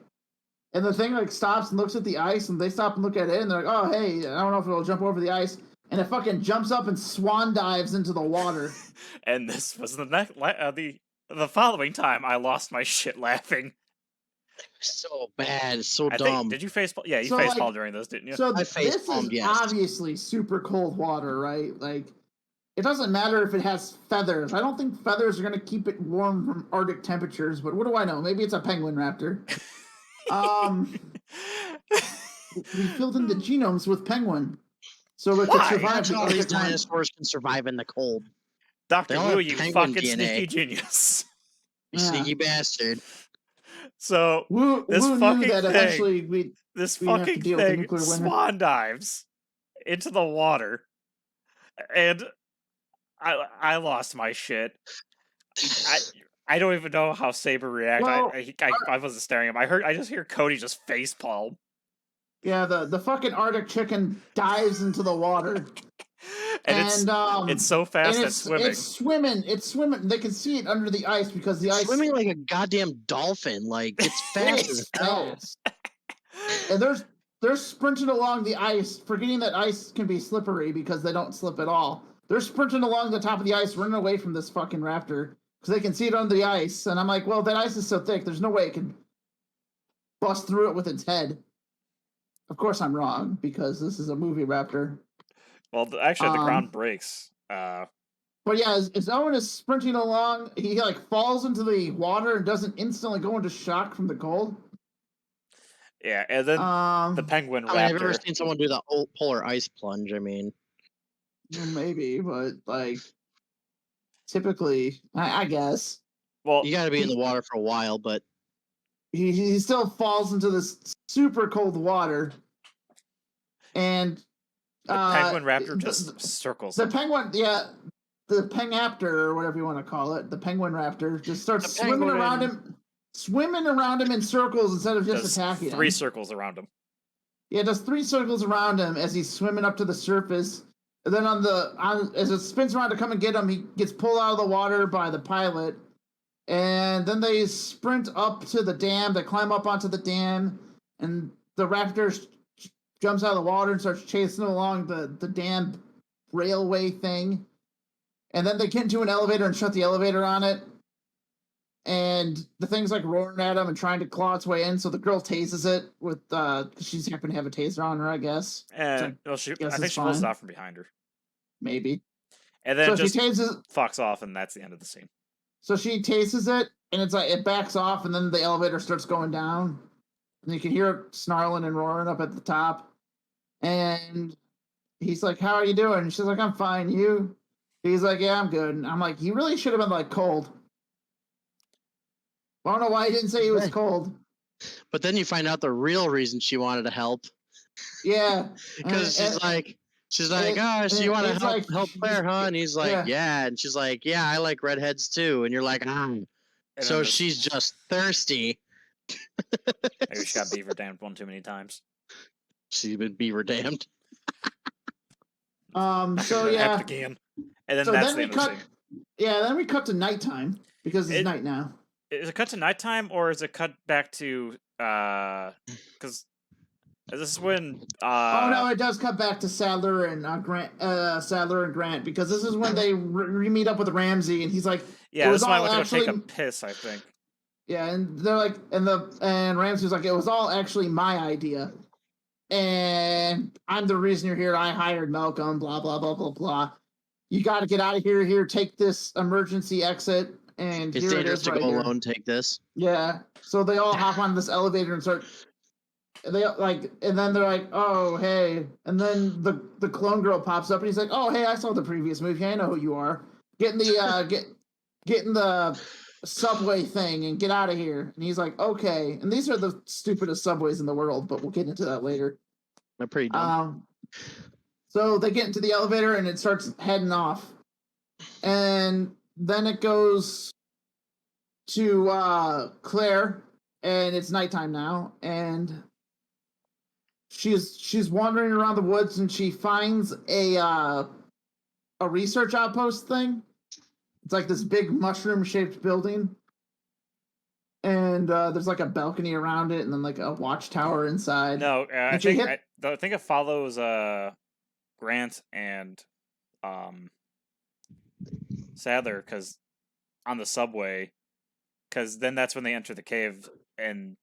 And the thing like stops and looks at the ice, and they stop and look at it, and they're like, oh hey, I don't know if it'll jump over the ice. And it fucking jumps up and swan dives into the water. And this was the following time I lost my shit laughing. So bad, so dumb. Did you facepalm? Yeah, you facepalmed during this, didn't you? So this is obviously super cold water, right? Like, it doesn't matter if it has feathers. I don't think feathers are going to keep it warm from Arctic temperatures, but what do I know? Maybe it's a penguin raptor. We filled in the genomes with penguin. So it could survive. All these dinosaurs can survive in the cold. Dr. Wu, you fucking DNA. Sneaky genius. You sneaky bastard. So this fucking thing swan dives into the water, and I lost my shit. I don't even know how Saber reacted. Well, I wasn't staring at him. I just hear Cody just facepalm. Yeah, the fucking Arctic chicken dives into the water. And it's so fast at swimming. It's swimming. They can see it under the ice because the ice swimming like a goddamn dolphin. Like it's fast as hell. And they're sprinting along the ice, forgetting that ice can be slippery because they don't slip at all. They're sprinting along the top of the ice, running away from this fucking raptor because they can see it under the ice. And I'm like, well, that ice is so thick, there's no way it can bust through it with its head. Of course, I'm wrong because this is a movie raptor. Well, actually, the ground breaks. But yeah, as Owen is sprinting along, he like falls into the water and doesn't instantly go into shock from the cold. Yeah, and then the penguin raptor. I've never seen someone do the polar ice plunge. I mean, maybe, but like, typically, I guess. Well, you got to be in the water for a while, but he still falls into this super cold water, and the penguin raptor just circles the him. penguin, the pengaptor or whatever you want to call it, the penguin raptor just starts swimming around him in circles instead of just attacking him. 3 circles around him. Yeah, does 3 circles around him as he's swimming up to the surface. And then as it spins around to come and get him, he gets pulled out of the water by the pilot. And then they sprint up to the dam. They climb up onto the dam, and the raptor jumps out of the water and starts chasing along the dam railway thing. And then they get into an elevator and shut the elevator on it. And the thing's like roaring at him and trying to claw its way in. So the girl tases it with she's happen to have a taser on her, I guess. And I think she pulls it out from behind her. Maybe. And then so just fucks off, and that's the end of the scene. So she tases it, and it's like it backs off, and then the elevator starts going down, and you can hear it snarling and roaring up at the top. And he's like, "How are you doing?" And she's like, "I'm fine. You?" He's like, "Yeah, I'm good." And I'm like, "You really should have been like cold." I don't know why he didn't say he was cold. But then you find out the real reason she wanted to help. Yeah, because she's like, "Oh, so you want to help Claire, huh?" And he's like, "Yeah." And she's like, "Yeah, I like redheads too." And you're like, so she's just thirsty. Maybe she got beaver damned one too many times. She's been beaver damned. So yeah. Happened again. And then that's the end of the scene. Yeah, then we cut to nighttime because it's night now. Is it cut to nighttime, or is it cut back to because this is when oh no, it does cut back to Sadler and Grant, because this is when they meet up with Ramsey, and he's like, "Yeah, this is why I went to go take a piss, I think." Yeah, and they're like, and Ramsey's like, "It was all actually my idea, and I'm the reason you're here. I hired Malcolm. Blah blah blah blah blah. You got to get out of here. Here, take this emergency exit." And it's dangerous to go alone. Take this. Yeah. So they all hop on this elevator and start. And then they're like, "Oh, hey!" And then the clone girl pops up, and he's like, "Oh, hey! I saw the previous movie. I know who you are. Get in the subway thing and get out of here." And he's like, "Okay." And these are the stupidest subways in the world, but we'll get into that later. They're pretty dumb. So they get into the elevator, and it starts heading off, and then it goes to Claire, and it's nighttime now, and she's wandering around the woods, and she finds a research outpost thing. It's like this big mushroom-shaped building, and there's like a balcony around it, and then like a watchtower inside. No, I think it follows Grant and Sadler, because on the subway, because then that's when they enter the cave, and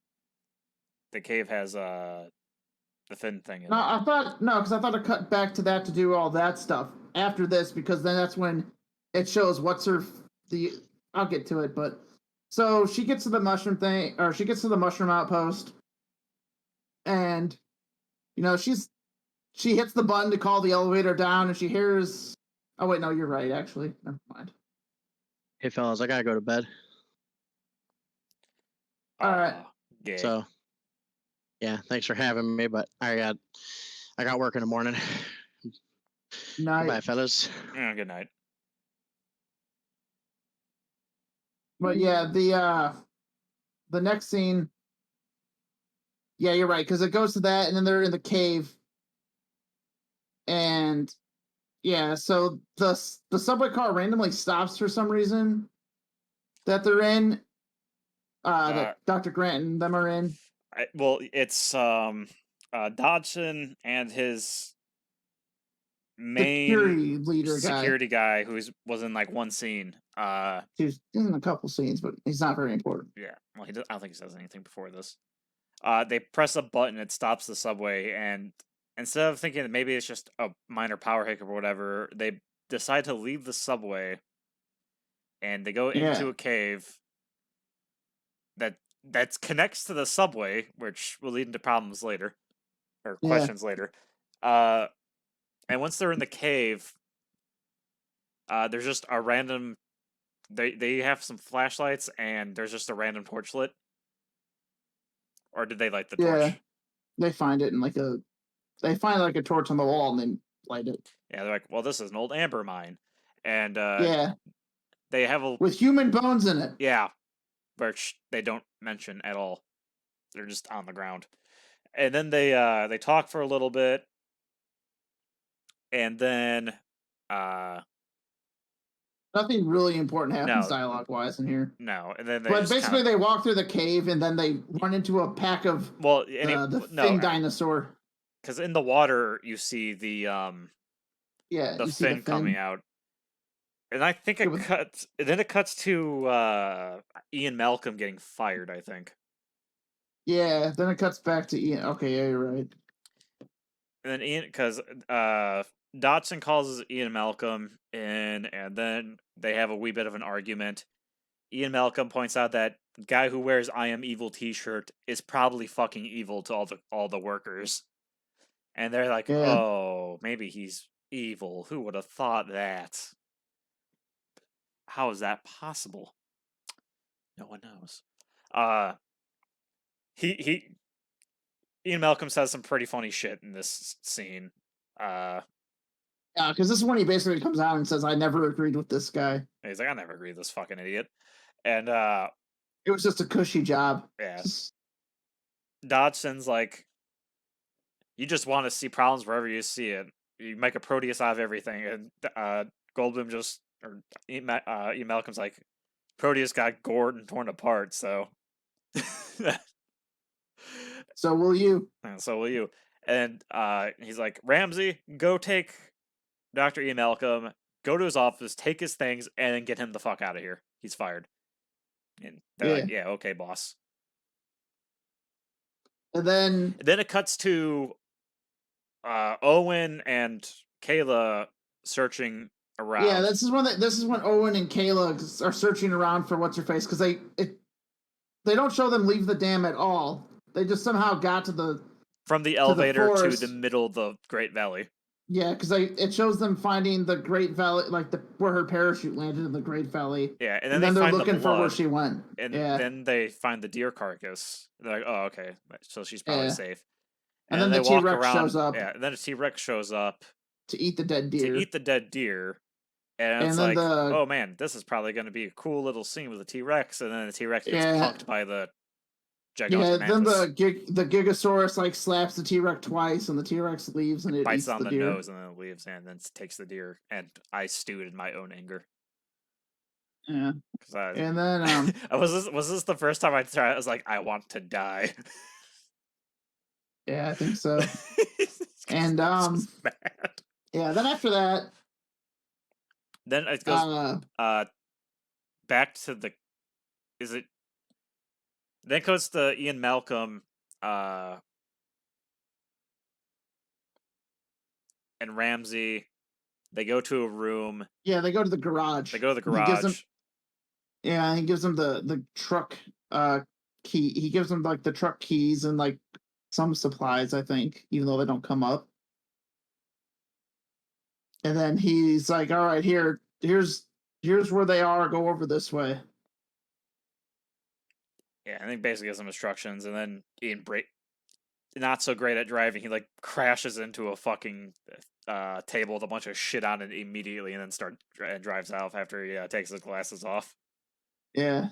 the cave has the fin thing in it. I thought it cut back to that to do all that stuff after this, because then that's when it shows I'll get to it, but so she gets to the mushroom thing, or she gets to the mushroom outpost, and she hits the button to call the elevator down, and she hears. Oh wait, no, you're right. Actually, never mind. Hey fellas, I gotta go to bed. All right. Gay. So, yeah, thanks for having me, but I got work in the morning. Night. Bye, fellas. Yeah, good night. But yeah, the next scene. Yeah, you're right, because it goes to that, and then they're in the cave, and yeah, so the subway car randomly stops for some reason that they're in. That Dr. Grant and them are in. It's Dodson and his main security guy who was in like one scene. He's in a couple scenes, but he's not very important. Yeah, well, I don't think he says anything before this. They press a button, it stops the subway, and instead of thinking that maybe it's just a minor power hiccup or whatever, they decide to leave the subway, and they go into a cave that connects to the subway, which will lead into problems later, or questions later. And once they're in the cave, there's just a random they have some flashlights and there's just a random torch lit. Or did they light the torch? They find it in they find like a torch on the wall and then light it. Yeah, they're like, well, this is an old amber mine, and they have with human bones in it. Yeah, which they don't mention at all. They're just on the ground, and then they talk for a little bit, and then nothing really important happens dialogue-wise in here. No, and then but basically they walk through the cave and then they run into a pack of the fin dinosaur. Because in the water you see the fin coming out, and I think it cuts to Ian Malcolm getting fired. I think. Yeah, then it cuts back to Ian. Okay, yeah, you're right. And then Ian, because Dodson calls Ian Malcolm in, and then they have a wee bit of an argument. Ian Malcolm points out that guy who wears "I am evil" T-shirt is probably fucking evil to all the workers, and they're like, "Oh, maybe he's evil. Who would have thought that? How is that possible?" No one knows. Ian Malcolm says some pretty funny shit in this scene. Yeah, because this is when he basically comes out and says, "I never agreed with this guy." He's like, "I never agreed with this fucking idiot," and it was just a cushy job. Yeah. Dodson's like, "You just want to see problems wherever you see it. You make a Proteus out of everything," and Goldblum Ian Malcolm's like, "Proteus got gored and torn apart, so." So will you. And so will you. And he's like, "Ramsey, go take Dr. Ian Malcolm, go to his office, take his things, and then get him the fuck out of here. He's fired." And they're like, "Yeah, okay, boss." And then it cuts to Owen and Kayla searching around. Yeah, this is when Owen and Kayla are searching around for what's her face, because they don't show them leave the dam at all. They just somehow got from the elevator to the middle of the Great Valley. Yeah, because it shows them finding the Great Valley, like where her parachute landed in the Great Valley. Yeah, and then they're find looking the blood, for where she went. And then they find the deer carcass. They're like, "Oh, okay, so she's probably safe." And then the T-Rex shows up. Yeah, and then a T-Rex shows up to eat the dead deer. And it's like, oh man, this is probably going to be a cool little scene with the T-Rex, and then the T-Rex gets punked by the gigantic then the Gigasaurus slaps the T-Rex twice, and the T-Rex leaves, and it bites eats on the deer. nose, and then it leaves, and then takes the deer. And I stewed in my own anger. Yeah. And then was this the first time I tried? I was like, I want to die. Yeah, I think so. And yeah, then after that, then it goes back to the. Is it? Then goes to Ian Malcolm, and Ramsey. They go to a room. Yeah, they go to the garage. He gives them the truck key. He gives them the truck keys and some supplies, I think, even though they don't come up. And then he's like, "All right, here's where they are. Go over this way." Yeah, I think basically gives them instructions, and then Ian not so great at driving. He crashes into a fucking table with a bunch of shit on it immediately, and then drives off after he takes his glasses off. Yeah.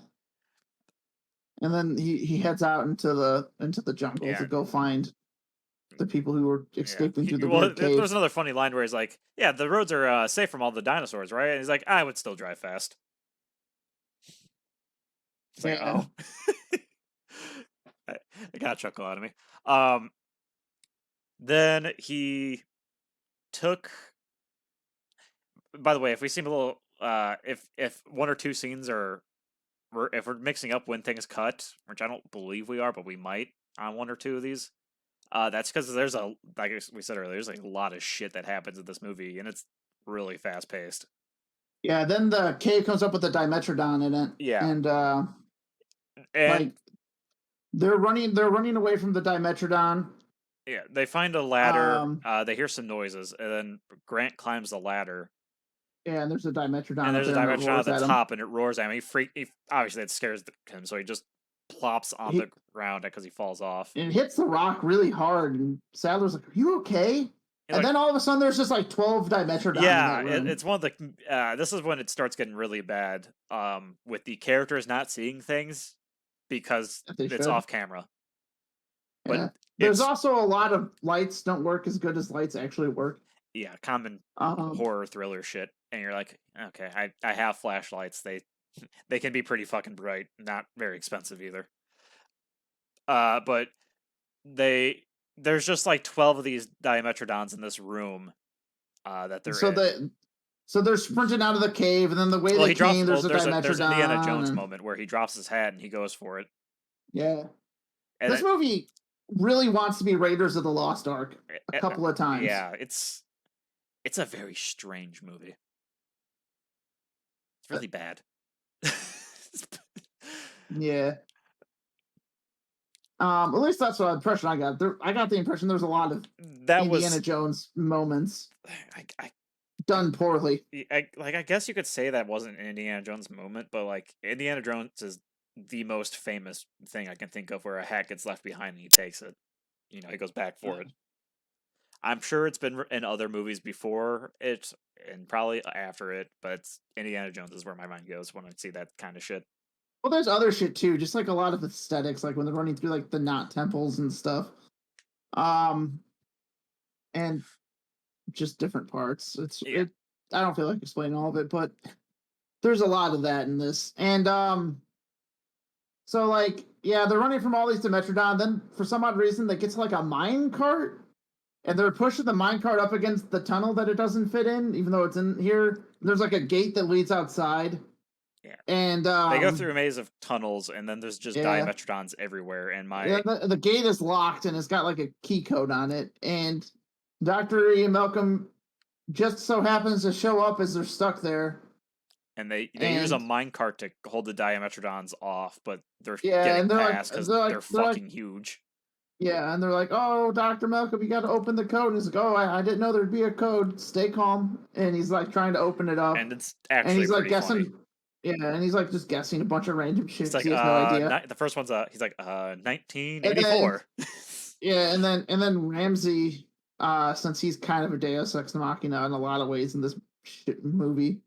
And then he heads out into the jungle to go find the people who were escaping through the weird cave. There's another funny line where he's like, "Yeah, the roads are safe from all the dinosaurs, right?" And he's like, "I would still drive fast." It's like, oh. It got a chuckle out of me. Then he took. By the way, if we seem a little, if one or two scenes if we're mixing up when things cut, which I don't believe we are, but we might on one or two of these, that's because there's like we said earlier, there's a lot of shit that happens in this movie, and it's really fast paced. Yeah, then the cave comes up with the Dimetrodon in it. Yeah, and they're running away from the Dimetrodon. Yeah, they find a ladder. They hear some noises, and then Grant climbs the ladder, Yeah, and there's a Dimetrodon. And there's a there Dimetrodon at the at him. top, and it roars at him. Obviously, it scares him, so he just plops on the ground because he falls off. And it hits the rock really hard, and Sadler's like, "Are you okay?" And then all of a sudden, there's just like 12 Dimetrodon. Yeah, in that room. it's one of the. This is when it starts getting really bad. With the characters not seeing things because it's off camera. But yeah. There's also a lot of lights don't work as good as lights actually work. Yeah, common horror thriller shit, and you're like, okay, I have flashlights. They can be pretty fucking bright, not very expensive either. But there's just like 12 of these Dimetrodons in this room. That they're so they're sprinting out of the cave, and then the way they came, there's a Dimetrodon. There's an Indiana Jones moment where he drops his hat and he goes for it. Yeah, and this movie really wants to be Raiders of the Lost Ark a couple of times. Yeah, it's a very strange movie. It's really bad. Yeah. At least that's the impression I got. I got the impression there's a lot of Indiana Jones moments done poorly. I guess you could say that wasn't an Indiana Jones moment, but like Indiana Jones is the most famous thing I can think of where a hat gets left behind and he takes it. He goes back for it. I'm sure it's been in other movies before it and probably after it, but Indiana Jones is where my mind goes when I see that kind of shit. Well, there's other shit too, just like a lot of aesthetics, like when they're running through like the knot temples and stuff. And just different parts. I don't feel like explaining all of it, but there's a lot of that in this. And so like, yeah, they're running from all these Dimetrodon, then for some odd reason they get to like a mine cart. And they're pushing the minecart up against the tunnel that it doesn't fit in, even though it's in here. There's like a gate that leads outside. Yeah. And they go through a maze of tunnels, and then there's just Dimetrodons everywhere. And the gate is locked, and it's got like a key code on it. And Dr. Ian Malcolm just so happens to show up as they're stuck there. And they use a minecart to hold the Dimetrodons off, but they're getting past because they're fucking huge. Yeah, and they're like, "Oh, Dr. Malcolm, you got to open the code." And he's like, "Oh, I didn't know there'd be a code. Stay calm." And he's like trying to open it up. And it's actually he's like guessing. Funny. Yeah, and he's like just guessing a bunch of random shit. He's like, he has no idea. The first one's he's like 1984. And then Ramsey, since he's kind of a Deus Ex Machina in a lot of ways in this shit movie.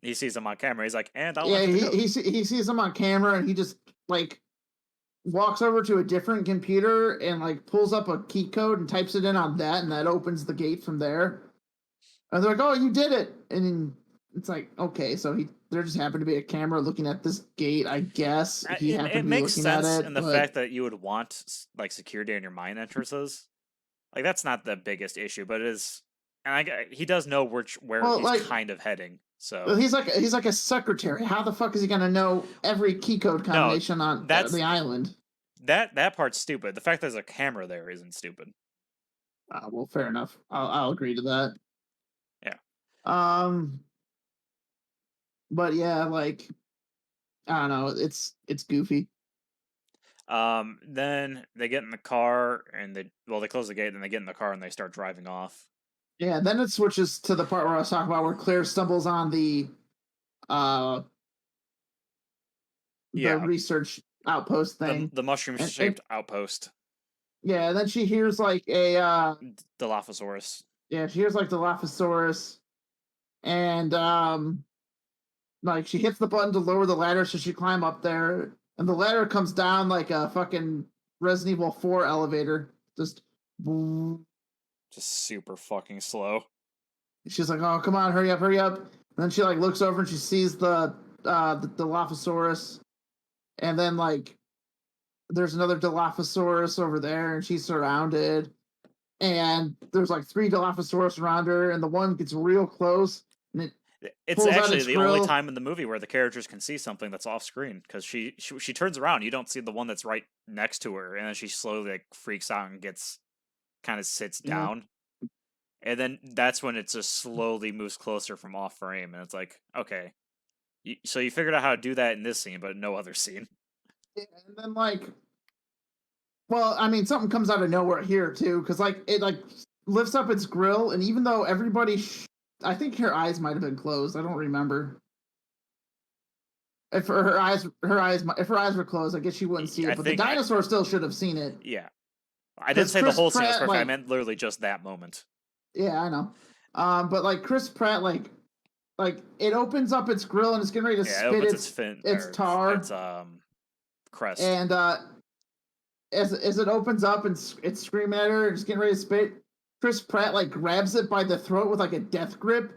He sees him on camera. He's like, and I'll he sees him on camera, and he just like walks over to a different computer and like pulls up a key code and types it in on that, and that opens the gate from there. And they're like, "Oh, you did it!" And it's like, okay, so there just happened to be a camera looking at this gate, I guess. It makes sense in the fact that you would want like security on your mine entrances. Like that's not the biggest issue, but it is. And he does know where he's kind of heading. So he's like a secretary. How the fuck is he gonna know every key code combination on the island? That part's stupid. The fact there's a camera there isn't stupid. Well, fair enough. I'll agree to that. Yeah. But yeah, like I don't know. It's goofy. Then they get in the car and they close the gate. Then they get in the car and they start driving off. Yeah, then it switches to the part where I was talking about where Claire stumbles on the research outpost thing. The mushroom-shaped outpost. Yeah, and then she hears like a Dilophosaurus. Yeah, she hears like Dilophosaurus. And like she hits the button to lower the ladder, so she climb up there, and the ladder comes down like a fucking Resident Evil 4 elevator. Just super fucking slow. She's like, "Oh, come on, hurry up!" And then she like looks over and she sees the Dilophosaurus, and then like there's another Dilophosaurus over there, and she's surrounded, and there's like 3 Dilophosaurus around her, and the one gets real close, and it's actually the only time in the movie where the characters can see something that's off screen, because she turns around, you don't see the one that's right next to her, and then she slowly like freaks out and kind of sits down, and then that's when it just slowly moves closer from off frame, and it's like, okay, so you figured out how to do that in this scene, but no other scene. Yeah, and then like, well, I mean, something comes out of nowhere here too, because like it like lifts up its grill, and even though everybody I think her eyes might have been closed. I don't remember. If her eyes were closed, I guess she wouldn't see it. But the dinosaur still should have seen it. Yeah, I didn't say the whole scene was perfect. I meant literally just that moment. Yeah, I know. But like Chris Pratt, like it opens up its grill and it's getting ready to spit its tar, its crest, and as it opens up and it's screaming at her, it's getting ready to spit. Chris Pratt like grabs it by the throat with like a death grip,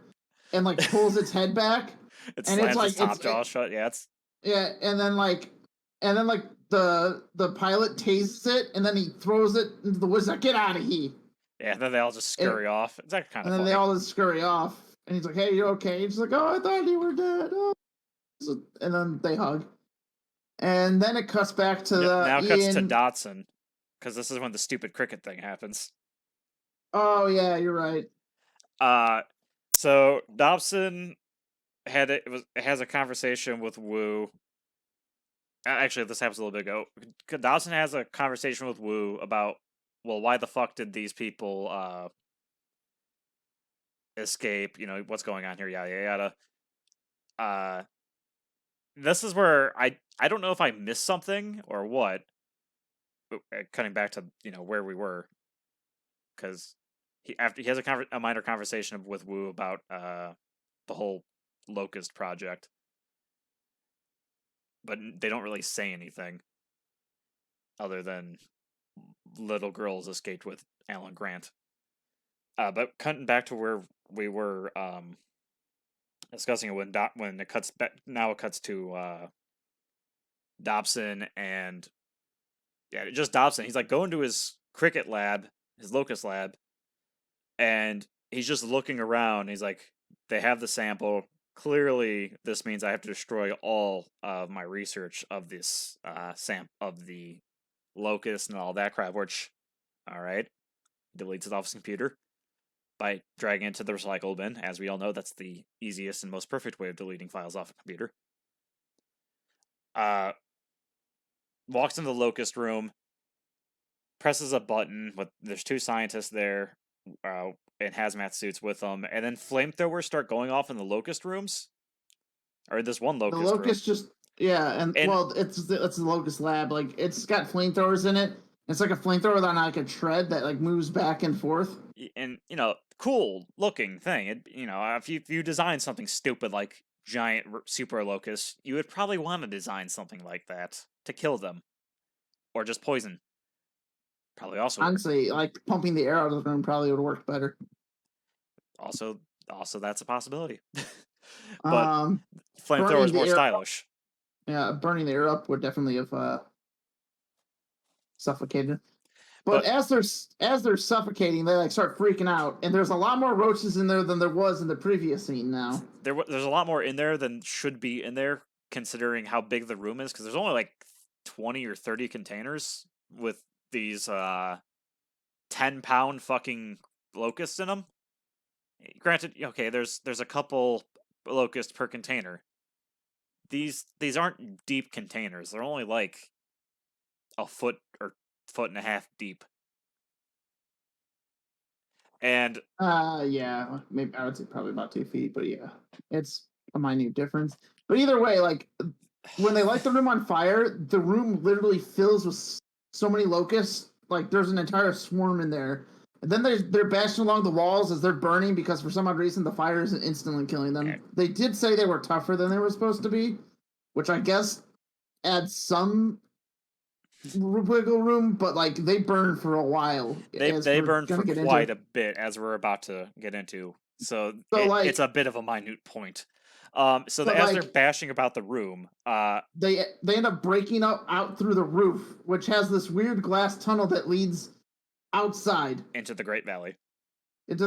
and like pulls its head back. It slams its top jaw shut. Yeah, and then the pilot tases it, and then he throws it into the woods. Like, get out of here! Yeah, and then they all just scurry off. It's actually kind of funny. And then they all just scurry off, and he's like, "Hey, you okay?" He's like, "Oh, I thought you were dead." Oh. And then they hug, and then it cuts back to now cuts to Dotson, because this is when the stupid cricket thing happens. Oh yeah, you're right. So Dobson has a conversation with Wu. Actually, this happens a little bit ago. Dobson has a conversation with Wu about, well, why the fuck did these people escape? You know, what's going on here? Yada yada. This is where I don't know if I missed something or what. Cutting back to where we were, because he has a minor conversation with Wu about the whole Locust project, but they don't really say anything other than little girls escaped with Alan Grant. But cutting back to where we were discussing it when it cuts back. Now it cuts to Dobson and just Dobson. He's like going to his cricket lab, his Locust lab, and he's just looking around. He's like, they have the sample. Clearly, this means I have to destroy all of my research of this of the Locust and all that crap. Which, all right, deletes it off his computer by dragging it to the recycle bin. As we all know, that's the easiest and most perfect way of deleting files off a computer. Walks into the Locust room, presses a button. There's two scientists there in hazmat suits with them, and then flamethrowers start going off in the Locust rooms. Or this one Locust room. The Locust and well, it's the Locust lab. Like, it's got flamethrowers in it. It's like a flamethrower on like a tread that like moves back and forth. And cool looking thing. If you design something stupid like giant super Locust, you would probably want to design something like that to kill them, or just poison. Probably also honestly, like pumping the air out of the room probably would work better. Also that's a possibility. But flamethrower is more stylish. Yeah, burning the air up would definitely have suffocated. But as they're suffocating, they like start freaking out, and there's a lot more roaches in there than there was in the previous scene. Now there's a lot more in there than should be in there, considering how big the room is. Because there's only like 20 or 30 containers with these 10-pound fucking locusts in them. Granted, okay, there's a couple locusts per container. These aren't deep containers. They're only like a foot or foot and a half deep. And yeah, maybe I would say probably about 2 feet, but yeah, it's a minute difference. But either way, like when they light the room on fire, the room literally fills with so many locusts. Like there's an entire swarm in there. And then they're bashing along the walls as they're burning because for some odd reason the fire isn't instantly killing them. Yeah. They did say they were tougher than they were supposed to be, which I guess adds some wiggle room, but like they burn for a while. They burn for quite a bit, as we're about to get into. So it's a bit of a minute point. As they're bashing about the room, they end up breaking out through the roof, which has this weird glass tunnel that leads outside into the Great Valley. And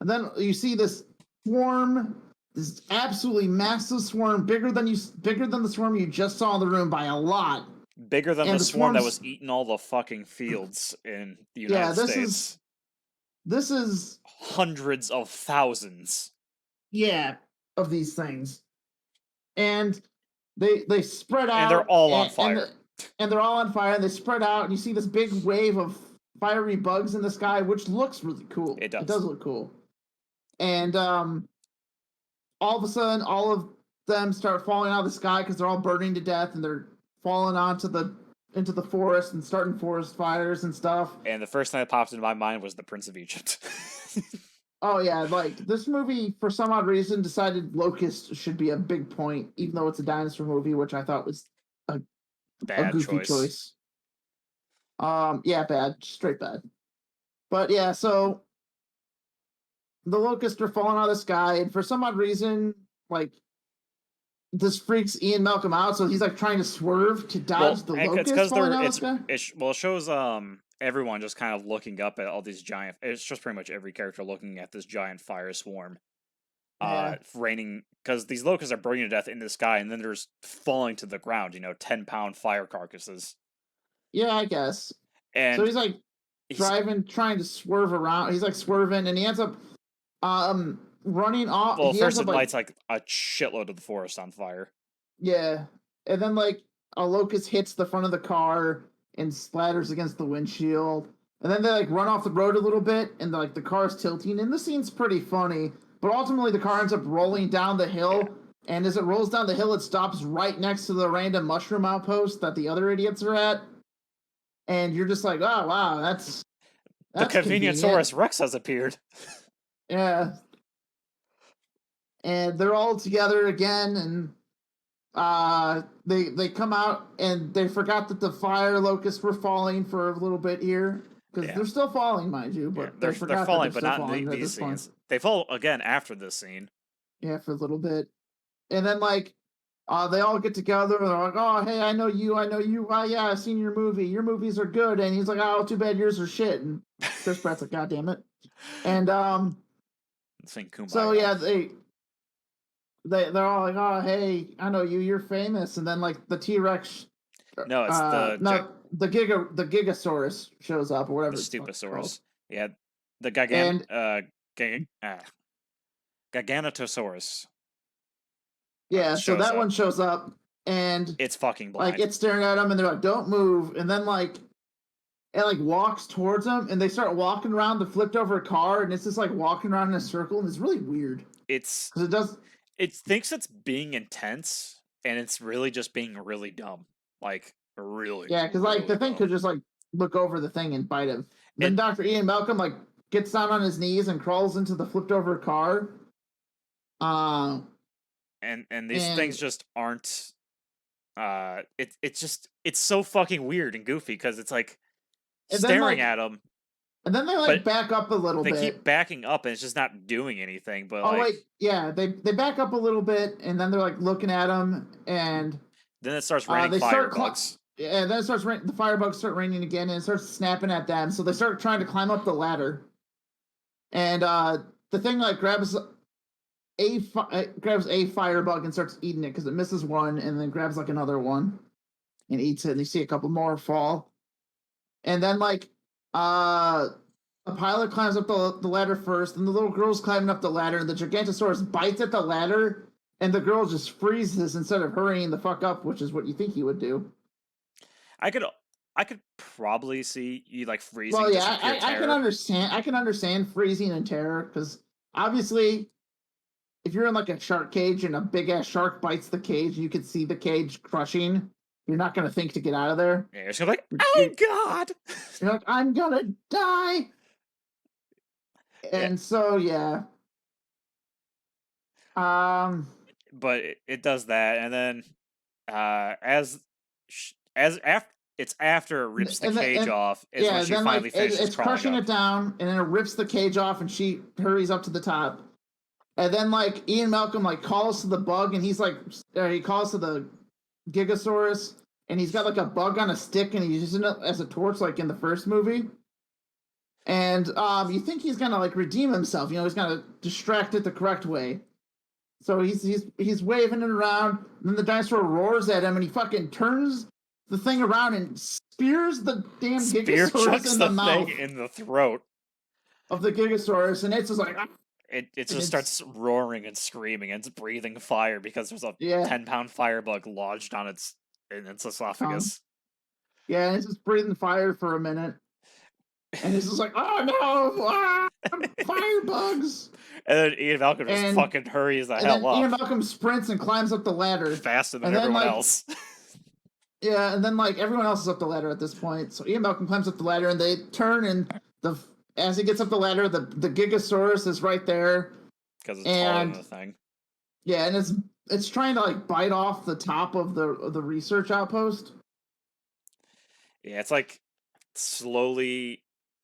then you see this swarm, this absolutely massive swarm, bigger than the swarm you just saw in the room by a lot. Bigger than the swarm that was eating all the fucking fields in the United States. This is hundreds of thousands. Yeah, of these things. And they spread out. And they're all on fire. And they're all on fire, and they spread out, and you see this big wave of fiery bugs in the sky, which looks really cool. It does. It does look cool. And all of a sudden, all of them start falling out of the sky because they're all burning to death, and they're falling into the forest and starting forest fires and stuff. And the first thing that popped into my mind was the Prince of Egypt. Oh yeah, like this movie for some odd reason decided Locust should be a big point, even though it's a dinosaur movie, which I thought was a goofy choice. Yeah, bad, straight bad. But yeah, so the locusts are falling out of the sky, and for some odd reason, like this freaks Ian Malcolm out, so he's like trying to swerve to dodge the locusts falling out of the sky. It shows everyone just kind of looking up at all these giant. It's just pretty much every character looking at this giant fire swarm, raining, because these locusts are burning to death in the sky, and then they're just falling to the ground. 10-pound fire carcasses. Yeah, I guess. And so he's like driving, trying to swerve around. He's like swerving, and he ends up running off. Well, first it lights like a shitload of the forest on fire. Yeah, and then like a locust hits the front of the car and splatters against the windshield, and then they like run off the road a little bit, and like the car's tilting, and the scene's pretty funny. But ultimately, the car ends up rolling down the hill, and as it rolls down the hill, it stops right next to the random mushroom outpost that the other idiots are at, and you're just like, oh wow, that's the Conveniencesaurus Rex has appeared. Yeah, and they're all together again, and they come out, and they forgot that the fire locusts were falling for a little bit here, because they're still falling, mind you, but they're falling, but not in these scenes. They fall again after this scene. Yeah, for a little bit, and then like they all get together, and they're like, oh hey, I know you, yeah, I've seen your movie, your movies are good, and he's like, oh, too bad yours are shit, and Chris Pratt's like, god damn it. And so yeah, they're all like, oh hey, I know you, you're famous, and then like the T-Rex, no, it's the Gigasaurus shows up, or whatever. The Stuposaurus. Yeah, the Giganotosaurus. Yeah, so that one shows up, and it's fucking blind. Like it's staring at them, and they're like, don't move, and then like it like walks towards them, and they start walking around the flipped over car, and it's just like walking around in a circle, and it's really weird. It's because it thinks it's being intense, and it's really just being really dumb. Like really. Yeah, because like the thing could just like look over the thing and bite him. Then Dr. Ian Malcolm like gets down on his knees and crawls into the flipped over car. And these things just aren't. It's so fucking weird and goofy because it's like staring at them. And then they like back up a little bit. They keep backing up, and it's just not doing anything. But they back up a little bit, and then they're like looking at them, and then it starts raining firebugs. And then it starts the firebugs start raining again, and it starts snapping at them. So they start trying to climb up the ladder, and the thing like grabs a firebug and starts eating it because it misses one, and then grabs like another one and eats it. And you see a couple more fall, and then like a pilot climbs up the ladder first, and the little girl's climbing up the ladder, and the Gigantosaurus bites at the ladder, and the girl just freezes instead of hurrying the fuck up, which is what you think he would do. I could probably see you like freezing. Well, yeah, I can understand. I can understand freezing and terror because obviously, if you're in like a shark cage and a big ass shark bites the cage, you can see the cage crushing. You're not going to think to get out of there. Yeah, you're just like, oh god! You're like, I'm gonna die. And so yeah. But it does that, and then it's after it rips the cage off is when she finally finishes it's crushing it down, and then it rips the cage off, and she hurries up to the top. And then like Ian Malcolm like calls to the bug, and he's like he calls to the Gigasaurus, and he's got like a bug on a stick, and he's using it as a torch like in the first movie. And you think he's gonna like redeem himself, he's gonna distract it the correct way. So he's waving it around, and then the dinosaur roars at him, and he fucking turns the thing around and spears the damn Gigasaurus in the mouth. Thing in the throat of the Gigasaurus, and it's just like it just starts roaring and screaming, and it's breathing fire because there's a 10-pound firebug lodged on its esophagus. Yeah, and it's just breathing fire for a minute, and it's just like, oh no! Ah! Firebugs! And then Ian Malcolm just fucking hurries the hell up. Ian Malcolm sprints and climbs up the ladder. Faster than everyone else. Yeah, and then like everyone else is up the ladder at this point. So Ian Malcolm climbs up the ladder and they turn, and as he gets up the ladder, the Gigasaurus is right there. Because it's taller than the thing. Yeah, and it's trying to like bite off the top of the research outpost. Yeah, it's like slowly,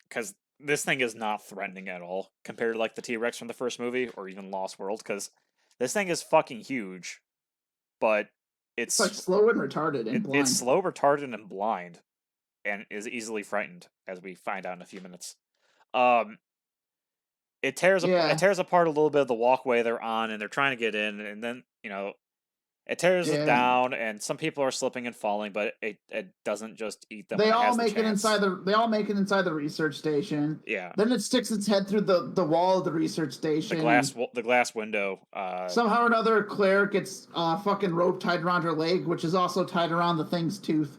because this thing is not threatening at all compared to like the T-Rex from the first movie or even Lost World, because this thing is fucking huge, but it's like slow and retarded and blind. It's slow, retarded, and blind, and is easily frightened, as we find out in a few minutes. It tears apart a little bit of the walkway they're on, and they're trying to get in, and then it tears it down, and some people are slipping and falling, but it doesn't just eat them. They all make it inside the research station. Yeah. Then it sticks its head through the wall of the research station. The glass window. Somehow or another, Claire gets a fucking rope tied around her leg, which is also tied around the thing's tooth,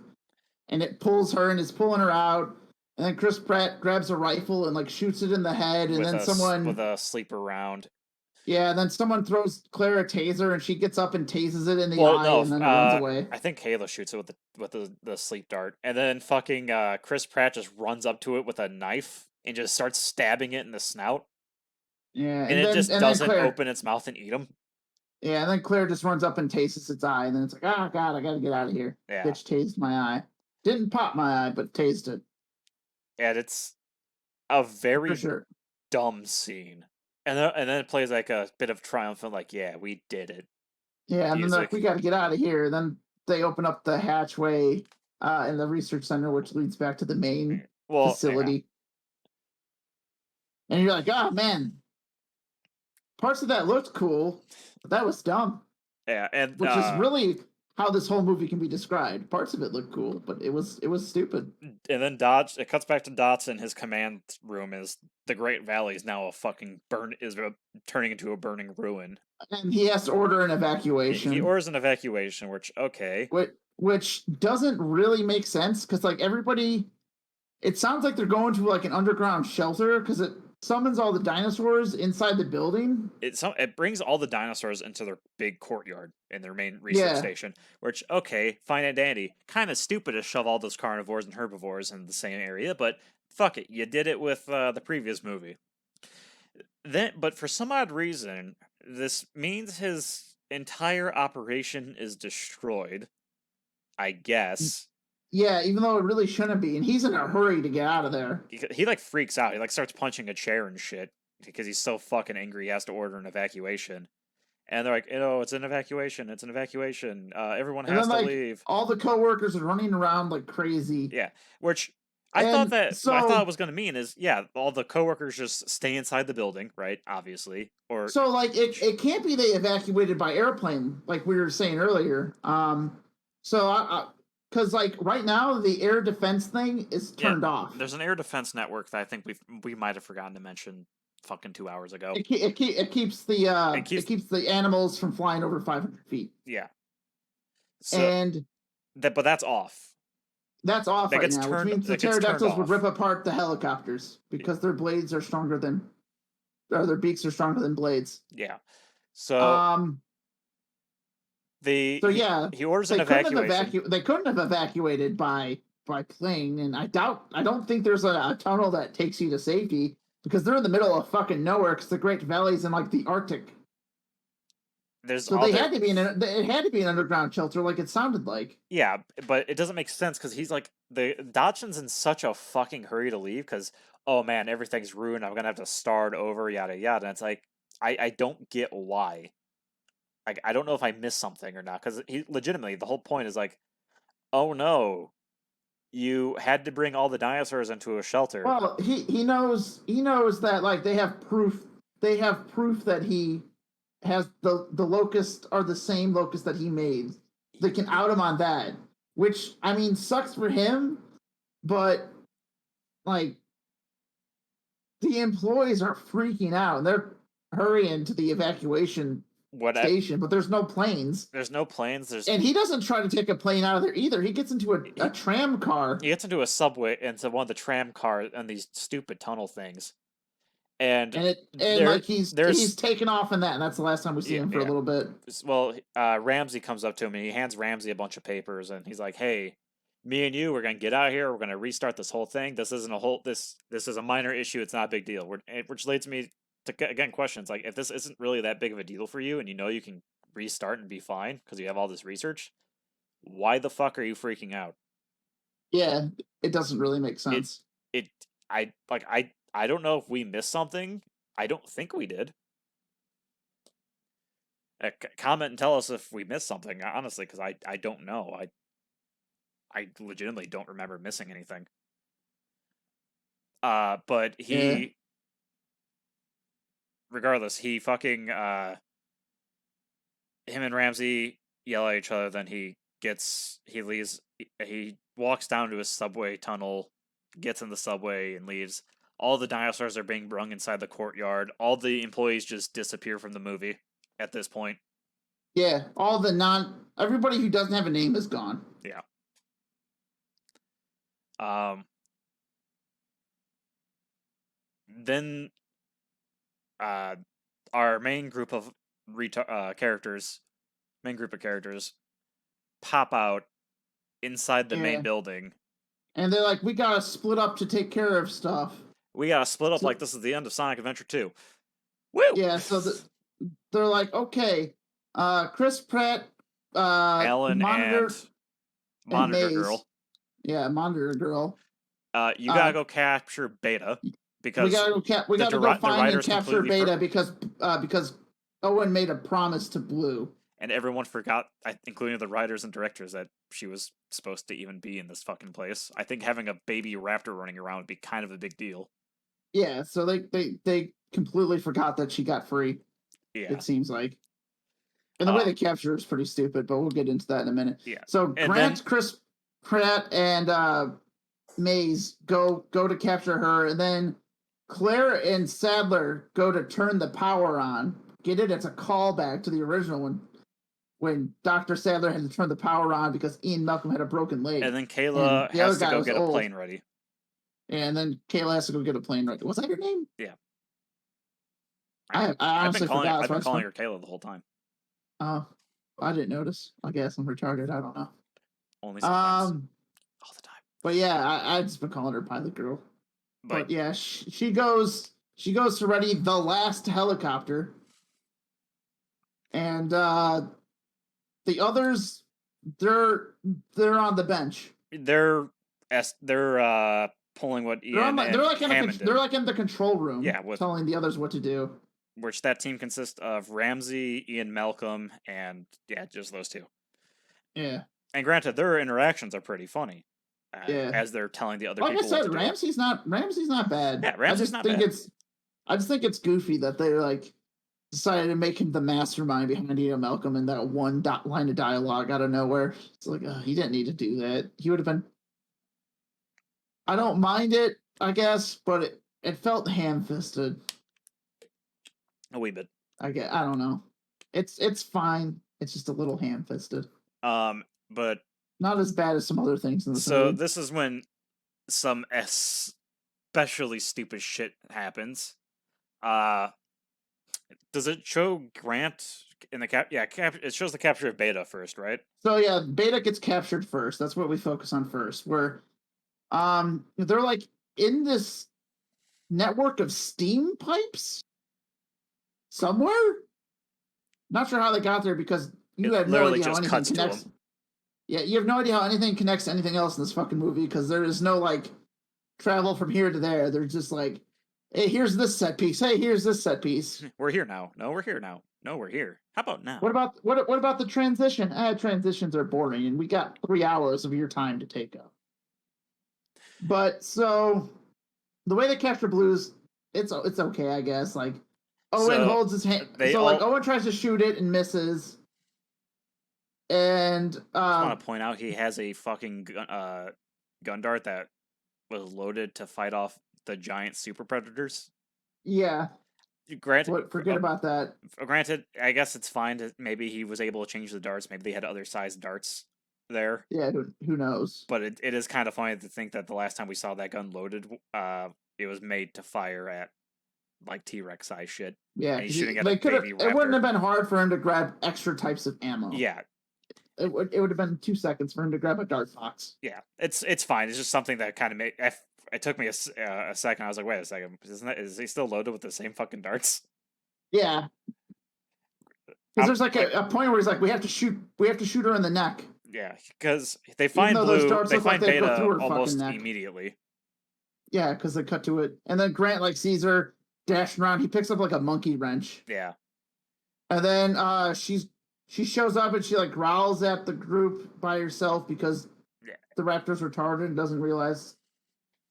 and it pulls her and is pulling her out. And then Chris Pratt grabs a rifle and like shoots it in the head, and then someone with a sleeper round. Yeah, and then someone throws Claire a taser, and she gets up and tases it in the eye, and then it runs away. I think Kayla shoots it with the sleep dart, and then fucking Chris Pratt just runs up to it with a knife and just starts stabbing it in the snout. Yeah, and it just doesn't open its mouth and eat him. Yeah, and then Claire just runs up and tases its eye, and then it's like, oh god, I gotta get out of here. Yeah. Bitch tased my eye. Didn't pop my eye, but tased it. And it's a very dumb scene. And then it plays like a bit of triumphant, like, yeah, we did it. Yeah, and then they're like, we gotta get out of here. Then they open up the hatchway in the research center, which leads back to the main facility. Yeah. And you're like, oh man, parts of that looked cool, but that was dumb. Yeah, and which is really how this whole movie can be described. Parts of it look cool, but it was stupid. And then it cuts back to Dotson. His command room is the Great Valley is now turning into a burning ruin. And he has to order an evacuation. He orders an evacuation, which doesn't really make sense because like everybody, it sounds like they're going to like an underground shelter because it summons all the dinosaurs inside the building. It brings all the dinosaurs into their big courtyard in their main research station, which, okay, fine and dandy. Kind of stupid to shove all those carnivores and herbivores in the same area, but fuck it, you did it with the previous movie. But for some odd reason, this means his entire operation is destroyed, I guess. Yeah, even though it really shouldn't be, and he's in a hurry to get out of there. He like freaks out. He like starts punching a chair and shit because he's so fucking angry. He has to order an evacuation, and they're like, it's an evacuation. It's an evacuation. Everyone has to leave. All the coworkers are running around like crazy. Yeah, which I thought it was going to mean is all the coworkers just stay inside the building, right? Obviously, or so like it can't be they evacuated by airplane like we were saying earlier. Because like right now the air defense thing is turned off. There's an air defense network that I think we might have forgotten to mention fucking 2 hours ago. It keeps the animals from flying over 500 feet. Yeah. So, but that's off. That's off right now, which means the pterodactyls would rip apart the helicopters because their blades are stronger than, or their beaks are stronger than blades. Yeah. So. He orders an evacuation. They couldn't have evacuated by plane, and I don't think there's a tunnel that takes you to safety because they're in the middle of fucking nowhere because the Great Valley's in like the Arctic. It had to be an underground shelter, like it sounded like. Yeah, but it doesn't make sense because he's like the Dodgson's in such a fucking hurry to leave because oh man, everything's ruined. I'm gonna have to start over, yada yada. And it's like I don't get why. I don't know if I missed something or not, because he legitimately the whole point is like, oh no, you had to bring all the dinosaurs into a shelter. Well, he knows that like they have proof that he has the locust are the same locust that he made. They can out him on that, which I mean sucks for him, but like the employees are freaking out and they're hurrying to the evacuation station, but there's no planes. And he doesn't try to take a plane out of there either. He gets into a tram car. He gets into a subway, into one of the tram cars and these stupid tunnel things. And like he's taken off in that, and that's the last time we see him for a little bit. Well, Ramsey comes up to him and he hands Ramsey a bunch of papers, and he's like, "Hey, me and you, we're gonna get out of here. We're gonna restart this whole thing. This isn't a whole this is a minor issue. It's not a big deal." Which leads me to again questions like, if this isn't really that big of a deal for you, and you can restart and be fine because you have all this research, why the fuck are you freaking out? Yeah, it doesn't really make sense. I don't know if we missed something. I don't think we did. Comment and tell us if we missed something, honestly, because I don't know. I legitimately don't remember missing anything. But regardless, he fucking him and Ramsey yell at each other. Then he leaves. He walks down to his subway tunnel, gets in the subway, and leaves. All the dinosaurs are being brung inside the courtyard. All the employees just disappear from the movie at this point. Yeah, everybody who doesn't have a name is gone. Yeah. Then our main group of characters pop out inside the main building. And they're like, we gotta split up to take care of stuff. We gotta split up like this is the end of Sonic Adventure 2. Woo! Yeah, so they're like, okay, Chris Pratt, Alan, Monitor Girl. Yeah, Monitor Girl. You gotta go capture Beta because we gotta go find and capture Beta because Owen made a promise to Blue. And everyone forgot, including the writers and directors, that she was supposed to even be in this fucking place. I think having a baby raptor running around would be kind of a big deal. Yeah, so they completely forgot that she got free. Yeah. It seems like. And the way they capture her is pretty stupid, but we'll get into that in a minute. Yeah. So Chris Pratt, and Maze go to capture her, and then Claire and Sadler go to turn the power on. Get it? It's a callback to the original one, when Dr. Sadler had to turn the power on because Ian Malcolm had a broken leg. And then Kayla has to go get a plane ready. And then Kayla has to go get a plane ready. Was that her name? Yeah. I honestly forgot. I've been calling her Kayla the whole time. Oh, I didn't notice. I guess I'm retarded. I don't know. Only sometimes. All the time. But yeah, I just been calling her Pilot Girl. But yeah, she goes to ready the last helicopter. And the others, they're on the bench. They're pulling what Ian they're like in the control room. Yeah, telling the others what to do. Which that team consists of Ramsey, Ian Malcolm, and just those two. Yeah. And granted, their interactions are pretty funny. As they're telling the other people. Like I said, Ramsey's not bad. Yeah, Ramsey's not bad. I just think it's goofy that they decided to make him the mastermind behind Ian Malcolm in that one line of dialogue out of nowhere. It's like, he didn't need to do that. He would have been. I don't mind it, I guess, but it felt ham-fisted. A wee bit. I don't know. It's fine. It's just a little ham-fisted. But not as bad as some other things in the movie. This is when some especially stupid shit happens. Does it show Grant in the it shows the capture of Beta first, right? So yeah, Beta gets captured first. That's what we focus on first. Where they're like in this network of steam pipes somewhere. Not sure how they got there because you have no idea how anything connects. Yeah, you have no idea how anything connects to anything else in this fucking movie because there is no travel from here to there. They're just like, hey, here's this set piece. Hey, here's this set piece. We're here now. No, we're here now. No, we're here. How about now? What about the transition? Transitions are boring, and we got 3 hours of your time to take up. But so the way they capture Blues, it's okay, I guess. Owen holds his hand. Owen tries to shoot it and misses. And I want to point out he has a fucking gun dart that was loaded to fight off the giant super predators. Yeah. Granted, forget about that. Granted, I guess it's fine. Maybe he was able to change the darts. Maybe they had other size darts there. Yeah, who knows? But it is kind of funny to think that the last time we saw that gun loaded, it was made to fire at like T-Rex size shit. Yeah, and he's shooting at they a could have. baby It wouldn't raptor. have been hard for him to grab extra types of ammo. Yeah, it would have been 2 seconds for him to grab a dart fox. yeah, it's fine. It's just something that kind of made. It took me a second. I was like, wait a second, is he still loaded with the same fucking darts? Yeah, because there's like a point where he's like, we have to shoot her in the neck. Yeah, because they find Blue, they find Beta almost immediately. Yeah, because they cut to it, and then Grant like sees her dashing around. He picks up like a monkey wrench. Yeah, and then she shows up and she like growls at the group by herself because the raptor's retarded and doesn't realize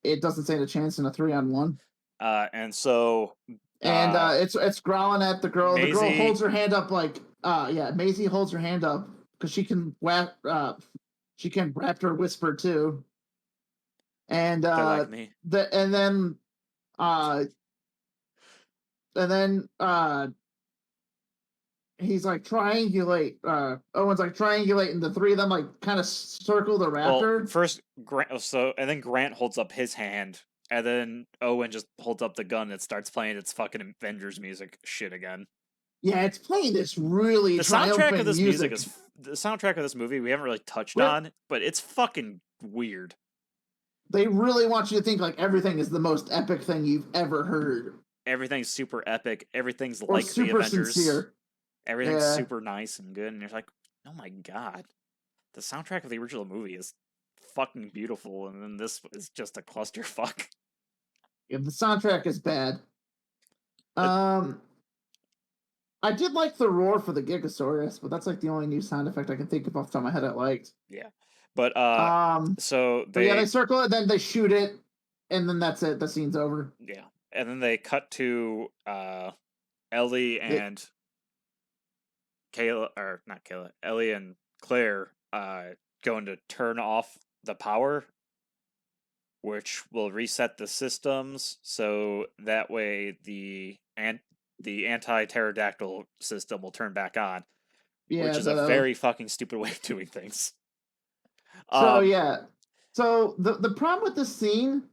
it doesn't stand a chance in a 3-on-1. And so it's growling at the girl. Maisie, the girl holds her hand up like Maisie holds her hand up because she can raptor whisper too. And like me. He's like triangulate. Owen's like triangulate, and the three of them like kind of circle the raptor. Well, first and then Grant holds up his hand, and then Owen just holds up the gun and starts playing its fucking Avengers music shit again. Yeah, it's playing this really. The soundtrack of this music is the soundtrack of this movie. We haven't really touched on, but it's fucking weird. They really want you to think like everything is the most epic thing you've ever heard. Everything's super epic. Everything's or like super the Avengers. Sincere. Everything's super nice and good, and you're like, oh my god, the soundtrack of the original movie is fucking beautiful, and then this is just a clusterfuck. Yeah, the soundtrack is bad. I did like the roar for the Gigasaurus, but that's like the only new sound effect I can think of off the top of my head I liked. Yeah. But so they circle it, then they shoot it, and then that's it. The scene's over. Yeah. And then they cut to Ellie and Ellie and Claire going to turn off the power, which will reset the systems, so that way the anti-pterodactyl system will turn back on, which is a very fucking stupid way of doing things. So the problem with this scene,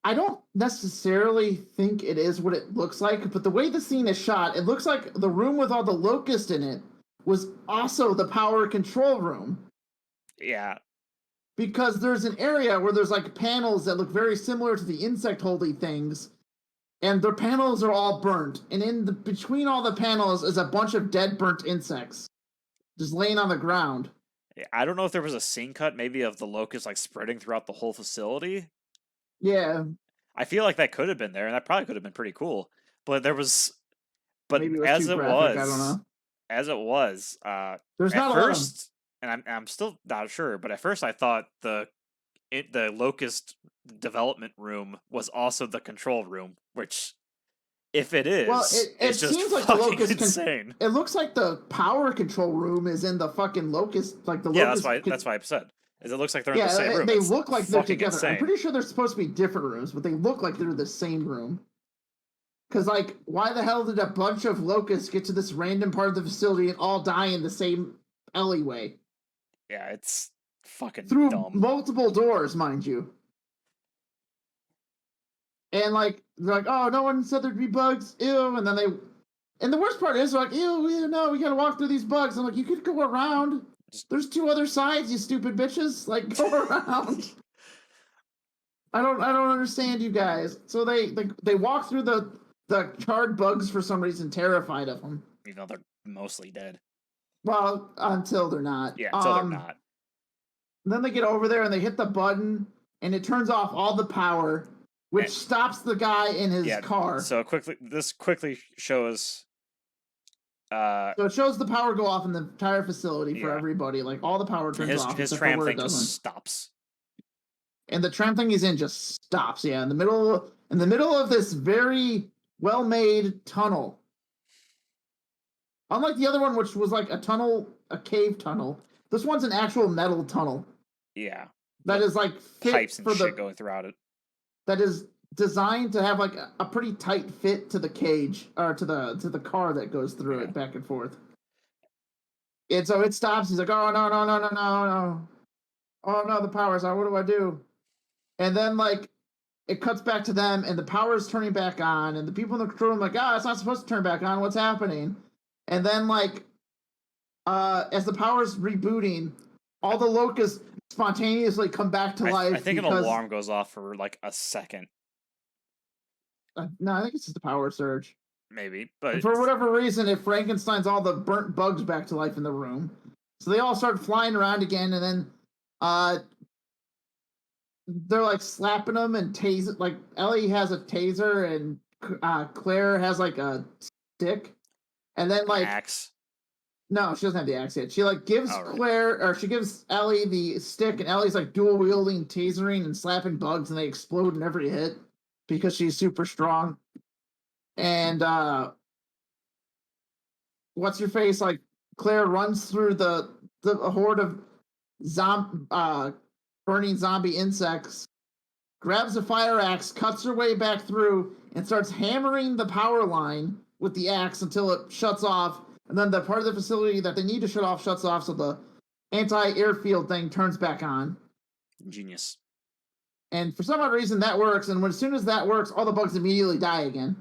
I don't necessarily think it is what it looks like, but the way the scene is shot, it looks like the room with all the locusts in it was also the power control room. Yeah. Because there's an area where there's like panels that look very similar to the insect holding things, and the panels are all burnt. And between all the panels is a bunch of dead burnt insects just laying on the ground. I don't know if there was a scene cut maybe of the locusts like spreading throughout the whole facility. Yeah. I feel like that could have been there, and that probably could have been pretty cool. But there was, maybe it was as too it graphic, was, I don't know. As it was, there's at not first, and I'm still not sure, but at first I thought the locust development room was also the control room, which, if it is, well, it's just seems like fucking the locust insane. It looks like the power control room is in the fucking locust, like the locust. Yeah, that's why I said. Is it looks like they're in the same room. They look like they're together. Insane. I'm pretty sure they're supposed to be different rooms, but they look like they're the same room. Because, like, why the hell did a bunch of locusts get to this random part of the facility and all die in the same alleyway? Yeah, it's fucking through dumb. Multiple doors, mind you. And, like, they're like, oh, no one said there'd be bugs. Ew. And then and the worst part is, they're like, ew, no, we gotta walk through these bugs. I'm like, you could go around. There's 2 other sides, you stupid bitches. Like, go around. I don't understand you guys. So they walk through the charred bugs for some reason, terrified of them. You know, they're mostly dead. Well, until they're not. Yeah, until they're not. Then they get over there and they hit the button, and it turns off all the power, which stops the guy in his car. So this quickly shows. So it shows the power go off in the entire facility for everybody. Like, all the power turns off. His tram thing just stops. And the tram thing he's in just stops. Yeah, in the middle of this very well-made tunnel. Unlike the other one, which was like a cave tunnel, this one's an actual metal tunnel. Yeah. That is like fit pipes and shit going throughout it. That is designed to have like a pretty tight fit to the cage, or to the car that goes through it back and forth. And so it stops. He's like, oh no. Oh no, the power's out. What do I do? And then like it cuts back to them, and the power is turning back on, and the people in the control room are like, it's not supposed to turn back on. What's happening? And then, like, as the power's rebooting, all the locusts spontaneously come back to life. I think an alarm goes off for like a second. No, I think it's just a power surge. Maybe, but and for whatever reason, it Frankenstein's all the burnt bugs back to life in the room. So they all start flying around again, and then they're like slapping them and tasing. Like Ellie has a taser, and Claire has like a stick, and then like axe. No, she doesn't have the axe yet. She like gives she gives Ellie the stick, and Ellie's like dual wielding, tasering, and slapping bugs, and they explode in every hit because she's super strong. And what's your face? Like Claire runs through the horde of burning zombie insects, grabs a fire axe, cuts her way back through, and starts hammering the power line with the axe until it shuts off. And then the part of the facility that they need to shut off shuts off, so the anti-airfield thing turns back on. Genius. And for some odd reason, that works. And as soon as that works, all the bugs immediately die again.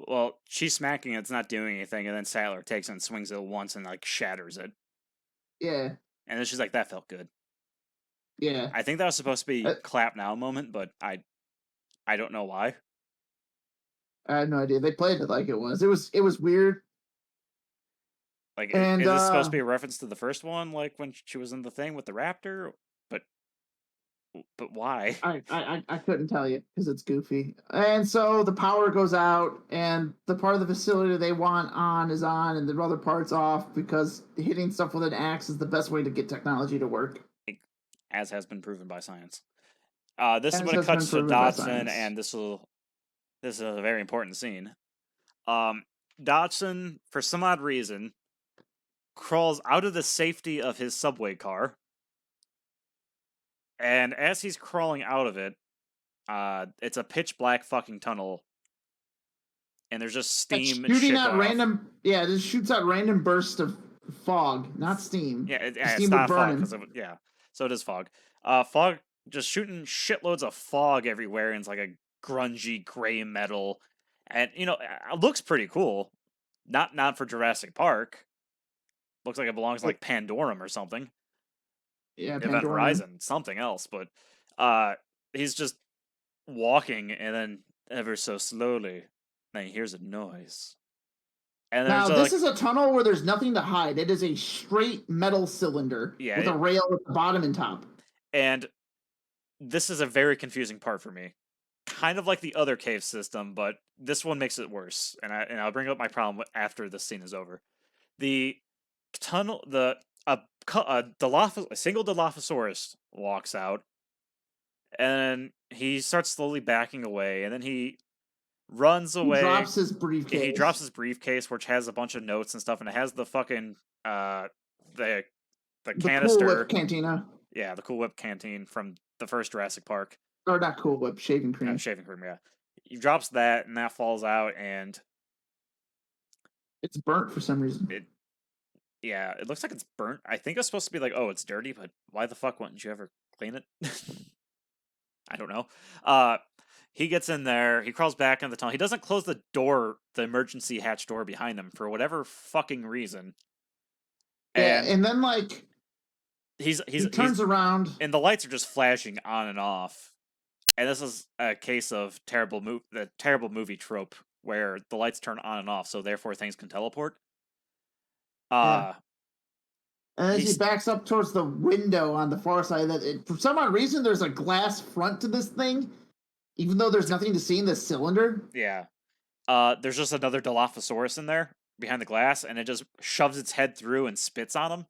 Well, she's smacking it, it's not doing anything, and then Sattler takes it and swings it once and, like, shatters it. Yeah. And then she's like, that felt good. Yeah. I think that was supposed to be clap now moment, but I don't know why. I have no idea. They played it like it was. It was weird. Like, is this supposed to be a reference to the first one, like when she was in the thing with the raptor? But why? I couldn't tell you because it's goofy. And so the power goes out, and the part of the facility they want on is on, and the other part's off because hitting stuff with an axe is the best way to get technology to work. As has been proven by science. This is when it cuts to Dodson, and this is a very important scene. Dodson, for some odd reason, crawls out of the safety of his subway car. And as he's crawling out of it, it's a pitch black fucking tunnel. And there's just steam and shit out random. Yeah, it just shoots out random bursts of fog, not steam. Yeah, it's not fog because so it is fog. Fog, just shooting shitloads of fog everywhere, and it's like a grungy gray metal, and it looks pretty cool. Not for Jurassic Park. Looks like it belongs to like Pandorum or something. Yeah, Event Horizon, something else. But he's just walking, and then ever so slowly, then he hears a noise. And now this is a tunnel where there's nothing to hide. It is a straight metal cylinder with a rail at the bottom and top. And this is a very confusing part for me. Kind of like the other cave system, but this one makes it worse. And I'll bring up my problem after this scene is over. The tunnel, a single Dilophosaurus walks out, and he starts slowly backing away, and then he runs away. He drops his briefcase. He drops his briefcase, which has a bunch of notes and stuff, and it has the fucking the canister. Cool Whip cantina. Yeah, the Cool Whip canteen from the first Jurassic Park. Or not Cool Whip, shaving cream. Shaving cream, yeah. He drops that, and that falls out, and it's burnt for some reason. It looks like it's burnt. I think it's supposed to be like, oh, it's dirty, but why the fuck wouldn't you ever clean it? I don't know. He gets in there. He crawls back in the tunnel. He doesn't close the door, the emergency hatch door behind him for whatever fucking reason. And then like he turns around, and the lights are just flashing on and off. And this is a case of the terrible movie trope where the lights turn on and off, so therefore things can teleport. And as he backs up towards the window on the far side, for some odd reason there's a glass front to this thing, even though there's nothing to see in this cylinder. Yeah. There's just another Dilophosaurus in there behind the glass, and it just shoves its head through and spits on him.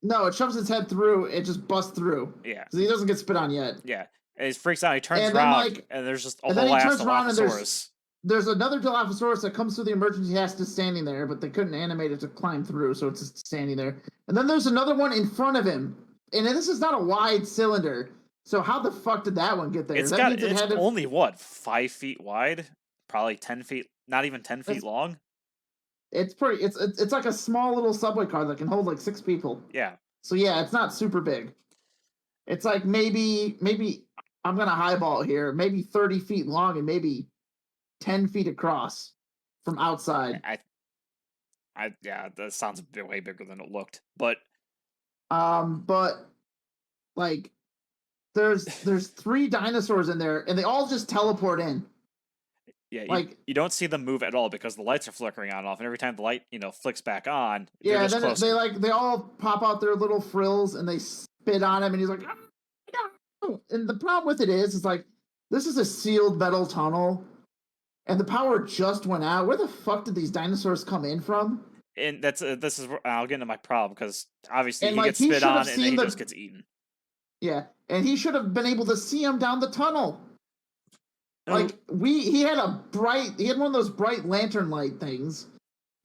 No, it shoves its head through. It just busts through. Yeah. Because he doesn't get spit on yet. Yeah. And he freaks out. He turns around, and there's just a whole ass Dilophosaurus. There's another Dilophosaurus that comes through the emergency hatch just standing there, but they couldn't animate it to climb through, so it's just standing there. And then there's another one in front of him. And this is not a wide cylinder. So how the fuck did that one get there? It's only, 5 feet wide? Probably 10 feet, not even 10 feet long? It's like a small little subway car that can hold like 6 people. Yeah. So yeah, it's not super big. It's like maybe I'm gonna highball here, maybe 30 feet long and maybe 10 feet across from outside. Yeah, that sounds way bigger than it looked. But like there's 3 dinosaurs in there, and they all just teleport in. Yeah, like you don't see them move at all because the lights are flickering on and off, and every time the light flicks back on, they're yeah, just then closer. they all pop out their little frills and they spit on him, and he's like, no. And the problem with it is like this is a sealed metal tunnel, and the power just went out. Where the fuck did these dinosaurs come in from? And this is where I'll get into my problem, because obviously And he like gets spit on and then he the just gets eaten. yeah, and he should have been able to see him down the tunnel. Like he had one of those bright lantern light things.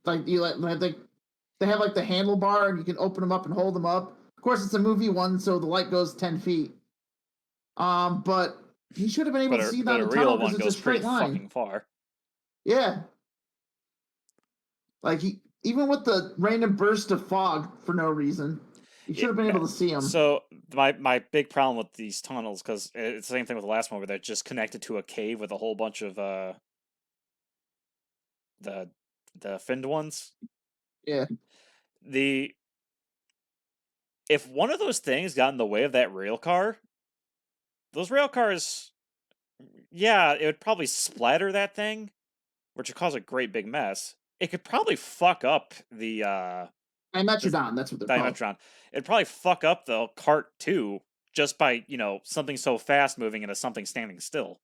Like they have like the handlebar and you can open them up and hold them up. Of course, it's a movie one, so the light goes 10 feet. But he should have been able to see down the tunnel because it's a straight line. Fucking far. Yeah. Like even with the random burst of fog for no reason, you should have been able to see him. So my big problem with these tunnels, because it's the same thing with the last one, where they're just connected to a cave with a whole bunch of the finned ones. Yeah. If one of those things got in the way of that rail car, those rail cars, yeah, it would probably splatter that thing, which would cause a great big mess. It could probably fuck up the Dimetrodon, that's what they're called. It'd probably fuck up the cart too, just by, something so fast moving into something standing still.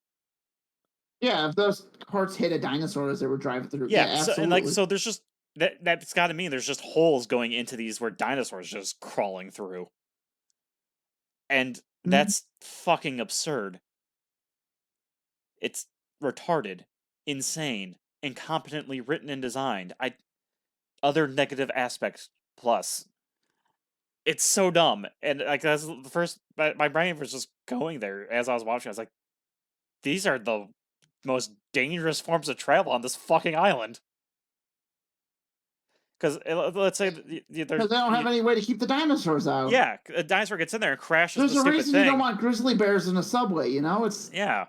Yeah, if those carts hit a dinosaur as they were driving through. Yeah, absolutely. So there's just that's got to mean there's just holes going into these where dinosaurs just crawling through. And that's fucking absurd. It's retarded, insane, incompetently written and designed. Other negative aspects plus. It's so dumb. And like that's the first my brain was just going there as I was watching. I was like, these are the most dangerous forms of travel on this fucking island. Because let's say because they don't have any way to keep the dinosaurs out. Yeah, a dinosaur gets in there and crashes. There's a reason you don't want grizzly bears in a subway. It's yeah.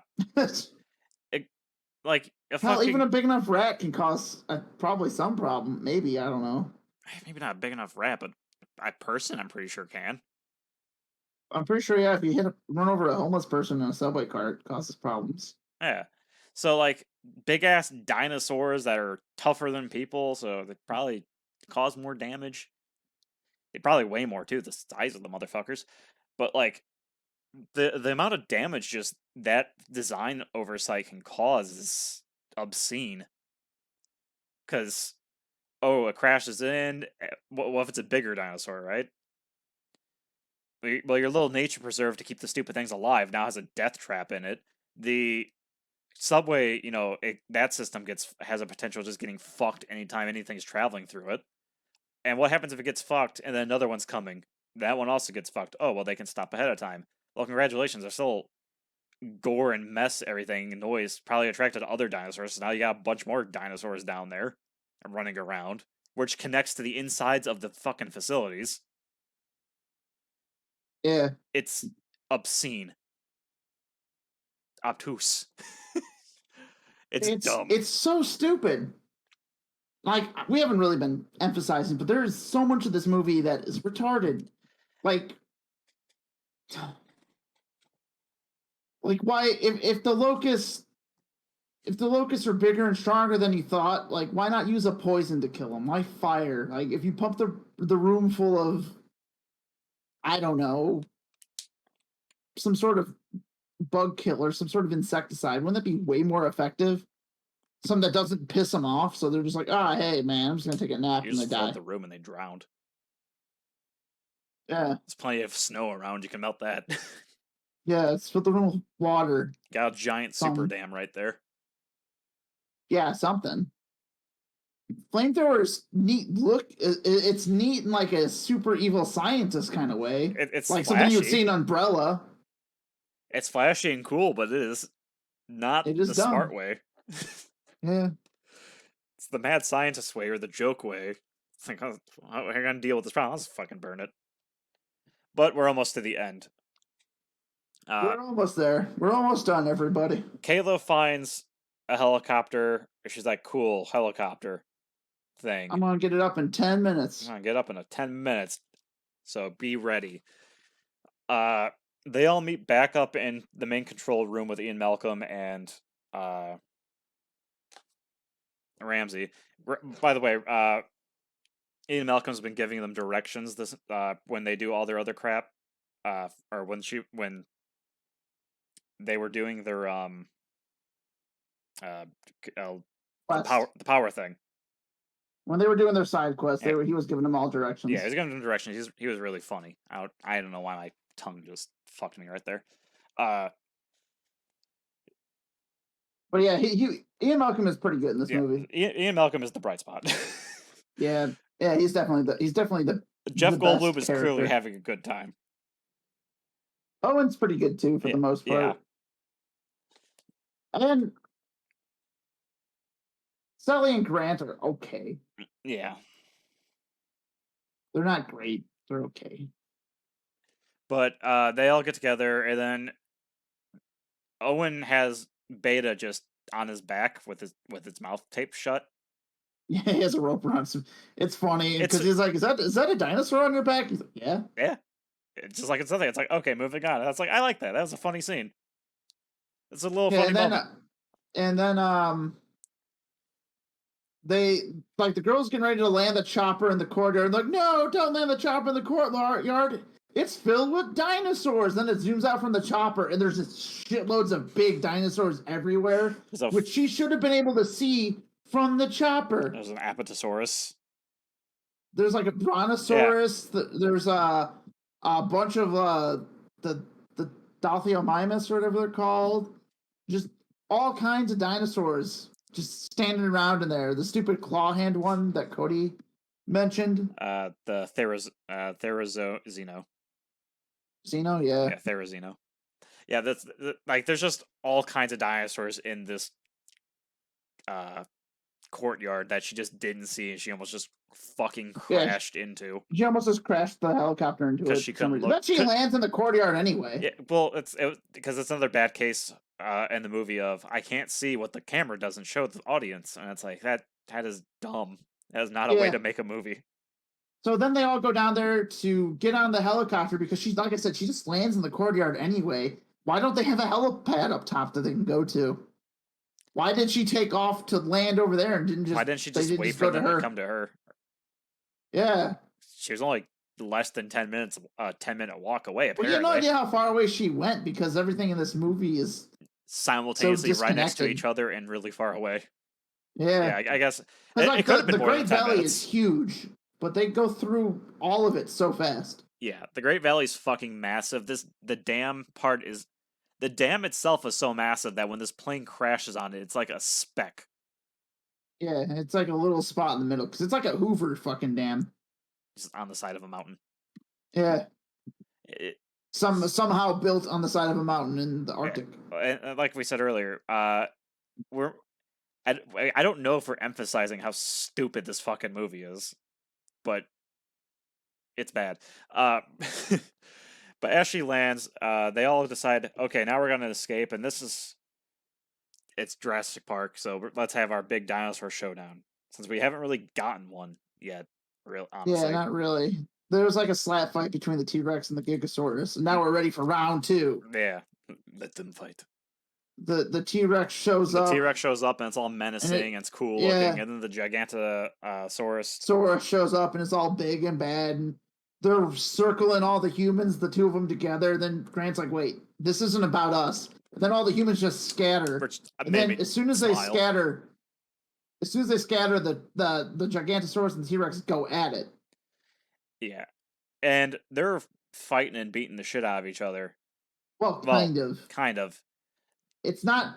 Even a big enough rat can cause probably some problem. Maybe, I don't know. Maybe not a big enough rat, but a person I'm pretty sure can. I'm pretty sure, yeah, if you run over a homeless person in a subway cart, it causes problems. Yeah. So, like, big-ass dinosaurs that are tougher than people, so they probably cause more damage. They probably weigh more, too, the size of the motherfuckers. But, like, the amount of damage just that design oversight can cause is obscene. Because, it crashes in. What if it's a bigger dinosaur, right? Well, your little nature preserve to keep the stupid things alive now has a death trap in it. The subway, that system has a potential of just getting fucked anytime anything's traveling through it. And what happens if it gets fucked and then another one's coming? That one also gets fucked. Oh, well, they can stop ahead of time. Well, congratulations. They're still gore and mess everything, noise probably attracted other dinosaurs. So now you got a bunch more dinosaurs down there running around, which connects to the insides of the fucking facilities. Yeah. It's obscene. Obtuse. It's dumb. It's so stupid. Like, we haven't really been emphasizing, but there is so much of this movie that is retarded. Like why if the locusts are bigger and stronger than you thought, like why not use a poison to kill them? Why fire? Like if you pump the room full of, I don't know, some sort of bug killer, some sort of insecticide, wouldn't that be way more effective? Something that doesn't piss them off, so they're just like, hey man, I'm just gonna take a nap and they die. The room and they drowned. Yeah, there's plenty of snow around. You can melt that. Yeah, it's fill the room with water. Got a giant super dam right there. Yeah, something. Flamethrower's neat look. It's neat in like a super evil scientist kind of way. It's like flashy. Something you'd see in Umbrella. It's flashy and cool, but it is not the smart way. Yeah. It's the mad scientist way or the joke way. It's like, how are you going to deal with this problem? I'll just fucking burn it. But we're almost to the end. We're almost there. We're almost done, everybody. Kayla finds a helicopter. She's like, cool, helicopter thing. I'm going to get it up in 10 minutes. I'm going to get up in 10 minutes. So be ready. They all meet back up in the main control room with Ian Malcolm and Ramsey. By the way, Ian Malcolm's been giving them directions this when they do all their other crap, or when they were doing their the power thing. When they were doing their side quests, he was giving them all directions. Yeah, he was giving them directions. He was really funny. I don't know why my tongue just fucked me right there. But yeah, Ian Malcolm is pretty good in this movie. Ian Malcolm is the bright spot. yeah, he's definitely the Jeff Goldblum is clearly having a good time. Owen's pretty good too for the most part. Yeah. And Sully and Grant are okay. Yeah. They're not great. They're okay. But they all get together, and then Owen has Beta just on his back with his mouth taped shut. Yeah, he has a rope around him. It's funny because he's like, "Is that a dinosaur on your back?" He's like, "Yeah." Yeah. It's just like it's nothing. It's like, okay, moving on. That's like, I like that. That was a funny scene. It's a little funny moment. And then they the girl's getting ready to land the chopper in the courtyard. Like, no, don't land the chopper in the courtyard. It's filled with dinosaurs. Then it zooms out from the chopper, and there's just shitloads of big dinosaurs everywhere, which she should have been able to see from the chopper. There's an Apatosaurus. There's like a brontosaurus. Yeah. There's a bunch of the Dalthiomymus or whatever they're called. Just all kinds of dinosaurs just standing around in there. The stupid claw hand one that Cody mentioned. The Therizino. Xeno, yeah. Yeah, Therizino. Yeah, that's like there's just all kinds of dinosaurs in this courtyard that she just didn't see, and she almost just fucking crashed into. She almost just crashed the helicopter into it. Because she couldn't look. But she lands in the courtyard anyway. Yeah, well, because it's another bad case in the movie of I can't see what the camera doesn't show the audience, and it's like that is dumb. That is not a way to make a movie. So then they all go down there to get on the helicopter because she's, like I said, she just lands in the courtyard anyway. Why don't they have a helipad up top that they can go to? Why did she take off to land over there and didn't just? Why didn't she just wait for them to come to her? Yeah, she was only less than 10 minutes, 10-minute walk away. Apparently, well, you have no idea how far away she went because everything in this movie is simultaneously right next to each other and really far away. Yeah, I guess it could have been more than 10 minutes. The Great Valley is huge, but they go through all of it so fast. Yeah, the Great Valley is fucking massive. The dam part is. The dam itself is so massive that when this plane crashes on it, it's like a speck. Yeah, it's like a little spot in the middle because it's like a Hoover fucking dam. Just on the side of a mountain. Yeah. Somehow built on the side of a mountain in the Arctic. And like we said earlier, I don't know if we're emphasizing how stupid this fucking movie is, but it's bad. But as she lands, they all decide, okay, now we're going to escape, and it's Jurassic Park, so let's have our big dinosaur showdown, since we haven't really gotten one yet, honestly. Yeah, not really. There was like a slap fight between the T-Rex and the Gigasaurus, and now we're ready for round 2. Yeah, let them fight. The T-Rex shows up. The T-Rex shows up, and it's all menacing, and it's cool looking, and then the Gigantosaurus shows up, and it's all big and bad, and they're circling all the humans, the two of them together. Then Grant's like, wait, this isn't about us. And then all the humans just scatter. And then as soon as they scatter, the Gigantosaurus and the T-Rex go at it. Yeah. And they're fighting and beating the shit out of each other. Well, kind of. Kind of. It's not...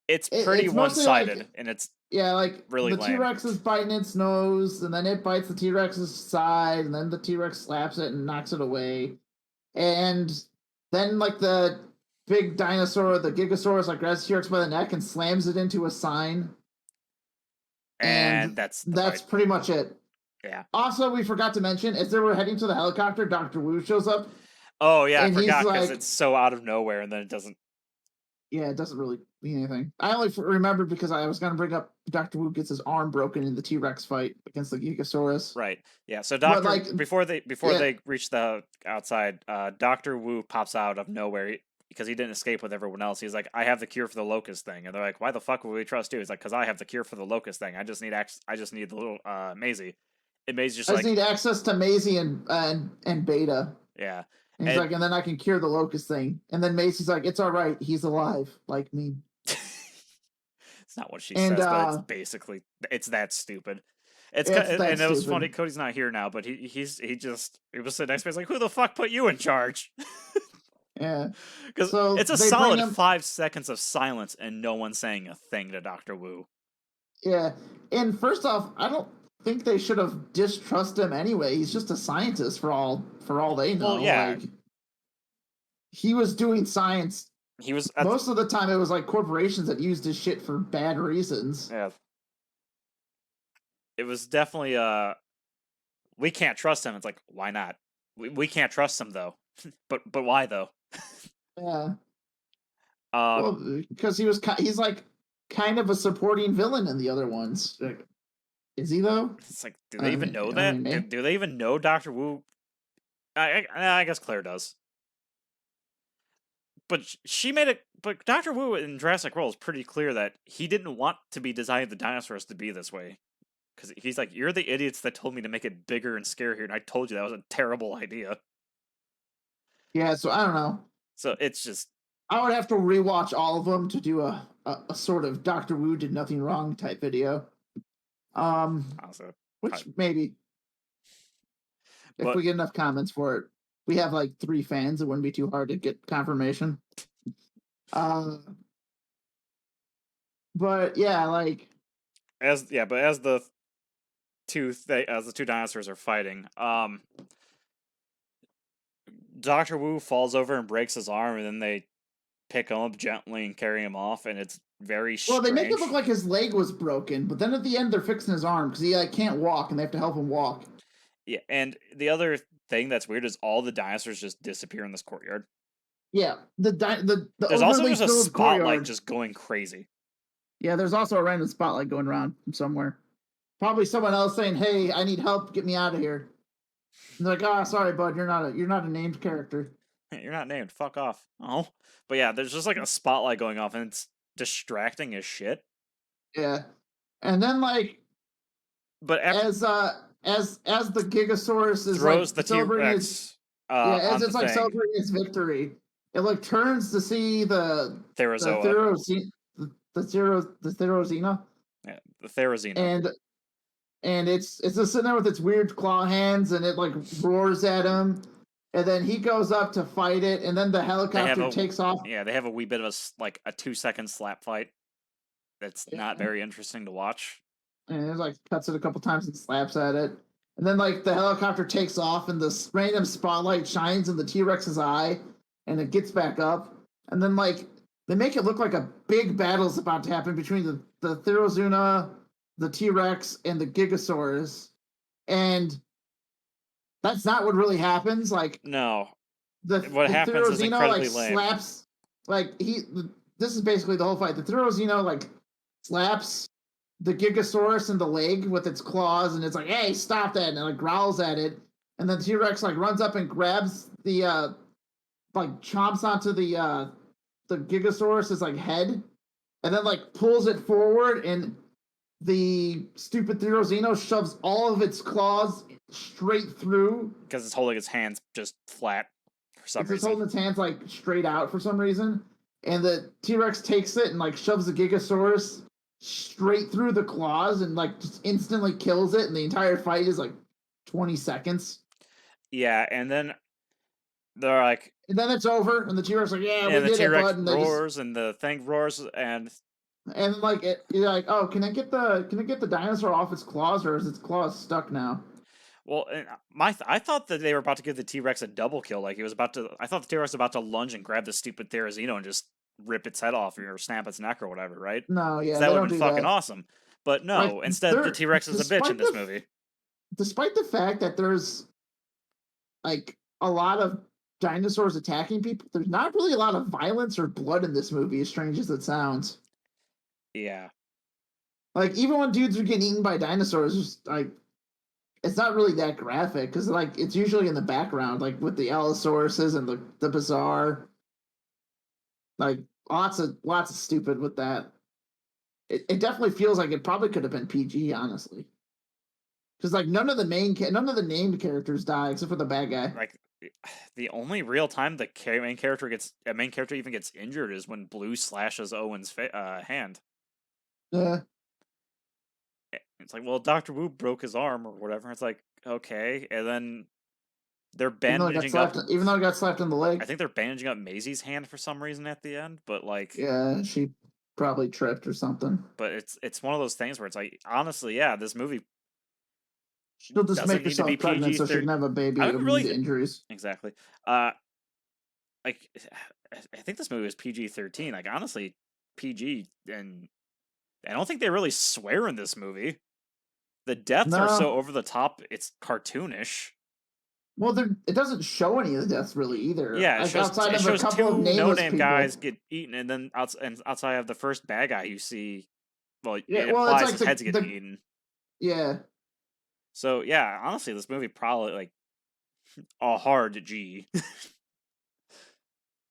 It's pretty one-sided, and it's really the T-Rex is biting its nose, and then it bites the T-Rex's side, and then the T-Rex slaps it and knocks it away. And then, the big dinosaur, the Gigasaurus, grabs the T-Rex by the neck and slams it into a sign. And that's pretty much it. Yeah. Also, we forgot to mention, as they were heading to the helicopter, Dr. Wu shows up. Oh yeah, I And he's forgot because like, it's so out of nowhere, and then it doesn't. yeah, it doesn't really mean anything. I only remembered because I was going to bring up Dr. Wu gets his arm broken in the T-Rex fight against the Gigasaurus. Right. Yeah. So But Doctor like, before yeah, they reach the outside, Doctor Wu pops out of nowhere because he didn't escape with everyone else. He's like, "I have the cure for the locust thing," and they're like, "Why the fuck would we trust you?" He's like, "Because I have the cure for the locust thing. I just need I just need the little Maisie." And Maisie's just I just like, need access to Maisie and Beta. yeah. And he's like, and then I can cure the locust thing. And then Macy's like, it's all right. He's alive, like me. It's not what she And says, but it's basically it's that stupid. it's that and it was stupid. funny. Cody's not here now, but he was sitting next to me. He's like, "Who the fuck put you in charge?" Yeah, because so it's a solid 5 seconds of silence and no one saying a thing to Dr. Wu. Yeah, and first off, I don't think they should have distrusted him anyway. He's just a scientist for all they know. Well, yeah. Like, he was doing science. He was most of the time. It was like corporations that used his shit for bad reasons. Yeah, it was definitely we can't trust him. It's like, why not? We can't trust him though. but why though? Yeah. Well, because he's like kind of a supporting villain in the other ones. Like, is he though? It's like, do they even know that? Do they even know Dr. Wu? I guess Claire does. But she made it. But Dr. Wu in Jurassic World is pretty clear that he didn't want to be designing the dinosaurs to be this way. Because he's like, you're the idiots that told me to make it bigger and scarier, and I told you that was a terrible idea. Yeah, so I don't know. So it's just... I would have to rewatch all of them to do a sort of Dr. Wu did nothing wrong type video. Also, which maybe. If we get enough comments for it. We have like 3 fans, it wouldn't be too hard to get confirmation. But yeah, like... as the two dinosaurs are fighting, Dr. Wu falls over and breaks his arm, and then they pick him up gently and carry him off, and it's very strange. Well, they make it look like his leg was broken, but then at the end they're fixing his arm because he like can't walk, and they have to help him walk. Yeah, and the other thing that's weird is all the dinosaurs just disappear in this courtyard. Yeah, there's also just a spotlight just going crazy. Yeah, there's also a random spotlight going around from somewhere. Probably someone else saying, "Hey, I need help. Get me out of here." And they're like, "Oh, sorry, bud. You're not a named character. You're not named. Fuck off." Oh, but yeah, there's just like a spotlight going off, and it's distracting as shit. Yeah, and then like, but as the Gigasaurus is throws like the T-Rex, as it's like celebrating its victory, it like turns to see the Therizina. Yeah, the Therizina. And it's just sitting there with its weird claw hands, and it like roars at him, and then he goes up to fight it, and then the helicopter takes off. Yeah, they have a wee bit of a 2-second slap fight. That's not very interesting to watch. And it like cuts it a couple times and slaps at it, and then like the helicopter takes off, and the random spotlight shines in the T-Rex's eye, and it gets back up, and then like they make it look like a big battle's about to happen between the Therizina, the T-Rex, and the Gigasaurus, and that's not what really happens. Like, no, what happens is incredibly lame. Slaps, like this is basically the whole fight. The Therizina like slaps the Gigasaurus in the leg with its claws, and it's like, "Hey, stop that!" And it like growls at it, and then the T-Rex like runs up and grabs the like chomps onto the Gigasaurus's like head, and then like pulls it forward, and the stupid Therizina shoves all of its claws straight through because it's holding its hands just flat for some reason. It's holding its hands like straight out for some reason, and the T-Rex takes it and like shoves the Gigasaurus straight through the claws and like just instantly kills it, and the entire fight is like 20 seconds. Yeah, and then they're like, and then it's over, and the T-Rex like, "Yeah, we did it, bud." And roars, and the thing roars, and like you're like, "Oh, can I get the dinosaur off its claws, or is its claws stuck now?" Well, I thought that they were about to give the T-Rex a double kill. Like I thought the T-Rex was about to lunge and grab the stupid Therizino and just rip its head off or snap its neck or whatever, right? No, yeah, that would have been fucking awesome. But no, like, instead the T-Rex is a bitch in this movie. Despite the fact that there's like a lot of dinosaurs attacking people. There's not really a lot of violence or blood in this movie, as strange as it sounds. Yeah. Like, even when dudes are getting eaten by dinosaurs, like, it's not really that graphic, because, like, it's usually in the background, like, with the Allosauruses and the Bazaar. Like, lots of stupid with that. It definitely feels like it probably could have been PG, honestly. Because, like, none of the named characters die, except for the bad guy. Like, the only real time the main character even gets injured is when Blue slashes Owen's hand. Yeah. It's like, well, Dr. Wu broke his arm or whatever. It's like, okay. And then they're bandaging up. Even though it got slapped in the leg. I think they're bandaging up Maisie's hand for some reason at the end, but like. Yeah, she probably tripped or something. But it's one of those things where it's like, honestly, yeah, this movie. She'll just make herself pregnant so she can have a baby immune to injuries. Exactly. Like, I think this movie was PG-13. Like, honestly, PG, and I don't think they really swear in this movie. The deaths are so over the top, it's cartoonish. Well, it doesn't show any of the deaths really either. Yeah, it shows two no-name guys get eaten, and then outside of the first bad guy you see, well, it implies his head's getting eaten. Yeah. So yeah, honestly, this movie probably like a hard G.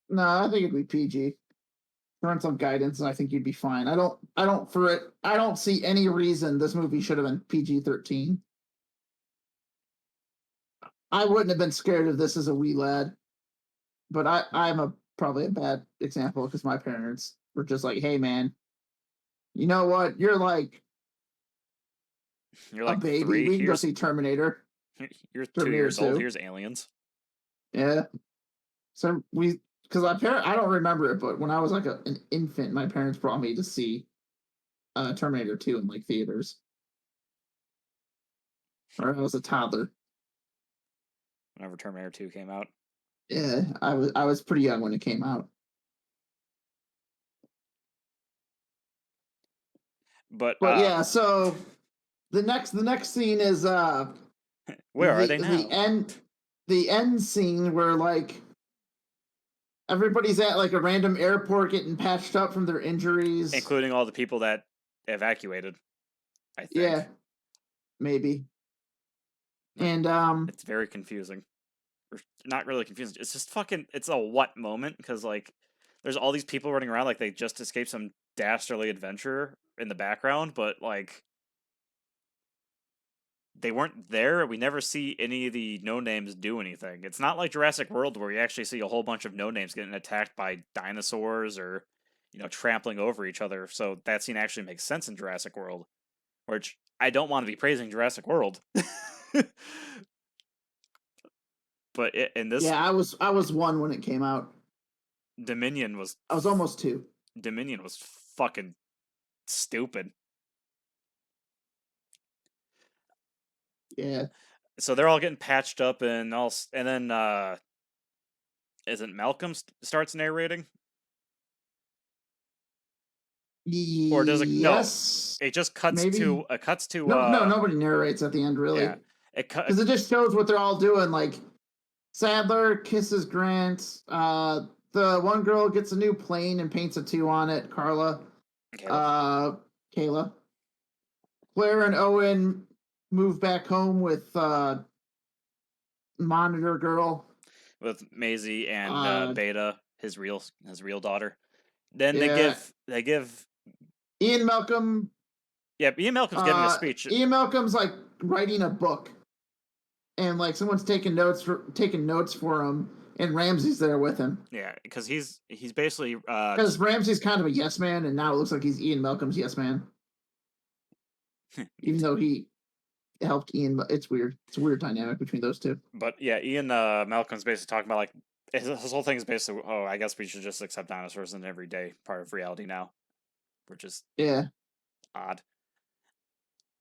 No, I think it'd be PG. Run some guidance, and I think you'd be fine. I don't see any reason this movie should have been PG-13. I wouldn't have been scared of this as a wee lad, but I'm probably a bad example because my parents were just like, "Hey, man, you know what? You're like a baby. 3. We can go see Terminator. You're 2 years old. Here's Aliens." Yeah. So because I don't remember it, but when I was like an infant, my parents brought me to see Terminator 2 in like theaters. Or I was a toddler. Whenever Terminator 2 came out. Yeah, I was pretty young when it came out. But yeah, so the next scene is where are they now? The end scene where like everybody's at like a random airport getting patched up from their injuries, including all the people that evacuated. I think. Yeah, maybe. And it's very confusing. Or not really confusing. It's just it's a what moment, because like there's all these people running around like they just escaped some dastardly adventure in the background, but like they weren't there. We never see any of the no-names do anything. It's not like Jurassic World where you actually see a whole bunch of no-names getting attacked by dinosaurs or, trampling over each other. So that scene actually makes sense in Jurassic World, which I don't want to be praising Jurassic World. But in this... Yeah, I was 1 when it came out. Dominion was... I was almost 2. Dominion was fucking stupid. Yeah. So they're all getting patched up, and then isn't Malcolm starts narrating? Or does it? Yes. No. It just cuts to no, nobody narrates at the end, really. Yeah. Because it just shows what they're all doing. Like Sadler kisses Grant. The one girl gets a new plane and paints a 2 on it. Carla. Kayla. Claire and Owen move back home with Monitor Girl. With Maisie and Beta, his real daughter. Then they give Ian Malcolm. Yeah, Ian Malcolm's giving a speech. Ian Malcolm's like writing a book, and like someone's taking notes for him, and Ramsey's there with him. Yeah, because he's basically because Ramsey's kind of a yes man, and now it looks like he's Ian Malcolm's yes man. Even though he helped Ian, but it's weird. It's a weird dynamic between those two. But yeah, Ian Malcolm's basically talking about like his whole thing is basically, I guess we should just accept dinosaurs as an everyday part of reality now, which is odd.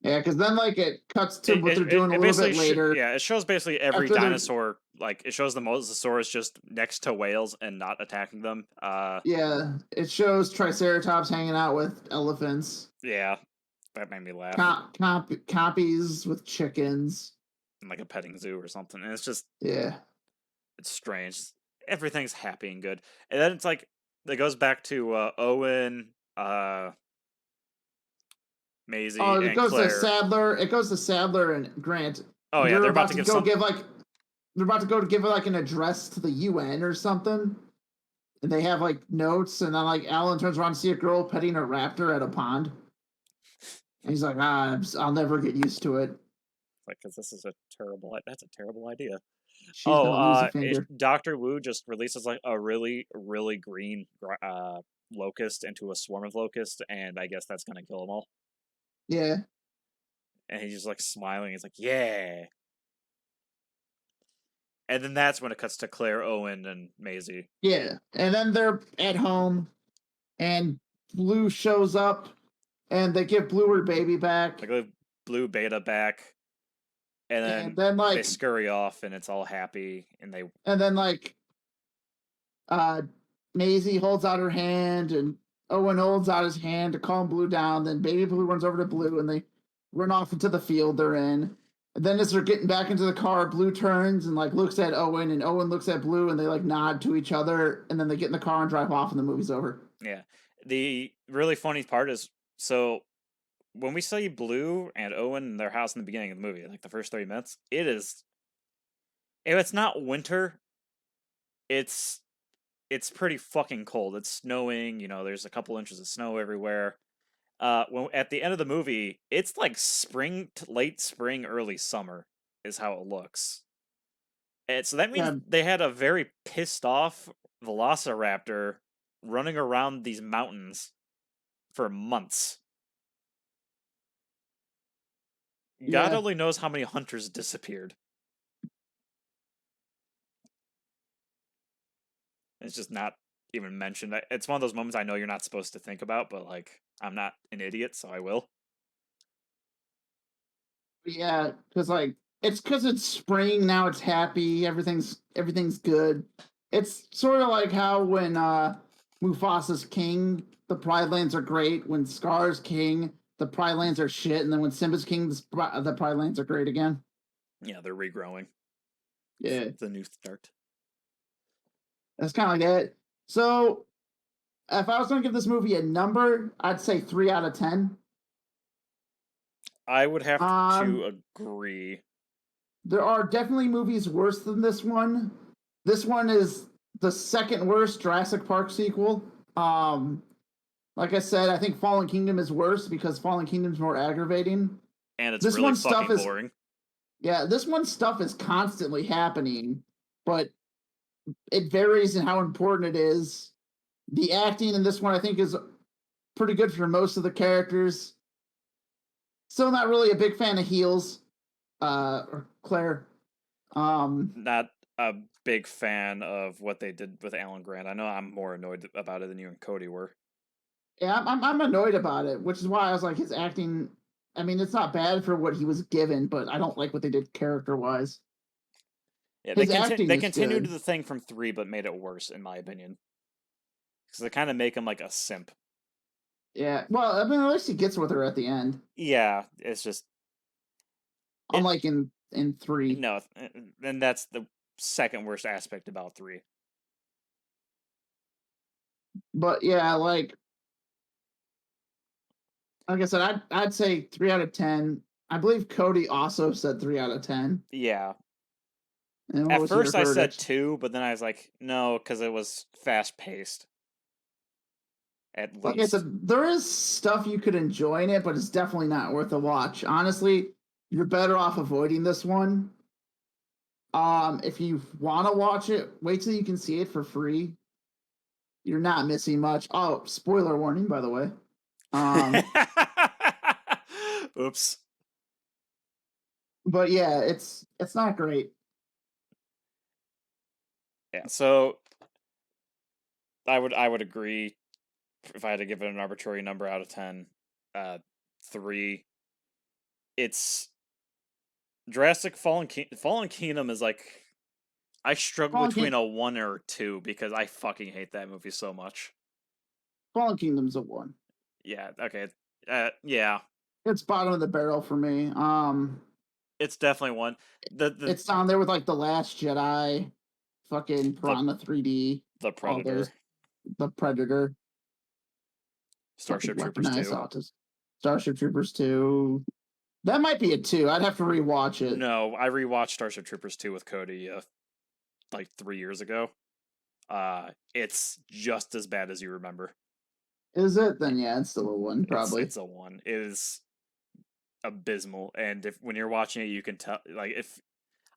Yeah, because then like it cuts to what they're doing a little bit later. It shows basically every dinosaur. Like it shows the Mosasaurus just next to whales and not attacking them. Yeah, it shows Triceratops hanging out with elephants. Yeah, that made me laugh. Copies with chickens. Like a petting zoo or something. And it's just... Yeah. It's strange. Everything's happy and good, and then it's like it goes back to Owen, Maisie, Oh, it and goes to Claire. Sadler. It goes to Sadler and Grant. Oh yeah, They're they're about about to to give go some. give like they're about to go to give like an address to the UN or something. And they have like notes, and then like Alan turns around to see a girl petting a raptor at a pond. And he's like, I'll never get used to it. Like, because this is a terrible. That's a terrible idea. She's Oh, gonna lose a finger. Doctor Wu just releases like a really, really green locust into a swarm of locusts, and I guess that's gonna kill them all. Yeah. And he's just like smiling. He's like, "Yeah." And then that's when it cuts to Claire, Owen, and Maisie. Yeah. And then they're at home, and Blue shows up, and they give Blue her baby back. They give Blue Beta back, and then like they scurry off, and it's all happy, and they. And then like Maisie holds out her hand, and Owen holds out his hand to calm Blue down. Then Baby Blue runs over to Blue, and they run off into the field they're in. And then as they're getting back into the car, Blue turns and like looks at Owen, and Owen looks at Blue, and they like nod to each other, and then they get in the car and drive off, and the movie's over. Yeah, the really funny part is so when we see Blue and Owen in their house in the beginning of the movie, like the first 30 minutes, it is. If it's not winter, it's pretty fucking cold. It's snowing. There's a couple inches of snow everywhere. When at the end of the movie, it's like spring to late spring, early summer is how it looks. And so that means they had a very pissed off Velociraptor running around these mountains for months. God only knows how many hunters disappeared. It's just not even mentioned. It's one of those moments I know you're not supposed to think about, but like I'm not an idiot, so I will. Yeah, because like it's because it's spring now. It's happy. Everything's good. It's sort of like how when Mufasa's king, the Pride Lands are great. When Scar's king, the Pride Lands are shit. And then when Simba's king, the Pride Lands are great again. Yeah, they're regrowing. Yeah, it's a new start. That's kind of like it. So, if I was going to give this movie a number, I'd say 3 out of 10. I would have to agree. There are definitely movies worse than this one. This one is the second worst Jurassic Park sequel. Like I said, I think Fallen Kingdom is worse because Fallen Kingdom's more aggravating. And it's really fucking boring. Yeah, this one's stuff is constantly happening, but it varies in how important it is. The acting in this one, I think, is pretty good for most of the characters. Still not really a big fan of Heels, or Claire. Not a big fan of what they did with Alan Grant. I know I'm more annoyed about it than you and Cody were. Yeah, I'm annoyed about it, which is why I was like, his acting. I mean, it's not bad for what he was given, but I don't like what they did character-wise. Yeah, they continued the thing from 3, but made it worse, in my opinion. Because they kind of make him like a simp. Yeah, well, I mean, at least he gets with her at the end. Yeah, it's just unlike in 3. No, and that's the second worst aspect about 3. But yeah, like I said, I'd say 3 out of 10. I believe Cody also said 3 out of 10. Yeah. At first I said 2, but then I was like, no, because it was fast paced. At least. Like I said, there is stuff you could enjoy in it, but it's definitely not worth a watch. Honestly, you're better off avoiding this one. If you want to watch it, wait till you can see it for free. You're not missing much. Oh, spoiler warning, by the way. Oops. But yeah, it's not great. Yeah, so I would agree if I had to give it an arbitrary number out of 10. 3. It's Jurassic Fallen Kingdom is like I struggle between a 1 or a 2 because I fucking hate that movie so much. Fallen Kingdom's a 1. Yeah, okay. Yeah. It's bottom of the barrel for me. It's definitely 1. It's down there with like The Last Jedi. fucking Piranha 3D, The Predator, the Predator, Starship Troopers 2. Starship Troopers 2. That might be a 2. I'd have to rewatch it. No, I rewatched Starship Troopers 2 with Cody like 3 years ago. It's just as bad as you remember. Is it? Then yeah, it's still a 1, probably. It's a 1. It is abysmal, and when you're watching it, you can tell. Like, if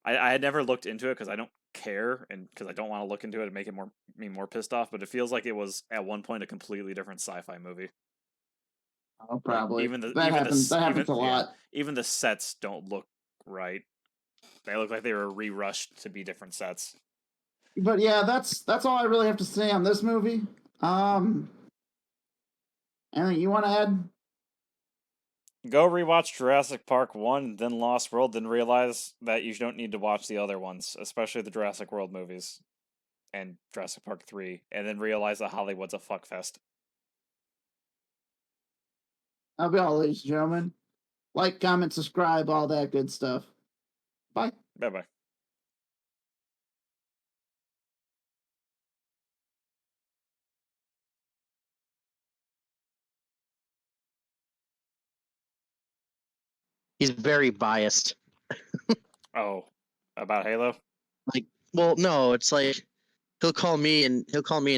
I had never looked into it because I don't care, and because I don't want to look into it and make me more pissed off. But it feels like it was at one point a completely different sci-fi movie. Oh, probably. Like, that happens a lot. Even the sets don't look right. They look like they were re-rushed to be different sets. But yeah, that's all I really have to say on this movie. Anything you want to add? Go rewatch Jurassic Park 1, then Lost World, then realize that you don't need to watch the other ones, especially the Jurassic World movies and Jurassic Park 3, and then realize that Hollywood's a fuckfest. That'll be all, ladies and gentlemen. Like, comment, subscribe, all that good stuff. Bye. Bye-bye. He's very biased. Oh, about Halo? Like, well, no, it's like he'll call me and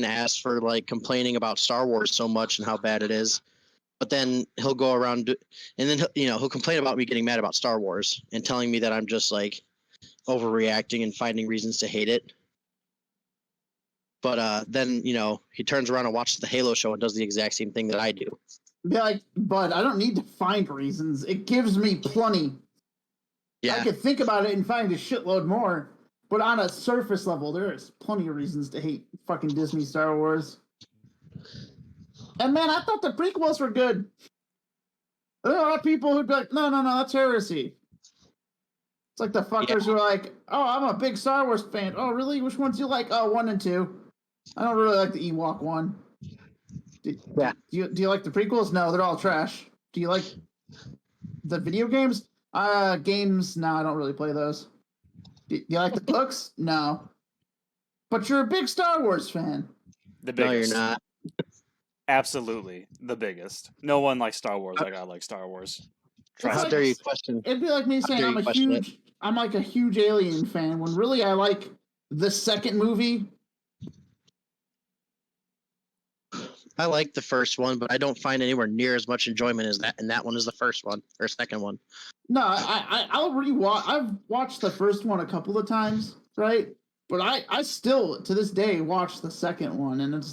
ask for like complaining about Star Wars so much and how bad it is, but then he'll go around and then he'll complain about me getting mad about Star Wars and telling me that I'm just like overreacting and finding reasons to hate it. But then he turns around and watches the Halo show and does the exact same thing that I do. Be like, but I don't need to find reasons. It gives me plenty. Yeah. I could think about it and find a shitload more. But on a surface level, there is plenty of reasons to hate fucking Disney Star Wars. And man, I thought the prequels were good. There are a lot of people who'd be like, no, that's heresy. It's like the fuckers who are like, oh, I'm a big Star Wars fan. Oh, really? Which ones do you like? Oh, 1 and 2. I don't really like the Ewok one. Do you like the prequels? No, they're all trash. Do you like the video games? Games? No, I don't really play those. Do you like the books? No. But you're a big Star Wars fan. The biggest. No, you're not. Absolutely, the biggest. No one likes Star Wars like I like Star Wars. How dare you question? It'd be like me saying I'm like a huge Alien fan when really I like the second movie. I like the first one, but I don't find anywhere near as much enjoyment as that, and that one is the first one or second one. No, I'll rewatch. I've watched the first one a couple of times, right? But I still to this day watch the second one, and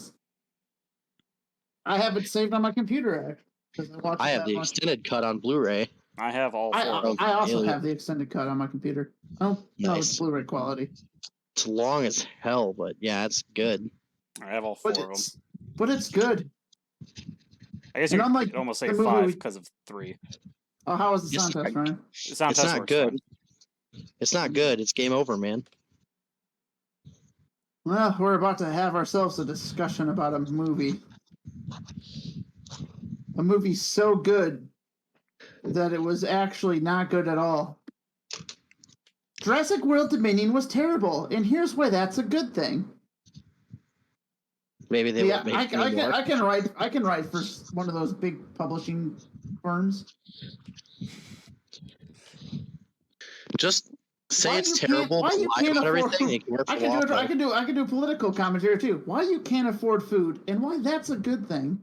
I have it saved on my computer actually. I have the extended cut on Blu-ray. I have all four. I also have the extended cut on my computer. Oh, no, it's Blu-ray quality. It's long as hell, but yeah, it's good. I have all four of them. But it's good. I guess you could almost say 5 because of 3. Oh, how was the sound test, Ryan? It's not good. Fine. It's not good. It's game over, man. Well, we're about to have ourselves a discussion about a movie. A movie so good that it was actually not good at all. Jurassic World Dominion was terrible, and here's why that's a good thing. Maybe they I can write for one of those big publishing firms. Just say it's terrible. Why you can't afford everything? I can do political commentary too. Why you can't afford food and why that's a good thing.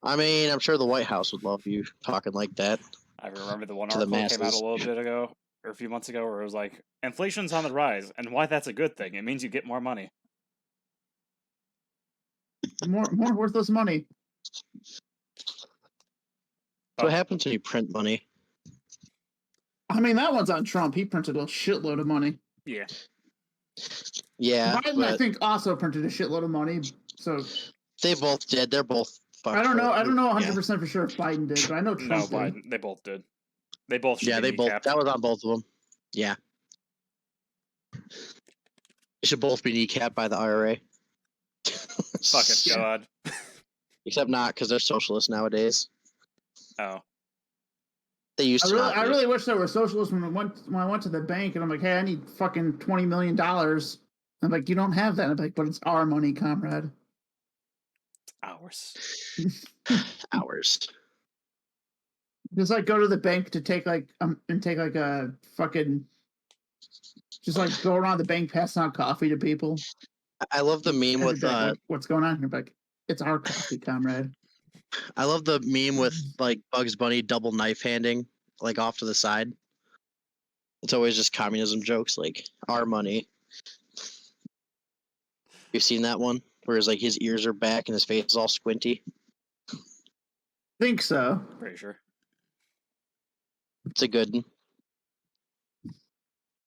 I mean, I'm sure the White House would love you talking like that. I remember the one article that came out a little bit ago, or a few months ago, where it was like, inflation's on the rise, and why that's a good thing. It means you get more money. More worthless money. What happens when you print money? I mean, that one's on Trump. He printed a shitload of money. Yeah. Yeah. Biden, I think, also printed a shitload of money. So they both did. They're both. I don't know 100% for sure if Biden did, but I know Trump did. Biden. They both did. They both should be they both. That was on both of them. Yeah. They should both be kneecapped by the IRA. Fuck it, God. Except not because they're socialists nowadays. Oh. They used to not. I really wish there were socialists when I went to the bank and I'm like, hey, I need fucking $20 million. I'm like, you don't have that. I'm like, but it's our money, comrade. Ours. Ours. Just like go to the bank to take like and take like a fucking, just like go around the bank passing out coffee to people. I love the meme with like, what's going on here? Like, it's our coffee, comrade. I love the meme with like Bugs Bunny double knife handing like off to the side. It's always just communism jokes like our money. You've seen that one where it's like his ears are back and his face is all squinty. Think so. Pretty sure. It's a good one.